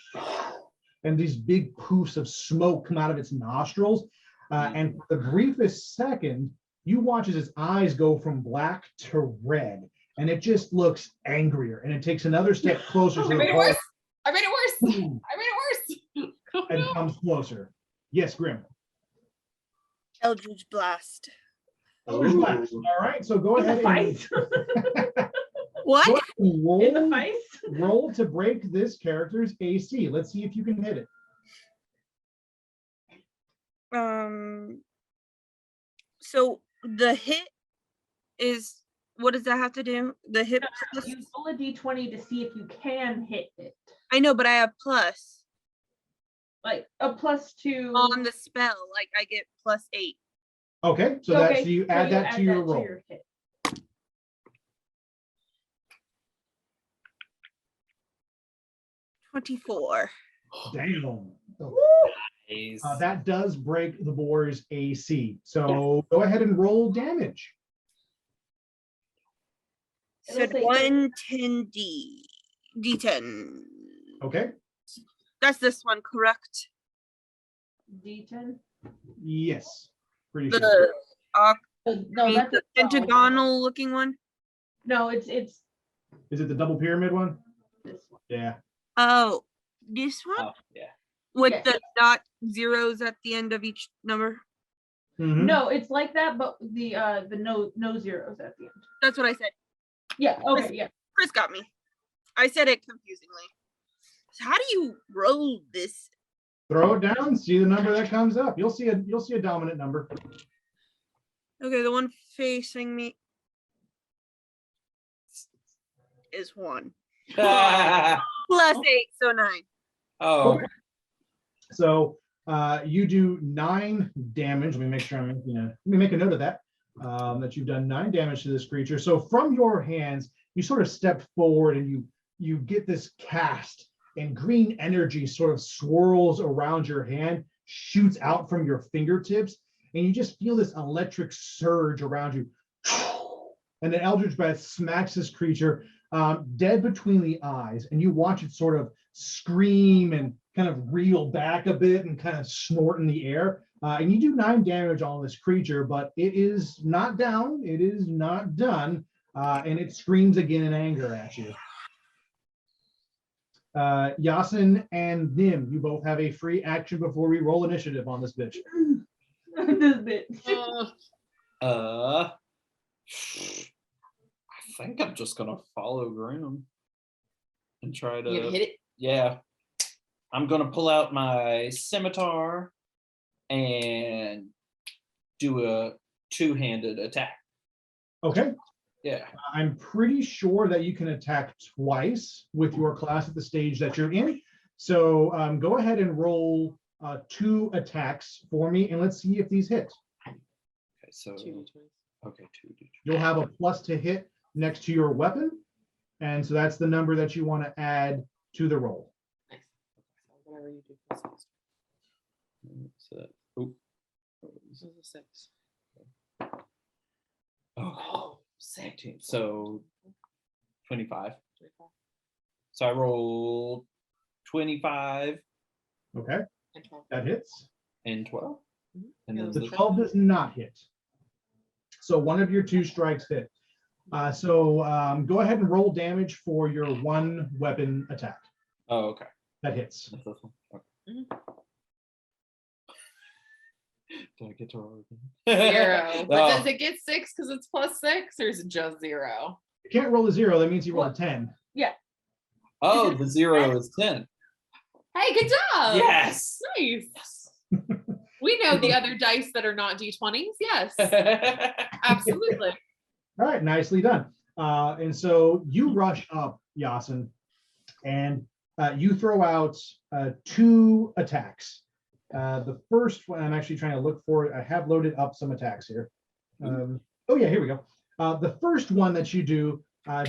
and these big poofs of smoke come out of its nostrils. And for the briefest second, you watch as its eyes go from black to red, and it just looks angrier, and it takes another step closer to I the made it ball worse. I made it worse. I made it worse. Oh, and no. comes closer. Yes, Grim. Eldritch Blast. Eldritch Blast. All right, so go In the ahead fight. What? go ahead and In the fight. roll to break this character's AC. Let's see if you can hit it. So the hit is, what does that have to do? The hit plus, You roll a d20 to see if you can hit it. I know, but I have plus Like a +2 on the spell. Like I get +8. Okay, so Okay, so you add that to your roll. hit. 24. Damn. Nice. That does break the boar's AC. So go ahead and roll damage. Said It'll say- 110 D10. Okay. That's this one, correct? D10. Yes. Pretty sure. The No, that's the pentagonal looking one. No, it's Is it the double pyramid one? this one. Yeah. Oh, this one Oh, yeah. with Yes. the dot zeros at the end of each number. Mhm. No, it's like that, but the no zeros at the end. That's what I said. Yeah. Okay. Yeah. Chris got me. I said it confusingly. So how do you roll this? Throw it down, see the number that comes up. You'll see a dominant number. Okay, the one facing me is 1. +8, so 9. Oh, So you do 9 damage. Let me make sure let me make a note of that. That you've done 9 damage to this creature. So from your hands, you sort of step forward and you get this cast, and green energy sort of swirls around your hand, shoots out from your fingertips, and you just feel this electric surge around you. And the Eldritch Breath smacks this creature dead between the eyes, and you watch it sort of scream and kind of reel back a bit and kind of snort in the air. And you do 9 damage on this creature, but it is not down. It is not done. And it screams again in anger at you. Yassin and Nim, you both have a free action before we roll initiative on this bitch. This bit. I think I'm just gonna follow Grim and try You gonna to. hit it? Yeah, I'm gonna pull out my scimitar and do a 2-handed attack. Okay. Yeah. I'm pretty sure that you can attack twice with your class at the stage that you're in. So go ahead and roll 2 attacks for me, and let's see if these hit. Okay, so 2d20. okay, 2d20. You'll have a plus to hit next to your weapon, and so that's the number that you want to add to the roll. Nice. So whatever you do, plus six. So, oh, This is a 6. oh, 17. So 25. 25. So I rolled 25 Okay, And 12. that hits. and 12. Mhm. And Yeah, then The those the 12 does not hit. So one of your 2 strikes hit. So go ahead and roll damage for your 1 weapon attack. oh, okay. That hits. That's this one. Okay. Mhm. Do I get to roll again? 0. But Oh. does it get 6 because it's +6, or is it just 0? You can't roll a 0. That means you roll a 10. Oh, the 0 is 10. Hey, good job. Yes. Nice. We know the other dice that are not d20s. Yes, absolutely. All right, nicely done. And so you rush up, Yassin, and you throw out 2 attacks. The first one, I'm actually trying to look for it. I have loaded up some attacks here. Oh yeah, here we go. The first one that you do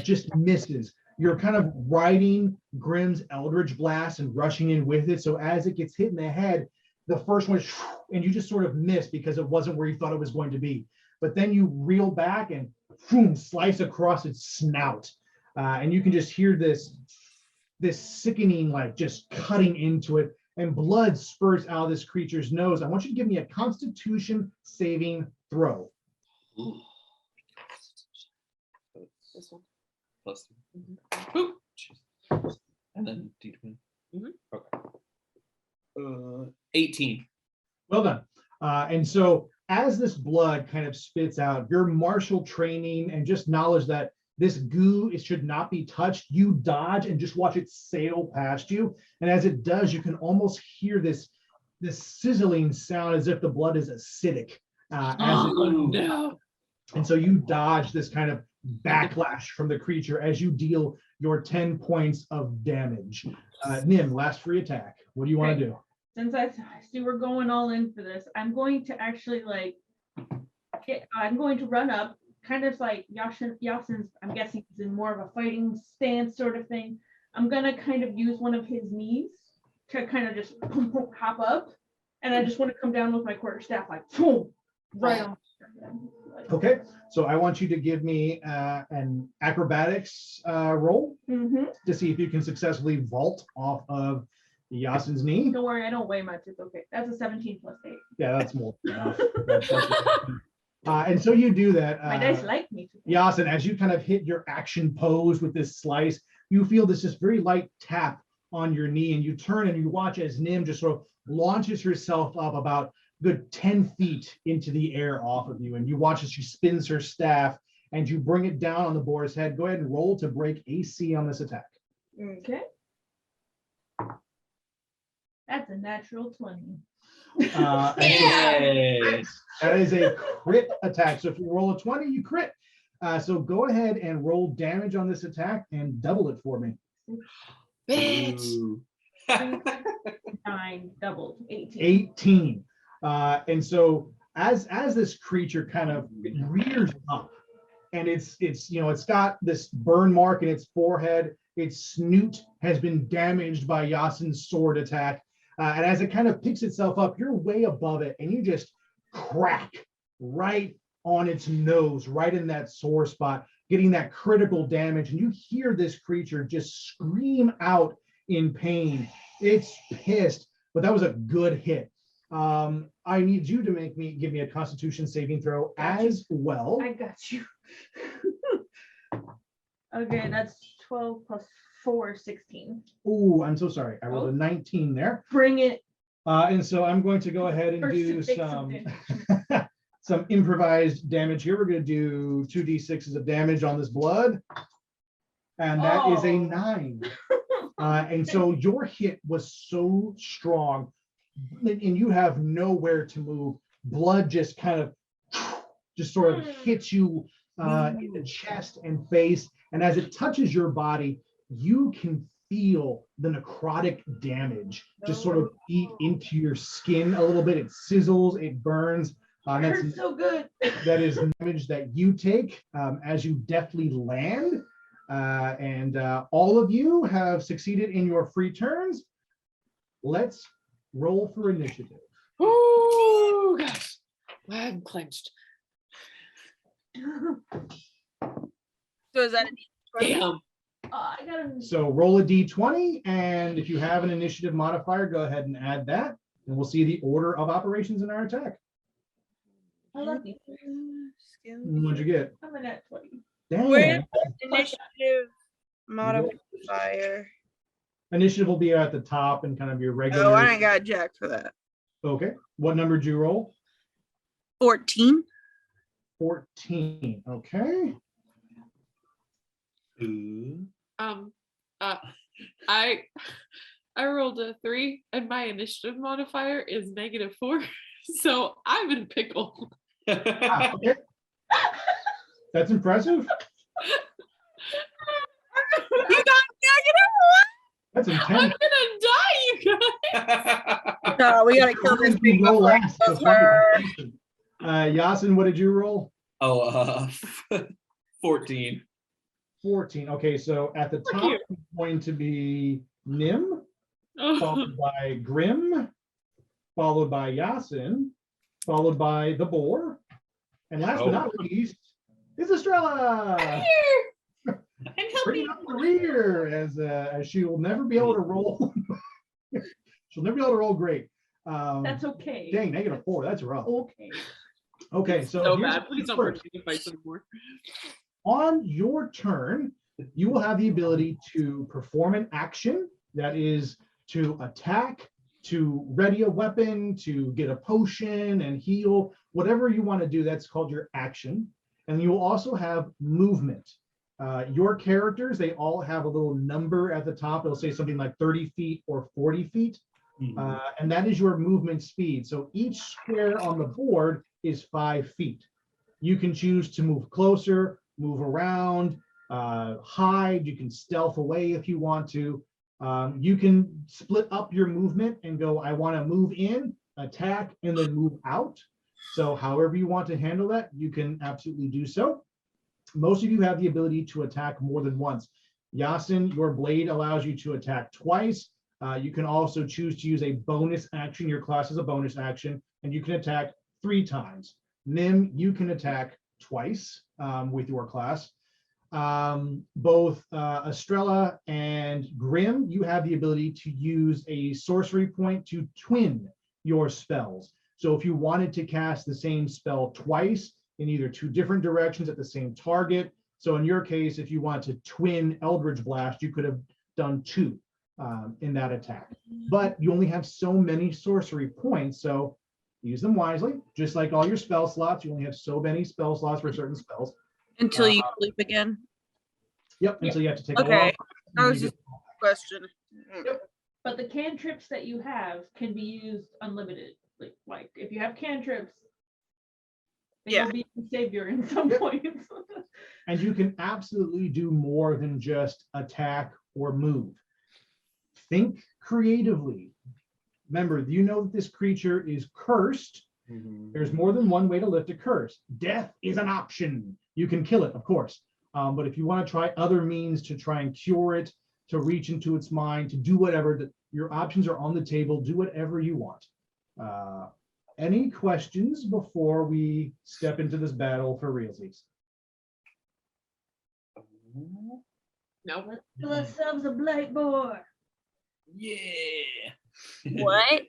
just misses. You're kind of riding Grimm's Eldritch Blast and rushing in with it. So as it gets hit in the head, the first one, and you just sort of miss because it wasn't where you thought it was going to be. But then you reel back and boom, slice across its snout. And you can just hear this sickening, like just cutting into it, and blood spurts out of this creature's nose. I want you to give me a Constitution saving throw. This one. Plus 2. Mhm. Ooh, jeez. And then D20. Mhm. Okay. 18. Well done. And so as this blood kind of spits out, your martial training and just knowledge that this goo, it should not be touched, you dodge and just watch it sail past you. And as it does, you can almost hear this sizzling sound as if the blood is acidic. No. And so you dodge this kind of backlash from the creature as you deal your 10 points of damage. Nim, last free attack. What do you want to do? Since I see we're going all in for this, I'm going to actually I'm going to run up, kind of like Yassin's, I'm guessing he's in more of a fighting stance sort of thing. I'm gonna kind of use one of his knees to kind of just hop up, and I just want to come down with my quarterstaff like boom, right on. Okay, so I want you to give me an acrobatics roll to see if you can successfully vault off of Yassin's knee. Don't worry, I don't weigh much. It's okay. That's a 17 plus 8. Yeah, that's more than enough. And so you do that. My dice like me. Yassin, as you kind of hit your action pose with this slice, you feel this just very light tap on your knee, and you turn and you watch as Nim just sort of launches herself up about good 10 feet into the air off of you, and you watch as she spins her staff and you bring it down on the boar's head. Go ahead and roll to break AC on this attack. Okay. That's a natural 20. Yay. That is a crit attack. So if you roll a 20, you crit. So go ahead and roll damage on this attack and double it for me. Bitch. Ooh. 9 doubled 18. 18. And so as this creature kind of rears up, and it's got this burn mark in its forehead, its snoot has been damaged by Yassin's sword attack. And as it kind of picks itself up, you're way above it, and you just crack right on its nose, right in that sore spot, getting that critical damage. And you hear this creature just scream out in pain. It's pissed, but that was a good hit. I need you to give me a Constitution saving throw as well. I got you. Okay, that's 12 plus 4, 16. Oh, I'm so sorry. I rolled a 19 there. Bring it. And so I'm going to go ahead and do some improvised damage here. We're going to do 2d6s of damage on this blood. And that is a 9. And so your hit was so strong, and you have nowhere to move. Blood just kind of sort of hits you in the chest and face. And as it touches your body, you can feel the necrotic damage just sort of eat into your skin a little bit. It sizzles, it burns. It hurts so good. That is damage that you take as you deftly land. And all of you have succeeded in your free turns. Let's roll for initiative. Oh gosh, I'm clenched. So is that a Damn. I gotta. So roll a d20, and if you have an initiative modifier, go ahead and add that, and we'll see the order of operations in our attack. I love you. What'd you get? I'm a net 20. Where's Damn. initiative modifier? Initiative will be at the top and kind of your regular. Oh, I ain't got jack for that. Okay. What number did you roll? 14. 14. Okay. Ooh. I rolled a 3, and my initiative modifier is -4. So I'm in a pickle. Ah, okay. That's impressive. You got That's I'm intense. gonna die, you guys. no, we gotta kill this thing Roll before it last kills before her. you- Yassin, what did you roll? Oh, 14. 14. Okay, so at the top you. is going to be Nim, Oh, followed by Grim, followed by Yassin, followed by the Boar, and last but not least is Estrella. here. I'm Bringing helping. up the rear as she will never be able to roll. She'll never be able to roll great. That's okay. Dang, -4. That's rough. Okay. Okay, so So here's bad. Please don't first. bring me to fights anymore. On your turn, you will have the ability to perform an action that is to attack, to ready a weapon, to get a potion and heal, whatever you want to do. That's called your action. And you will also have movement. Your characters, they all have a little number at the top. It'll say something like 30 feet or 40 feet. And that is your movement speed. So each square on the board is 5 feet. You can choose to move closer, move around, hide. You can stealth away if you want to. You can split up your movement and go, I want to move in, attack, and then move out. So however you want to handle that, you can absolutely do so. Most of you have the ability to attack more than once. Yassin, your blade allows you to attack twice. You can also choose to use a bonus action. Your class is a bonus action, and you can attack 3 times. Nim, you can attack twice with your class. Both Astrella and Grim, you have the ability to use a sorcery point to twin your spells. So if you wanted to cast the same spell twice in either 2 different directions at the same target, so in your case, if you want to twin Eldritch Blast, you could have done 2 in that attack. But you only have so many sorcery points, so use them wisely. Just like all your spell slots, you only have so many spell slots for certain spells. Until you sleep again. Yep, until you have to take a Okay. walk. That was just a question. But the cantrips that you have can be used unlimited. Like if you have cantrips, they Yeah. will be your savior in some Yep. points. And you can absolutely do more than just attack or move. Think creatively. Remember, you know that this creature is cursed. There's more than one way to lift a curse. Death is an option. You can kill it, of course. But if you want to try other means to try and cure it, to reach into its mind, to do whatever, that your options are on the table. Do whatever you want. Any questions before we step into this battle for realsies? No. Let's kill ourselves a blight boar. Yeah. What?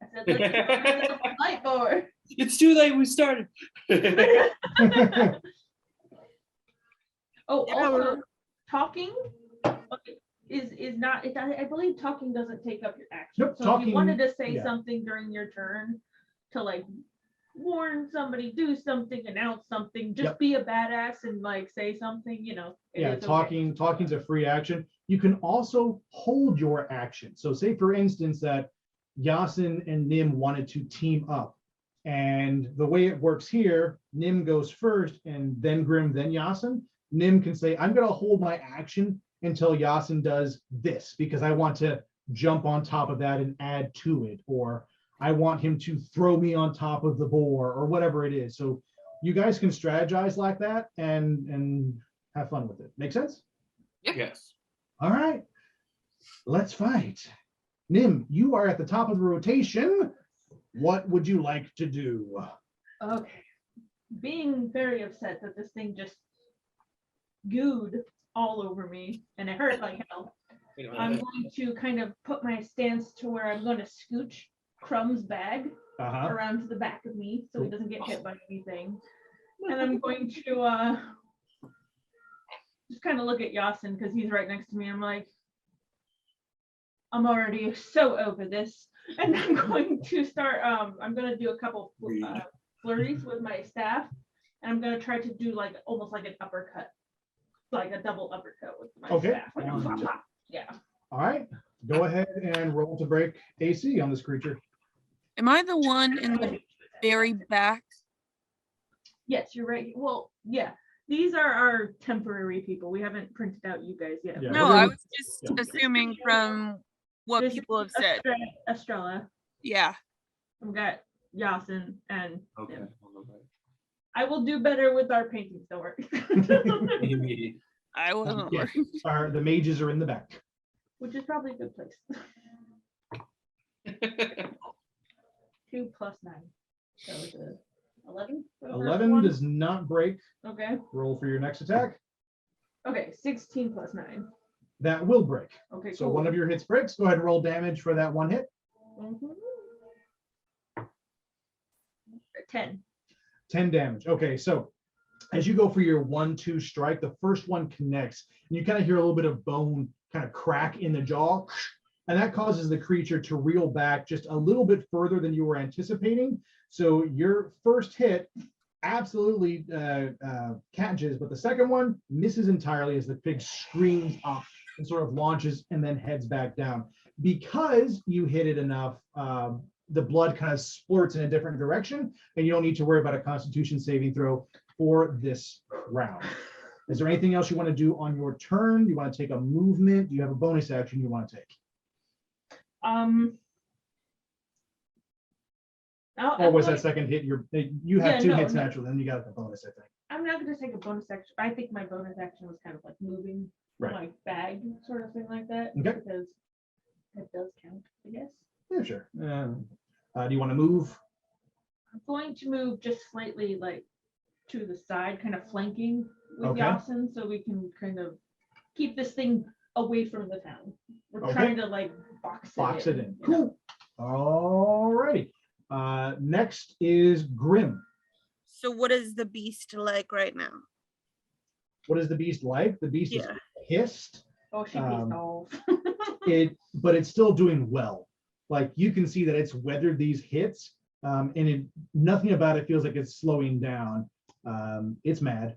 I said, let's kill ourselves a blight boar. It's too late. We started. Oh, Yeah, also, talking is not. I believe talking doesn't take up your action. Nope, So if talking- you wanted to say yeah. something during your turn to like warn somebody, do something, announce something, just Yep. be a badass and like say something, you know. it Yeah, is okay. talking's a free action. You can also hold your action. So say for instance that Yassin and Nim wanted to team up. And the way it works here, Nim goes first and then Grim, then Yassin. Nim can say, I'm gonna hold my action until Yassin does this because I want to jump on top of that and add to it, or I want him to throw me on top of the boar or whatever it is. So you guys can strategize like that and have fun with it. Make sense? Yes. All right, let's fight. Nim, you are at the top of the rotation. What would you like to do? Okay. Being very upset that this thing just gooed all over me and it hurt like hell. I'm going to kind of put my stance to where I'm going to scooch Crumb's bag Uh-huh. around to the back of me so he doesn't get hit by anything. And I'm going to just kind of look at Yassin because he's right next to me. I'm like, I'm already so over this. And I'm going to start, I'm going to do a couple flurries with my staff. And I'm going to try to do like almost like an uppercut, like a double uppercut with my Okay. staff. Like, flop, flop. Yeah. All right, go ahead and roll to break AC on this creature. Am I the one in the very back? Yes, you're right. Well, yeah. These are our temporary people. We haven't printed out you guys yet. Yeah, No, we're I gonna- was just yeah. assuming from what This people is have said. Astrella. Yeah. We've got Yassin and Okay. Nim. on the right. I will do better with our paintings, don't worry. Maybe. I wasn't Yeah, worried. the mages are in the back. Which is probably a good place. 2 plus 9. So it's a 11? for the first 11 one? does not break. Okay. Roll for your next attack. Okay, 16 plus 9. That will break. Okay, So cool. one of your hits breaks. Go ahead and roll damage for that one hit. Mhm. 10. 10 damage. Okay, so as you go for your 1-2 strike, the first one connects, and you kind of hear a little bit of bone kind of crack in the jaw, and that causes the creature to reel back just a little bit further than you were anticipating. So your first hit absolutely catches, but the second one misses entirely as the pig screams up and sort of launches and then heads back down. Because you hit it enough, the blood kind of splurts in a different direction, and you don't need to worry about a Constitution saving throw for this round. Is there anything else you want to do on your turn? Do you want to take a movement? Do you have a bonus action you want to take? Or was that second hit? You have Yeah, 2 no, hits no. naturally, then you got the bonus, I think. I'm not going to take a bonus action. I think my bonus action was kind of like moving Right. my bag, sort of thing like that. Okay. Because that does count, I guess. Yeah, sure. Do you want to move? I'm going to move just slightly like to the side, kind of flanking with Okay. Yassin, so we can kind of keep this thing away from the town. We're Okay. trying to like box it in. you know? Cool. All righty. Next is Grim. So what is the beast like right now? What is the beast like? The beast is Yeah. pissed. Oh, she pissed off. But it's still doing well. Like you can see that it's weathered these hits, and nothing about it feels like it's slowing down. It's mad,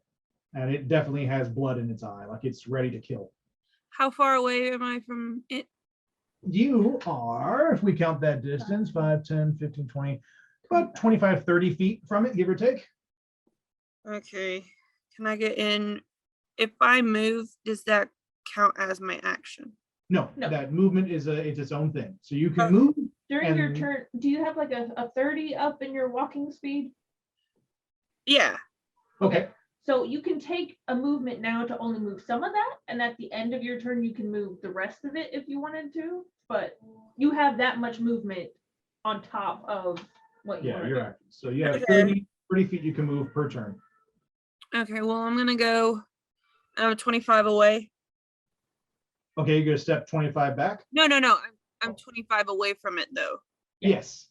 and it definitely has blood in its eye, like it's ready to kill. How far away am I from it? You are, if we count that distance, 5, 10, 15, 20, about 25, 30 feet from it, give or take. Okay. Can I get in? If I move, does that count as my action? No, No. that movement is it's its own thing. So you can move. During your and- turn, do you have like a 30 up in your walking speed? Yeah. Okay. So you can take a movement now to only move some of that, and at the end of your turn, you can move the rest of it if you wanted to. But you have that much movement on top of what you Yeah, want to you're do. right. So you have Okay. 30 feet you can move per turn. Okay, well, I'm gonna go 25 away. Okay, you're gonna step 25 back? No. I'm 25 away from it though. Yeah. Yes.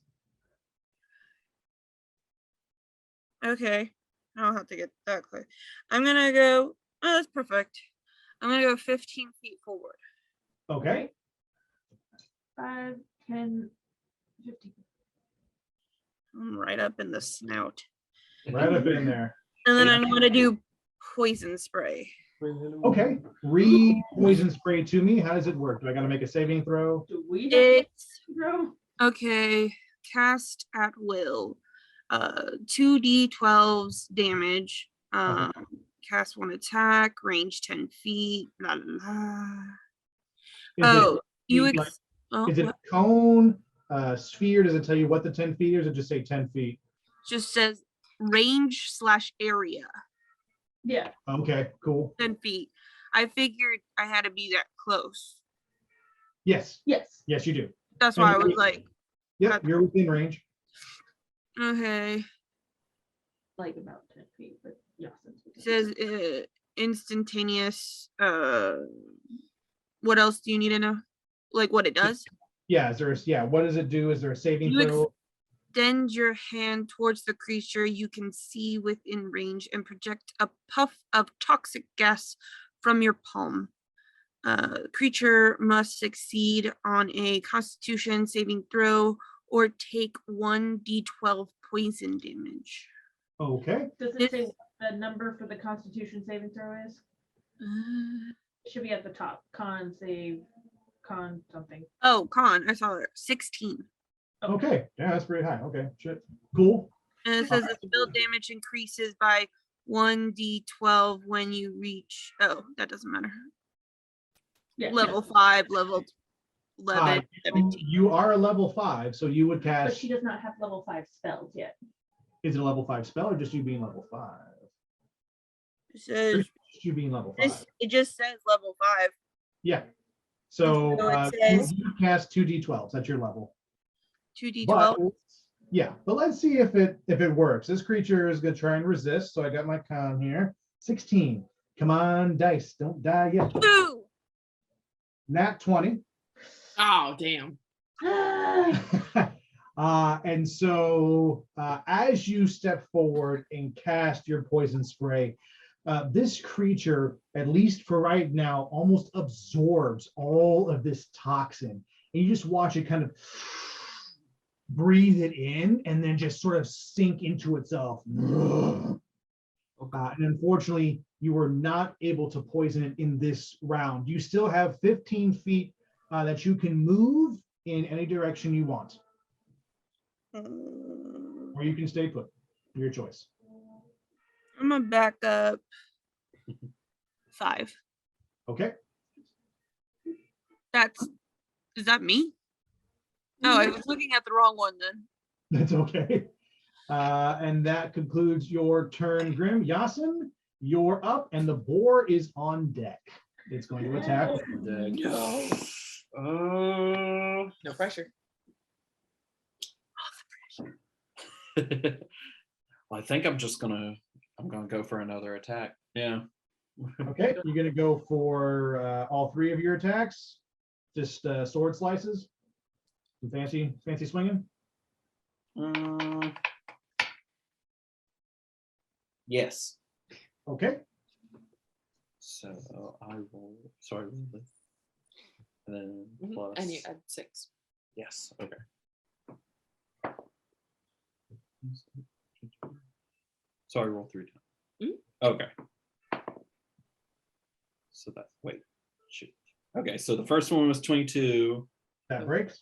Okay. I don't have to get that clear. I'm gonna go. Oh, that's perfect. I'm gonna go 15 feet forward. Okay. 5, 10, 15. I'm right up in the snout. Right up in there. And then I'm gonna do poison spray. Okay. Read poison spray to me. How does it work? Do I gotta make a saving throw? Do we have It's to grow? okay. Cast at will. 2d12s damage. Cast 1 attack. Range 10 feet. La la la. Is Oh, you feet, like- oh, Is it what? cone, sphere? Does it tell you what the 10 feet is, or just say 10 feet? Just says range/area. Yeah. Okay, cool. 10 feet. I figured I had to be that close. Yes, Yes. yes, you do. That's why I And was you- like, Yep, you're within range. okay. Like about 10 feet, but Yassin's It says instantaneous. What else do you need to know? Like what it does? Yeah, what does it do? Is there a saving You throw? Extend your hand towards the creature you can see within range and project a puff of toxic gas from your palm. Creature must succeed on a Constitution saving throw or take 1d12 poison damage. Okay, Does it say what the number for the Constitution saving throw is? It should be at the top. Con save, con something. Oh, con. I saw it. 16. Okay, yeah, that's pretty high. Okay, shit. Cool. And it says the spell damage increases by 1d12 when you reach. Oh, that doesn't matter. Yeah, Level 5, level 11, Uh, 17. you are a level 5, so you would but cast. she does not have level 5 spells yet. Is it a level 5 spell or just you being level 5? It Or says just you being level 5? it just says level 5. Yeah. So So it you, says- you cast 2d12s. That's your level. 2d12. But yeah, but let's see if it works. This creature is gonna try and resist. So I got my con here. 16. Come on, dice. Don't die yet. 2. Nat 20. Oh, damn. And so as you step forward and cast your poison spray, this creature, at least for right now, almost absorbs all of this toxin. And you just watch it kind of breathe it in and then just sort of sink into itself. And unfortunately, you were not able to poison it in this round. You still have 15 feet that you can move in any direction you want, or you can stay put. Your choice. I'm gonna back up 5. Okay. Is that me? No, I was looking at the wrong one then. That's okay. And that concludes your turn, Grim. Yassin, you're up, and the boar is on deck. It's going to attack. No. No pressure. Well, I think I'm gonna go for another attack. Yeah. Okay, you're going to go for all 3 of your attacks. Just sword slices. Some fancy swinging. Yes. Okay. So I will. Sorry. And then plus. And you add 6. Yes. Okay. So I roll 3 times. Okay. So that shoot. Okay, so the first one was 22. That breaks.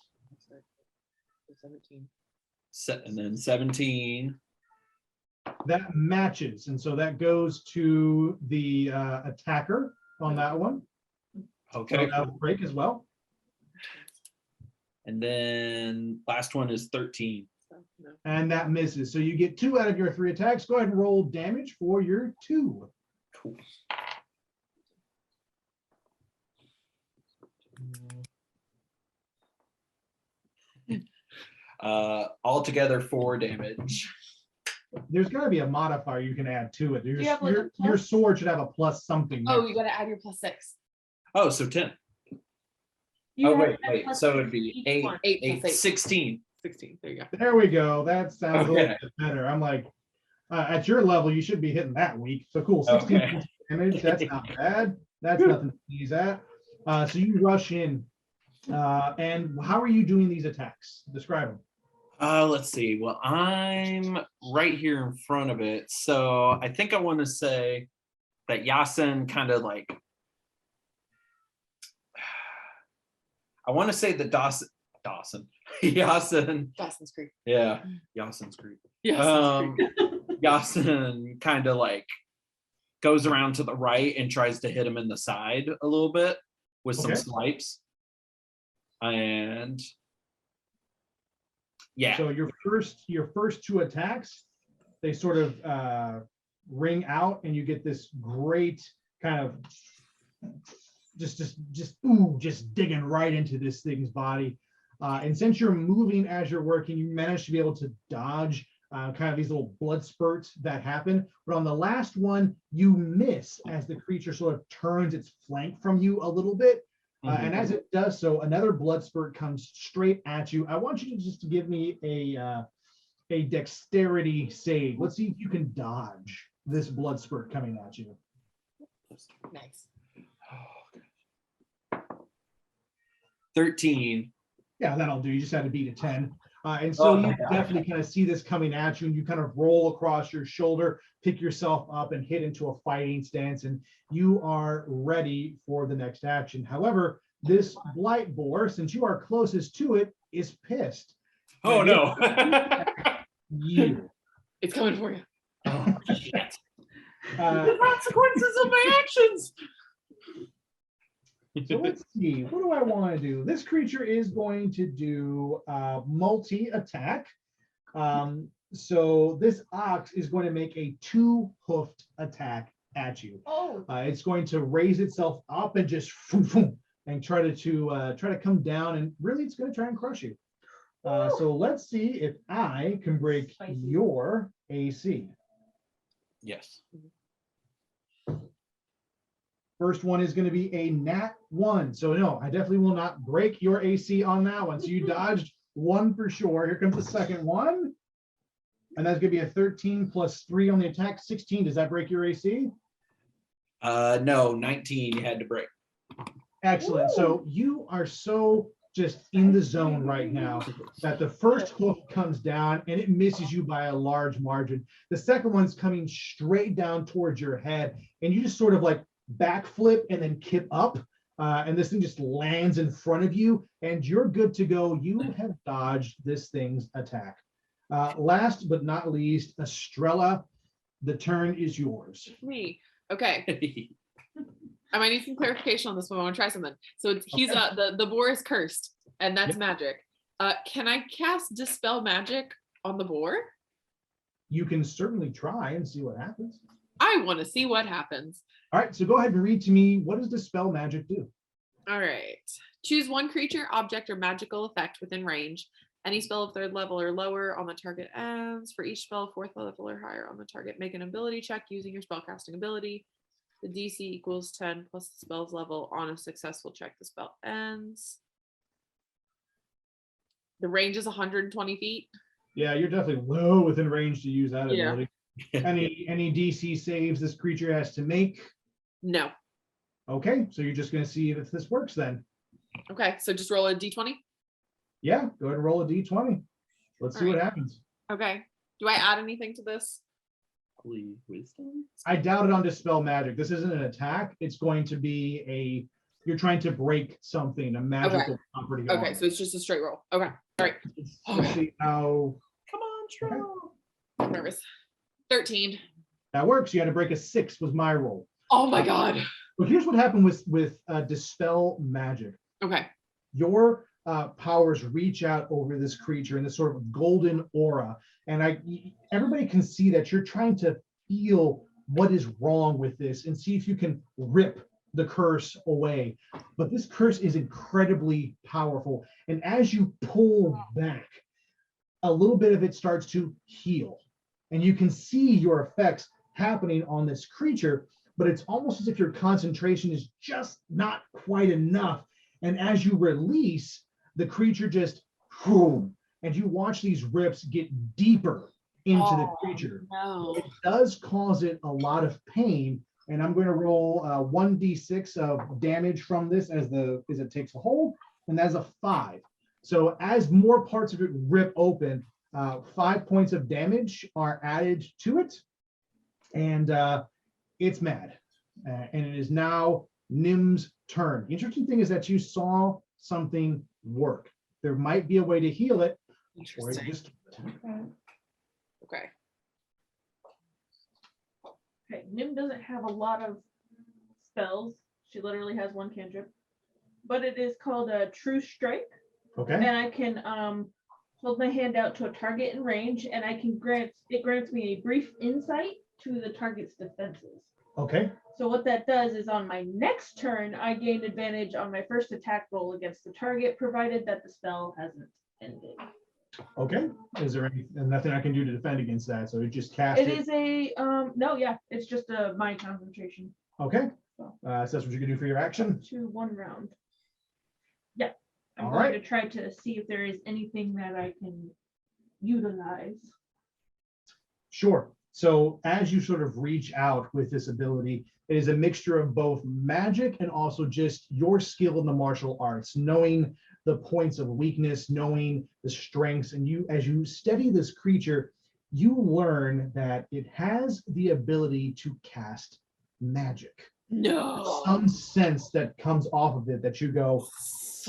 17. And then 17. That matches, and so that goes to the attacker on that one. Okay. So that will break as well. And then last one is 13. So, no. And that misses. So you get 2 out of your 3 attacks. Go ahead and roll damage for your 2. Cool. Altogether 4 damage. There's got to be a modifier you can add to it. you have, like, a Your plus? sword should have a plus something. Oh, next you got to add your plus 6. Oh, so 10. You Oh, have wait. plus So 6 it'd be each 8, one. 8 plus 8. 16. 16. There you go. There we go. That sounds a little Okay. bit better. I'm like, at your level, you should be hitting that weak. So cool. 16 Okay. points of damage. That's not bad. That's nothing to sneeze at. So you rush in. And how are you doing these attacks? Describe them. Let's see. Well, I'm right here in front of it. So I think I want to say that Yassin kind of like, I want to say that Dawson, Yassin, Dawson's Creek. yeah, Yassin's Creek. Yes. Yassin kind of like goes around to the right and tries to hit him in the side a little bit with some Okay. swipes. And yeah. So your first 2 attacks, they sort of ring out, and you get this great kind of just digging right into this thing's body. And since you're moving as you're working, you manage to be able to dodge kind of these little blood spurts that happen. But on the last one, you miss as the creature sort of turns its flank from you a little bit. And as it does so, another blood spurt comes straight at you. I want you to just give me a dexterity save. Let's see if you can dodge this blood spurt coming at you. Nice. 13. Yeah, that'll do. You just had to beat a 10. And so you my God. definitely kind of see this coming at you, and you kind of roll across your shoulder, pick yourself up, and hit into a fighting stance, and you are ready for the next action. However, this blight boar, since you are closest to it, is pissed. Oh no. You. It's coming for you. Oh, Shit. The consequences of my actions. so let's see. What do I want to do? This creature is going to do multi-attack. So this ox is going to make a 2-hoofed attack at you. Oh, It's going to raise itself up and just and try to come down, and really it's going to try and crush you. So let's see if I can break Spicy. your AC. Yes. First one is going to be a nat 1. So no, I definitely will not break your AC on that one. So you dodged 1 for sure. Here comes the second one. And that's going to be a 13 plus 3 on the attack. 16. Does that break your AC? No, 19 you had to break. Excellent. So you are so just in the zone right now that the first hoof comes down and it misses you by a large margin. The second one's coming straight down towards your head, and you just sort of like backflip and then kip up. And this thing just lands in front of you, and you're good to go. You have dodged this thing's attack. Last but not least, Astrella, the turn is yours. Me. Okay. I might need some clarification on this one. I want to try something. So he's the boar is cursed, and that's Yep. magic. Can I cast dispel magic on the boar? You can certainly try and see what happens. I want to see what happens. All right, so go ahead and read to me, what does dispel magic do? All right. Choose one creature, object, or magical effect within range. Any spell of 3rd level or lower on the target ends. For each spell, 4th level or higher on the target, make an ability check using your spellcasting ability. The DC equals 10 plus the spell's level. On a successful check, the spell ends. The range is 120 feet. Yeah, you're definitely well within range to use that Yeah. ability. Any DC saves this creature has to make? No. Okay, so you're just going to see if this works then. Okay, so just roll a d20. Yeah, go ahead and roll a d20. Let's see what happens. Okay. Do I add anything to this? Holy wisdom. I doubt it on dispel magic. This isn't an attack. It's going to be you're trying to break something, a magical property. Okay, so it's just a straight roll. Okay. All right. Let's see how Come on, Tro. I'm nervous. 13. that works. You had to break a 6 was my roll. Oh my god. But here's what happened with dispel magic. Okay. Your powers reach out over this creature in this sort of golden aura, and everybody can see that you're trying to feel what is wrong with this and see if you can rip the curse away. But this curse is incredibly powerful, and as you pull back, a little bit of it starts to heal, and you can see your effects happening on this creature, but it's almost as if your concentration is just not quite enough. And as you release, the creature just boom, and you watch these rips get deeper into the creature. No. It does cause it a lot of pain, and I'm going to roll 1d6 of damage from this as it takes a hold, and that's a 5. So as more parts of it rip open, 5 points of damage are added to it, and it's mad, and it is now Nim's turn. The interesting thing is that you saw something work. There might be a way to heal it, or Interesting. just Okay. okay. Nim doesn't have a lot of spells. She literally has one cantrip, but it is called a True Strike, okay. and I can hold my hand out to a target in range, and I can grants me a brief insight to the target's defenses. Okay. So what that does is on my next turn, I gain advantage on my first attack roll against the target, provided that the spell hasn't ended. Okay. Is there nothing I can do to defend against that? So you just cast It it. is a no, yeah, it's just a mind concentration. Okay. So that's what you can do for your action. To 1 round. Yeah. I'm All going right. to try to see if there is anything that I can utilize. Sure. So as you sort of reach out with this ability, it is a mixture of both magic and also just your skill in the martial arts, knowing the points of weakness, knowing the strengths, and as you steady this creature, you learn that it has the ability to cast magic. No. Some sense that comes off of it that you go,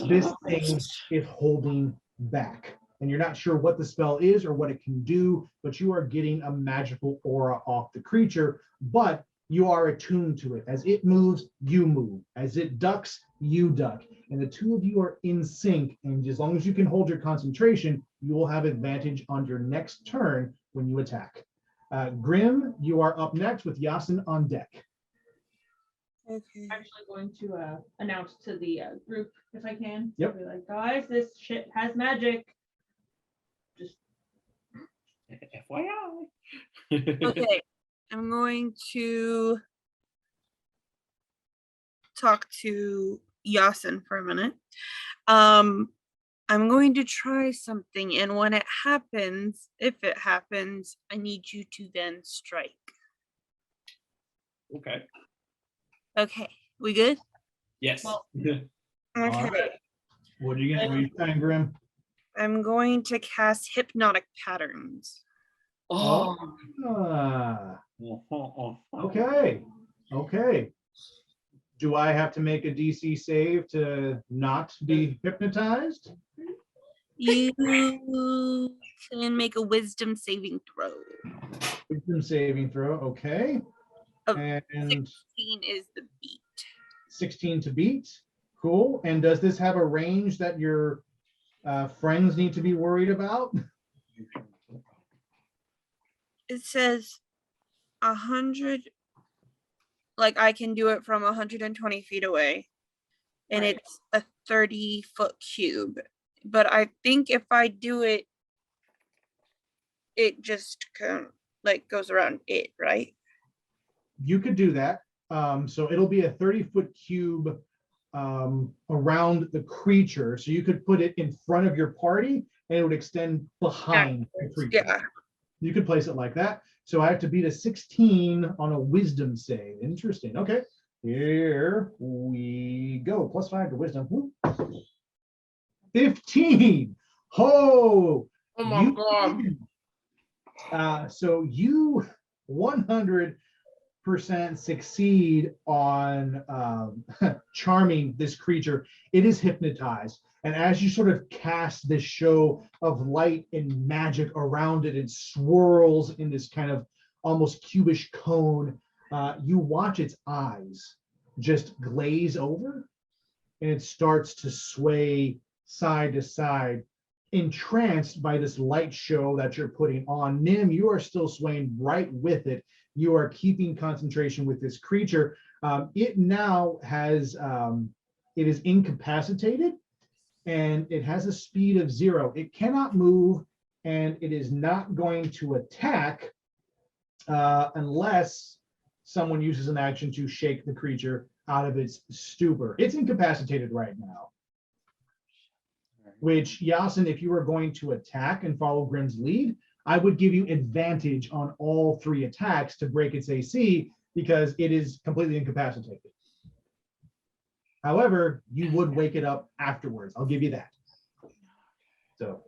this thing is holding back. and you're not sure what the spell is or what it can do, but you are getting a magical aura off the creature, but you are attuned to it. As it moves, you move. As it ducks, you duck. And the two of you are in sync, and as long as you can hold your concentration, you will have advantage on your next turn when you attack. Grim, you are up next with Yassin on deck. Okay. I'm actually going to announce to the group if I can. Yep. Be like, guys, this shit has magic. Just FYI. Okay. I'm going to talk to Yassin for a minute. I'm going to try something, and when it happens, if it happens, I need you to then strike. Okay. Okay, we good? Yes. Well- Okay. All right. What are you going to do, trying, Grim? I'm going to cast hypnotic patterns. Oh, Ah, okay. Okay. Do I have to make a DC save to not be hypnotized? You can make a wisdom saving throw. Wisdom saving throw. Okay. Of And 16 is the beat. 16 to beat. Cool. And does this have a range that your friends need to be worried about? It says 100, like I can do it from 120 feet away, and Right. it's a 30-foot cube. But I think if I do it, it just kind of like goes around it, right? You could do that. So it'll be a 30-foot cube around the creature. So you could put it in front of your party and it would extend behind the creature. Yeah. You could place it like that. So I have to beat a 16 on a wisdom save. Interesting. Okay. Here we go. +5 to wisdom. Whoop. 15. Oh, oh my you god. so you 100% succeed on charming this creature. It is hypnotized. And as you sort of cast this show of light and magic around it, it swirls in this kind of almost cubish cone. You watch its eyes just glaze over, and it starts to sway side to side, entranced by this light show that you're putting on. Nim, you are still swaying right with it. You are keeping concentration with this creature. It now has, it is incapacitated, and it has a speed of 0. It cannot move, and it is not going to attack unless someone uses an action to shake the creature out of its stupor. It's incapacitated right now. Which, Yassin, if you were going to attack and follow Grim's lead, I would give you advantage on all 3 attacks to break its AC because it is completely incapacitated. However, you would wake it up afterwards. I'll give you that. So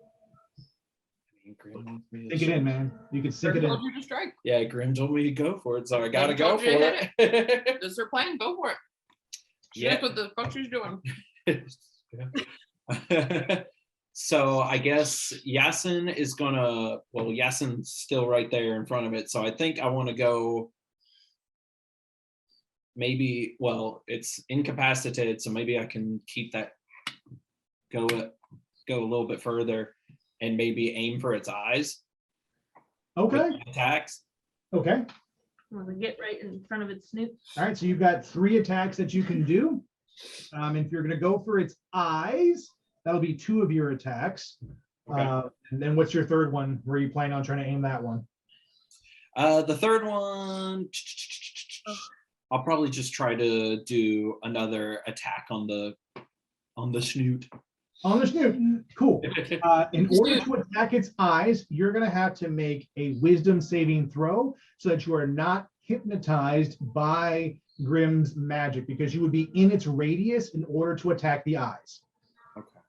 sink it in, man. You can sink it in. Told you to strike. Yeah, Grim told me to go for it, so I gotta He go told for you to it. That's her plan. Go for it. She Yeah. knows what the fuck she's doing. So I guess Yassin is gonna, well, Yassin's still right there in front of it. So I think I want to go maybe, well, it's incapacitated, so maybe I can keep that, go a little bit further and maybe aim for its eyes with Okay. my attacks. Okay. I'm gonna get right in front of its snoot. All right. So you've got 3 attacks that you can do. If you're going to go for its eyes, that'll be 2 of your attacks. Okay. And then what's your third one? Where are you planning on trying to aim that one? The third one, I'll probably just try to do another attack on the snoot. On the snoot. Cool. In order to attack its eyes, you're going to have to make a wisdom saving throw so that you are not hypnotized by Grim's magic, because you would be in its radius in order to attack the eyes. Okay.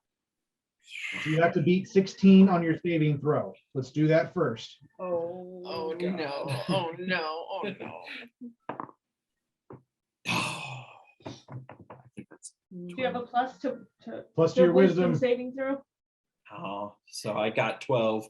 So you have to beat 16 on your saving throw. Let's do that first. Oh God. no. Oh no. Oh no. I think that's Do you have a plus to Plus to your wisdom wisdom. saving throw? Oh, so I got 12.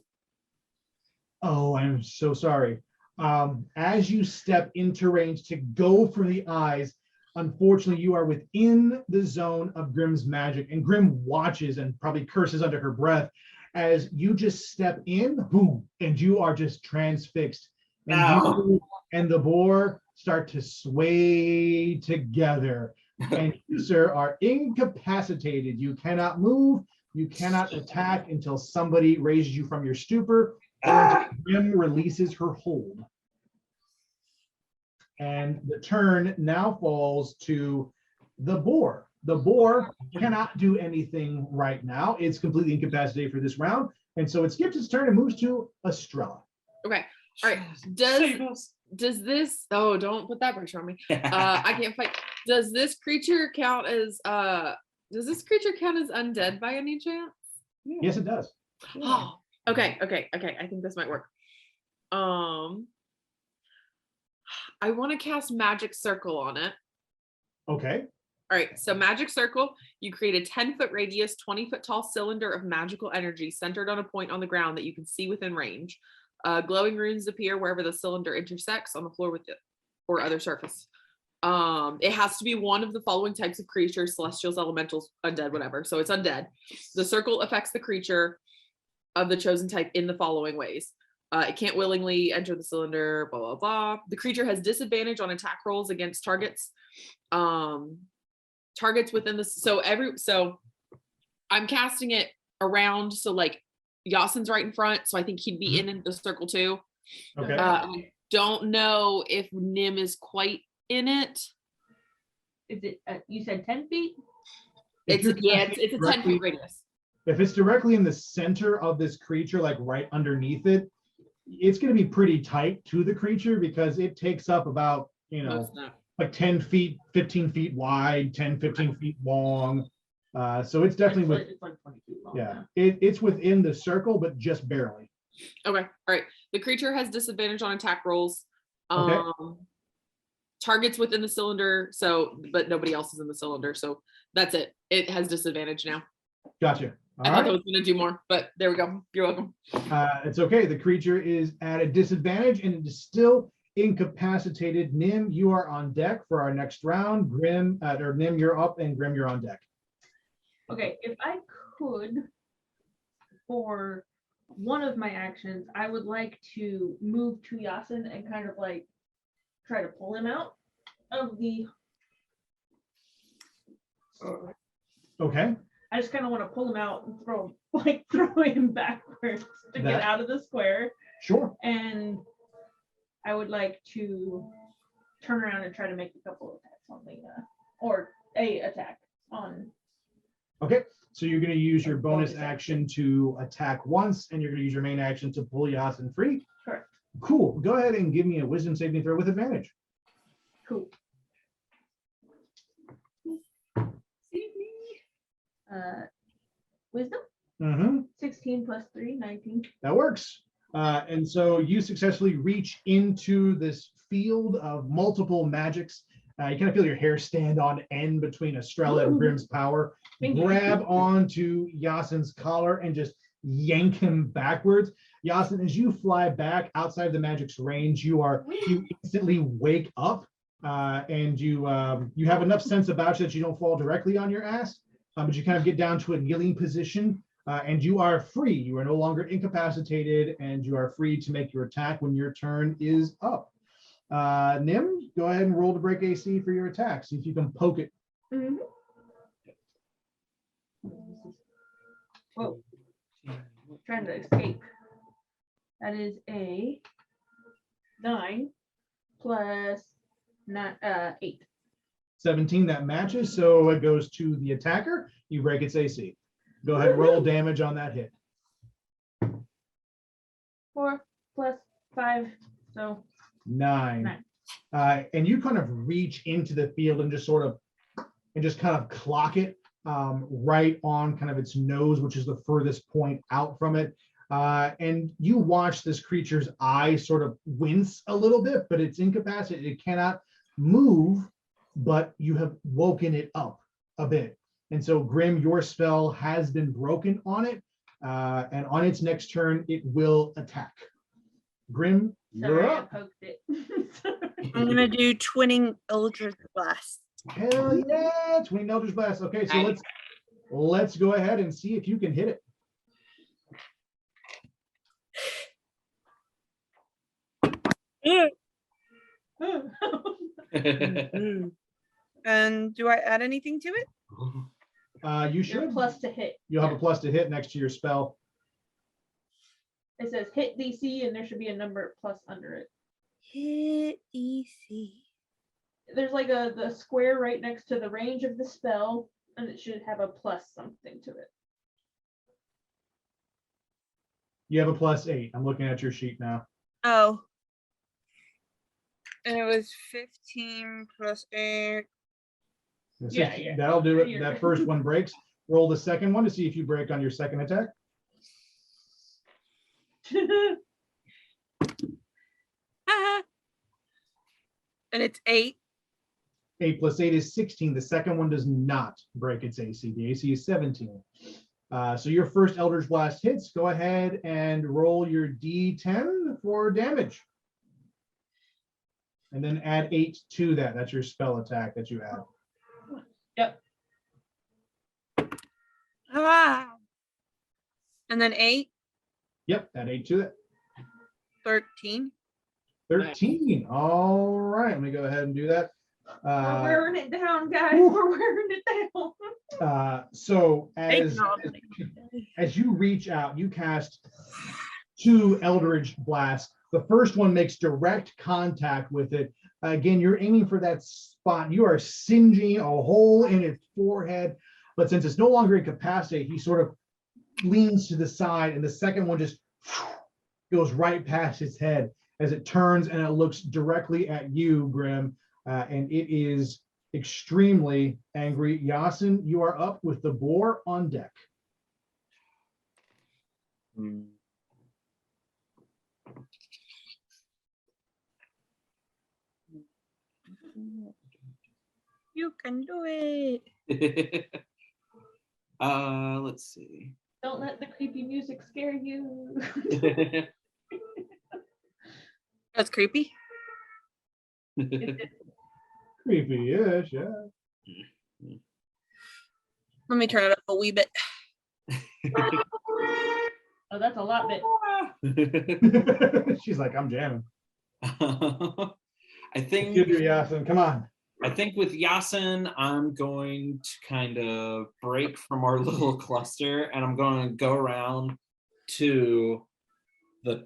Oh, I'm so sorry. As you step into range to go for the eyes, unfortunately, you are within the zone of Grimm's magic, and Grimm watches and probably curses under her breath as you just step in, boom, and you are just transfixed. And Ow. you and the boar start to sway together. And you, sir, are incapacitated. You cannot move. You cannot attack until somebody raises you from your stupor or until Grim releases her hold. And the turn now falls to the boar. The boar cannot do anything right now. It's completely incapacitated for this round. And so it skips its turn and moves to Astrella. Okay. All right. Does this, oh, don't put that pressure on me. I can't fight. Does this creature count as undead by any chance? Yes, it does. Oh, okay. I think this might work. I want to cast Magic Circle on it. Okay. All right, so Magic Circle, you create a 10-foot radius, 20-foot tall cylinder of magical energy centered on a point on the ground that you can see within range. Glowing runes appear wherever the cylinder intersects on the floor with it or other surface. It has to be one of the following types of creatures: celestials, elementals, undead, whatever. So it's undead. The circle affects the creature of the chosen type in the following ways. It can't willingly enter the cylinder, blah, blah, blah. The creature has disadvantage on attack rolls against targets. Targets within the, so I'm casting it around, so like Yassin's right in front, so I think he'd be in the circle too. Okay. I don't know if Nim is quite in it. Is it, you said 10 feet? If It's you're a 10-foot radius. If it's directly in the center of this creature, like right underneath it, it's going to be pretty tight to the creature because it takes up about, No, it's not. like 10 feet, 15 feet wide, 10, 15 feet long. So it's definitely, It's like 20 feet long. yeah, it's within the circle, but just barely. Okay, all right. The creature has disadvantage on attack rolls. Okay. Targets within the cylinder, so but nobody else is in the cylinder, so that's it. It has disadvantage now. Gotcha. I thought that was gonna do more, but there we go. You're welcome. It's okay. The creature is at a disadvantage and it is still incapacitated. Nim, you are on deck for our next round. Nim, you're up, and Grim, you're on deck. Okay, if I could, for one of my actions, I would like to move to Yassin and kind of like try to pull him out of the. Okay. I just kind of want to pull him out and throw him backwards to get out of the square. Sure. And I would like to turn around and try to make a couple of attacks on the, or a attack on. Okay. So you're going to use your bonus action to attack once, and you're going to use your main action to pull Yassin free. Correct. Cool. Go ahead and give me a wisdom saving throw with advantage. Cool. Wisdom? Mm-hmm. 16 plus 3, 19. That works. And so you successfully reach into this field of multiple magics. You kind of feel your hair stand on end between Astrella and Grimm's power. Grab onto Yassin's collar and just yank him backwards. Yassin, as you fly back outside the magic's range, you instantly wake up, and you have enough sense about you that you don't fall directly on your ass, but you kind of get down to a kneeling position, and you are free. You are no longer incapacitated, and you are free to make your attack when your turn is up. Nim, go ahead and roll to break AC for your attack. See if you can poke it. Mm-hmm. Whoa. Trying to escape. That is a 9 plus 8. 17, that matches, so it goes to the attacker. You break its AC. Go ahead and roll damage on that hit. 4 plus 5, so 9. And you kind of reach into the field and just kind of clock it right on kind of its nose, which is the furthest point out from it. And you watch this creature's eye sort of wince a little bit, but it's incapacitated. It cannot move, but you have woken it up a bit. And so, Grim, your spell has been broken on it. and on its next turn, it will attack. Grim, you're Sorry, I up. poked it. I'm gonna do twinning Eldritch Blast. Hell yeah, 20 Eldritch Blast. Okay, so Nice. let's go ahead and see if you can hit it. And do I add anything to it? You Your should. plus to hit. You'll have a plus to hit next to your spell. It says hit DC, and there should be a number plus under it. Hit DC. There's like the square right next to the range of the spell, and it should have a plus something to it. You have a +8. I'm looking at your sheet now. Oh. And it was 15 plus 8. It's Yeah, 16. yeah. That'll do it. You're- That first one breaks. Roll the second one to see if you break on your second attack. And it's 8. 8 + 8 is 16. The second one does not break its AC. The AC is 17. So your first Eldritch Blast hits. Go ahead and roll your D10 for damage. And then add 8 to that. That's your spell attack that you add. Yep. Ah. And then 8, Yep, add 8 to it. 13. 13. All right, let me go ahead and do that. We're wearing it down, guys. We're wearing it down. So Thank as you reach out, you cast 2 Eldritch Blasts. The first one makes direct contact with it. Again, you're aiming for that spot. You are singeing a hole in its forehead. But since it's no longer incapacitated, he sort of leans to the side, and the second one just goes right past its head as it turns and it looks directly at you, Grim. And it is extremely angry. Yassin, you are up with the boar on deck. You can do it. Let's see. Don't let the creepy music scare you. That's creepy. Creepy-ish, yeah. Let me turn it up a wee bit. Oh, that's a lot bit. She's like, I'm jamming. I think Give you Yassin, come on. I think with Yassin, I'm going to kind of break from our little cluster, and I'm going to go around to the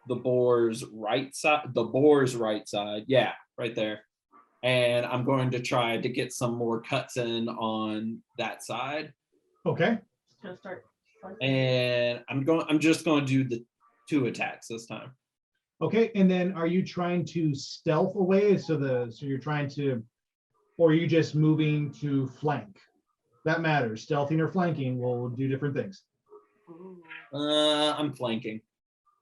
boar's right side. The boar's right side, yeah, right there. And I'm going to try to get some more cuts in on that side. Okay. Gonna start. Eh. And I'm just going to do the 2 attacks this time. Okay, and then are you trying to stealth away? So you're trying to, or are you just moving to flank? That matters. Stealthing or flanking will do different things. I'm flanking.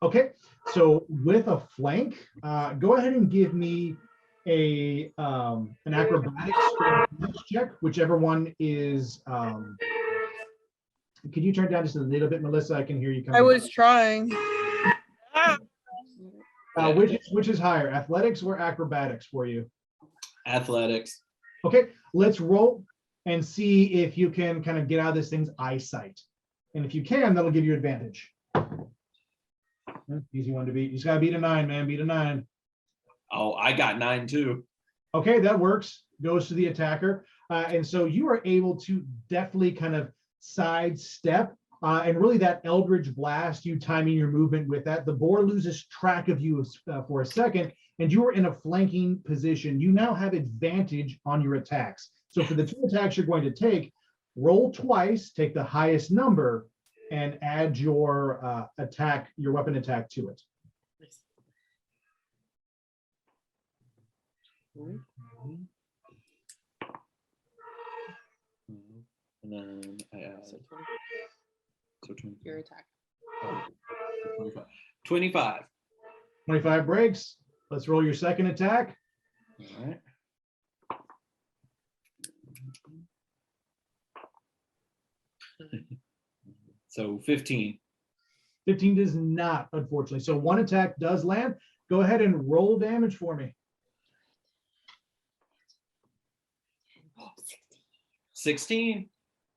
Okay, so with a flank, go ahead and give me an acrobatics check, whichever one is. Could you turn down just a little bit, Melissa? I can hear you coming. I was trying. Which is higher, athletics or acrobatics for you? Athletics. Okay, let's roll and see if you can kind of get out of this thing's eyesight. And if you can, that'll give you advantage. Easy one to beat. You just gotta beat a 9, man. Beat a 9. Oh, I got 9 too. Okay, that works. Goes to the attacker. And so you are able to deftly kind of sidestep. And really that Eldritch Blast, you timing your movement with that, the boar loses track of you for a second, and you are in a flanking position. You now have advantage on your attacks. So for the 2 attacks you're going to take, roll twice, take the highest number, and add your your weapon attack to it. And then I add so 20, Your attack. 25. 25 breaks. Let's roll your second attack. All right. So 15. 15 does not, unfortunately. So one attack does land. Go ahead and roll damage for me. 16.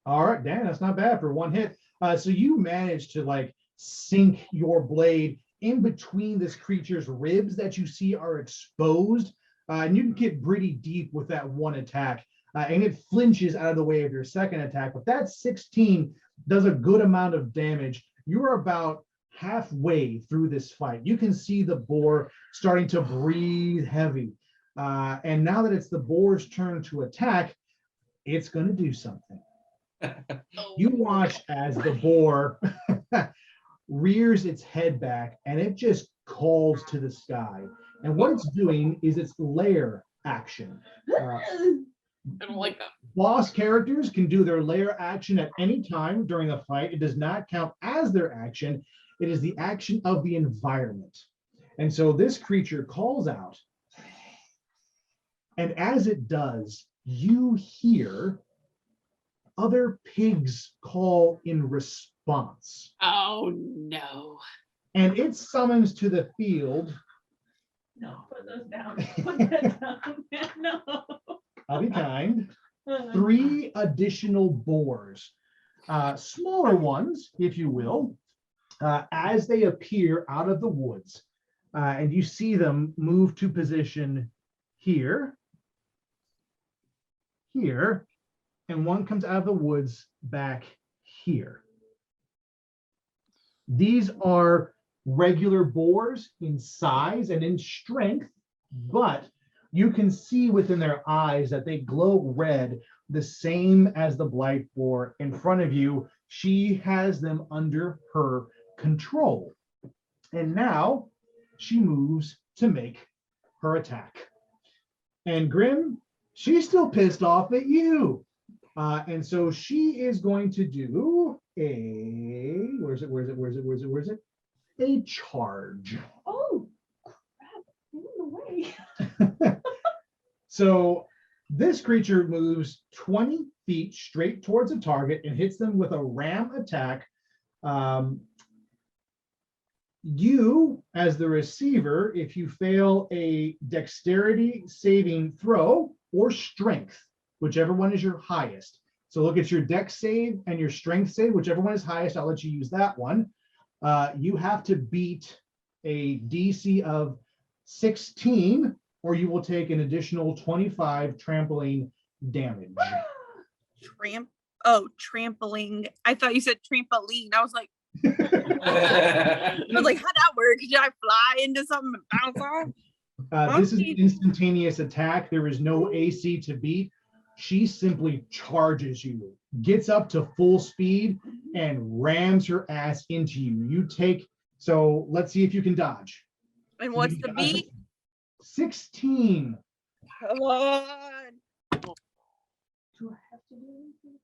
All right, Dan, that's not bad for one hit. So you managed to like sink your blade in between this creature's ribs that you see are exposed. And you can get pretty deep with that one attack. And it flinches out of the way of your second attack. But that 16 does a good amount of damage. You're about halfway through this fight. You can see the boar starting to breathe heavy. And now that it's the boar's turn to attack, it's going to do something. You watch as the boar rears its head back and it just calls to the sky. And what it's doing is its lair action. I don't like that. Boss characters can do their lair action at any time during the fight. It does not count as their action. It is the action of the environment. And so this creature calls out. And as it does, you hear other pigs call in response. Oh no. And it summons to the field. No, put those down. Put that down. No. I'll be kind. 3 additional boars, smaller ones, if you will, as they appear out of the woods. And you see them move to position here, here, and one comes out of the woods back here. These are regular boars in size and in strength, but you can see within their eyes that they glow red, the same as the blight boar in front of you. She has them under her control. And now she moves to make her attack. And Grim, she's still pissed off at you. And so she is going to do a, where's it? A charge. Oh, crap. In the way. So this creature moves 20 feet straight towards a target and hits them with a ram attack. You, as the receiver, if you fail a dexterity saving throw or strength, whichever one is your highest. So look at your dex save and your strength save, whichever one is highest, I'll let you use that one. You have to beat a DC of 16, or you will take an additional 25 trampling damage. Trampling. I thought you said trampoline. I was like, how'd that work? Did I fly into something and bounce off? This is an instantaneous attack. There is no AC to beat. She simply charges you, gets up to full speed, and rams her ass into you. You take, so let's see if you can dodge. And what's the beat? 16. Come on. Do I have to do anything?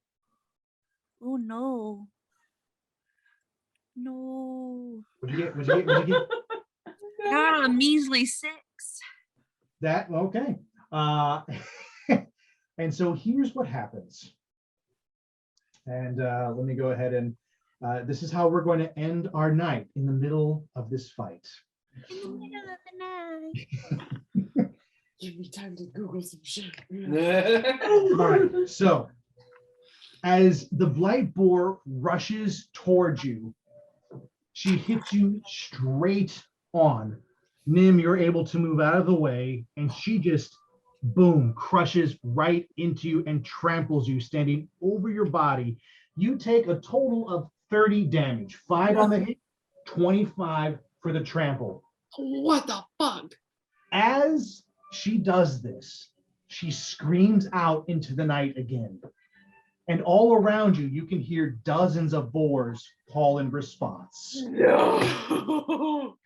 Oh no. No. What'd you get? Got a measly 6. That, okay. And so here's what happens. And let me go ahead and this is how we're going to end our night, in the middle of this fight. In the middle of the night. Give me time to Google some shit. All right, so as the blight boar rushes towards you, she hits you straight on. Nim, you're able to move out of the way, and she just, boom, crushes right into you and tramples you, standing over your body. You take a total of 30 damage, 5 on the hit, 25 for the trample. What the fuck? As she does this, she screams out into the night again. And all around you, you can hear dozens of boars call in response. No.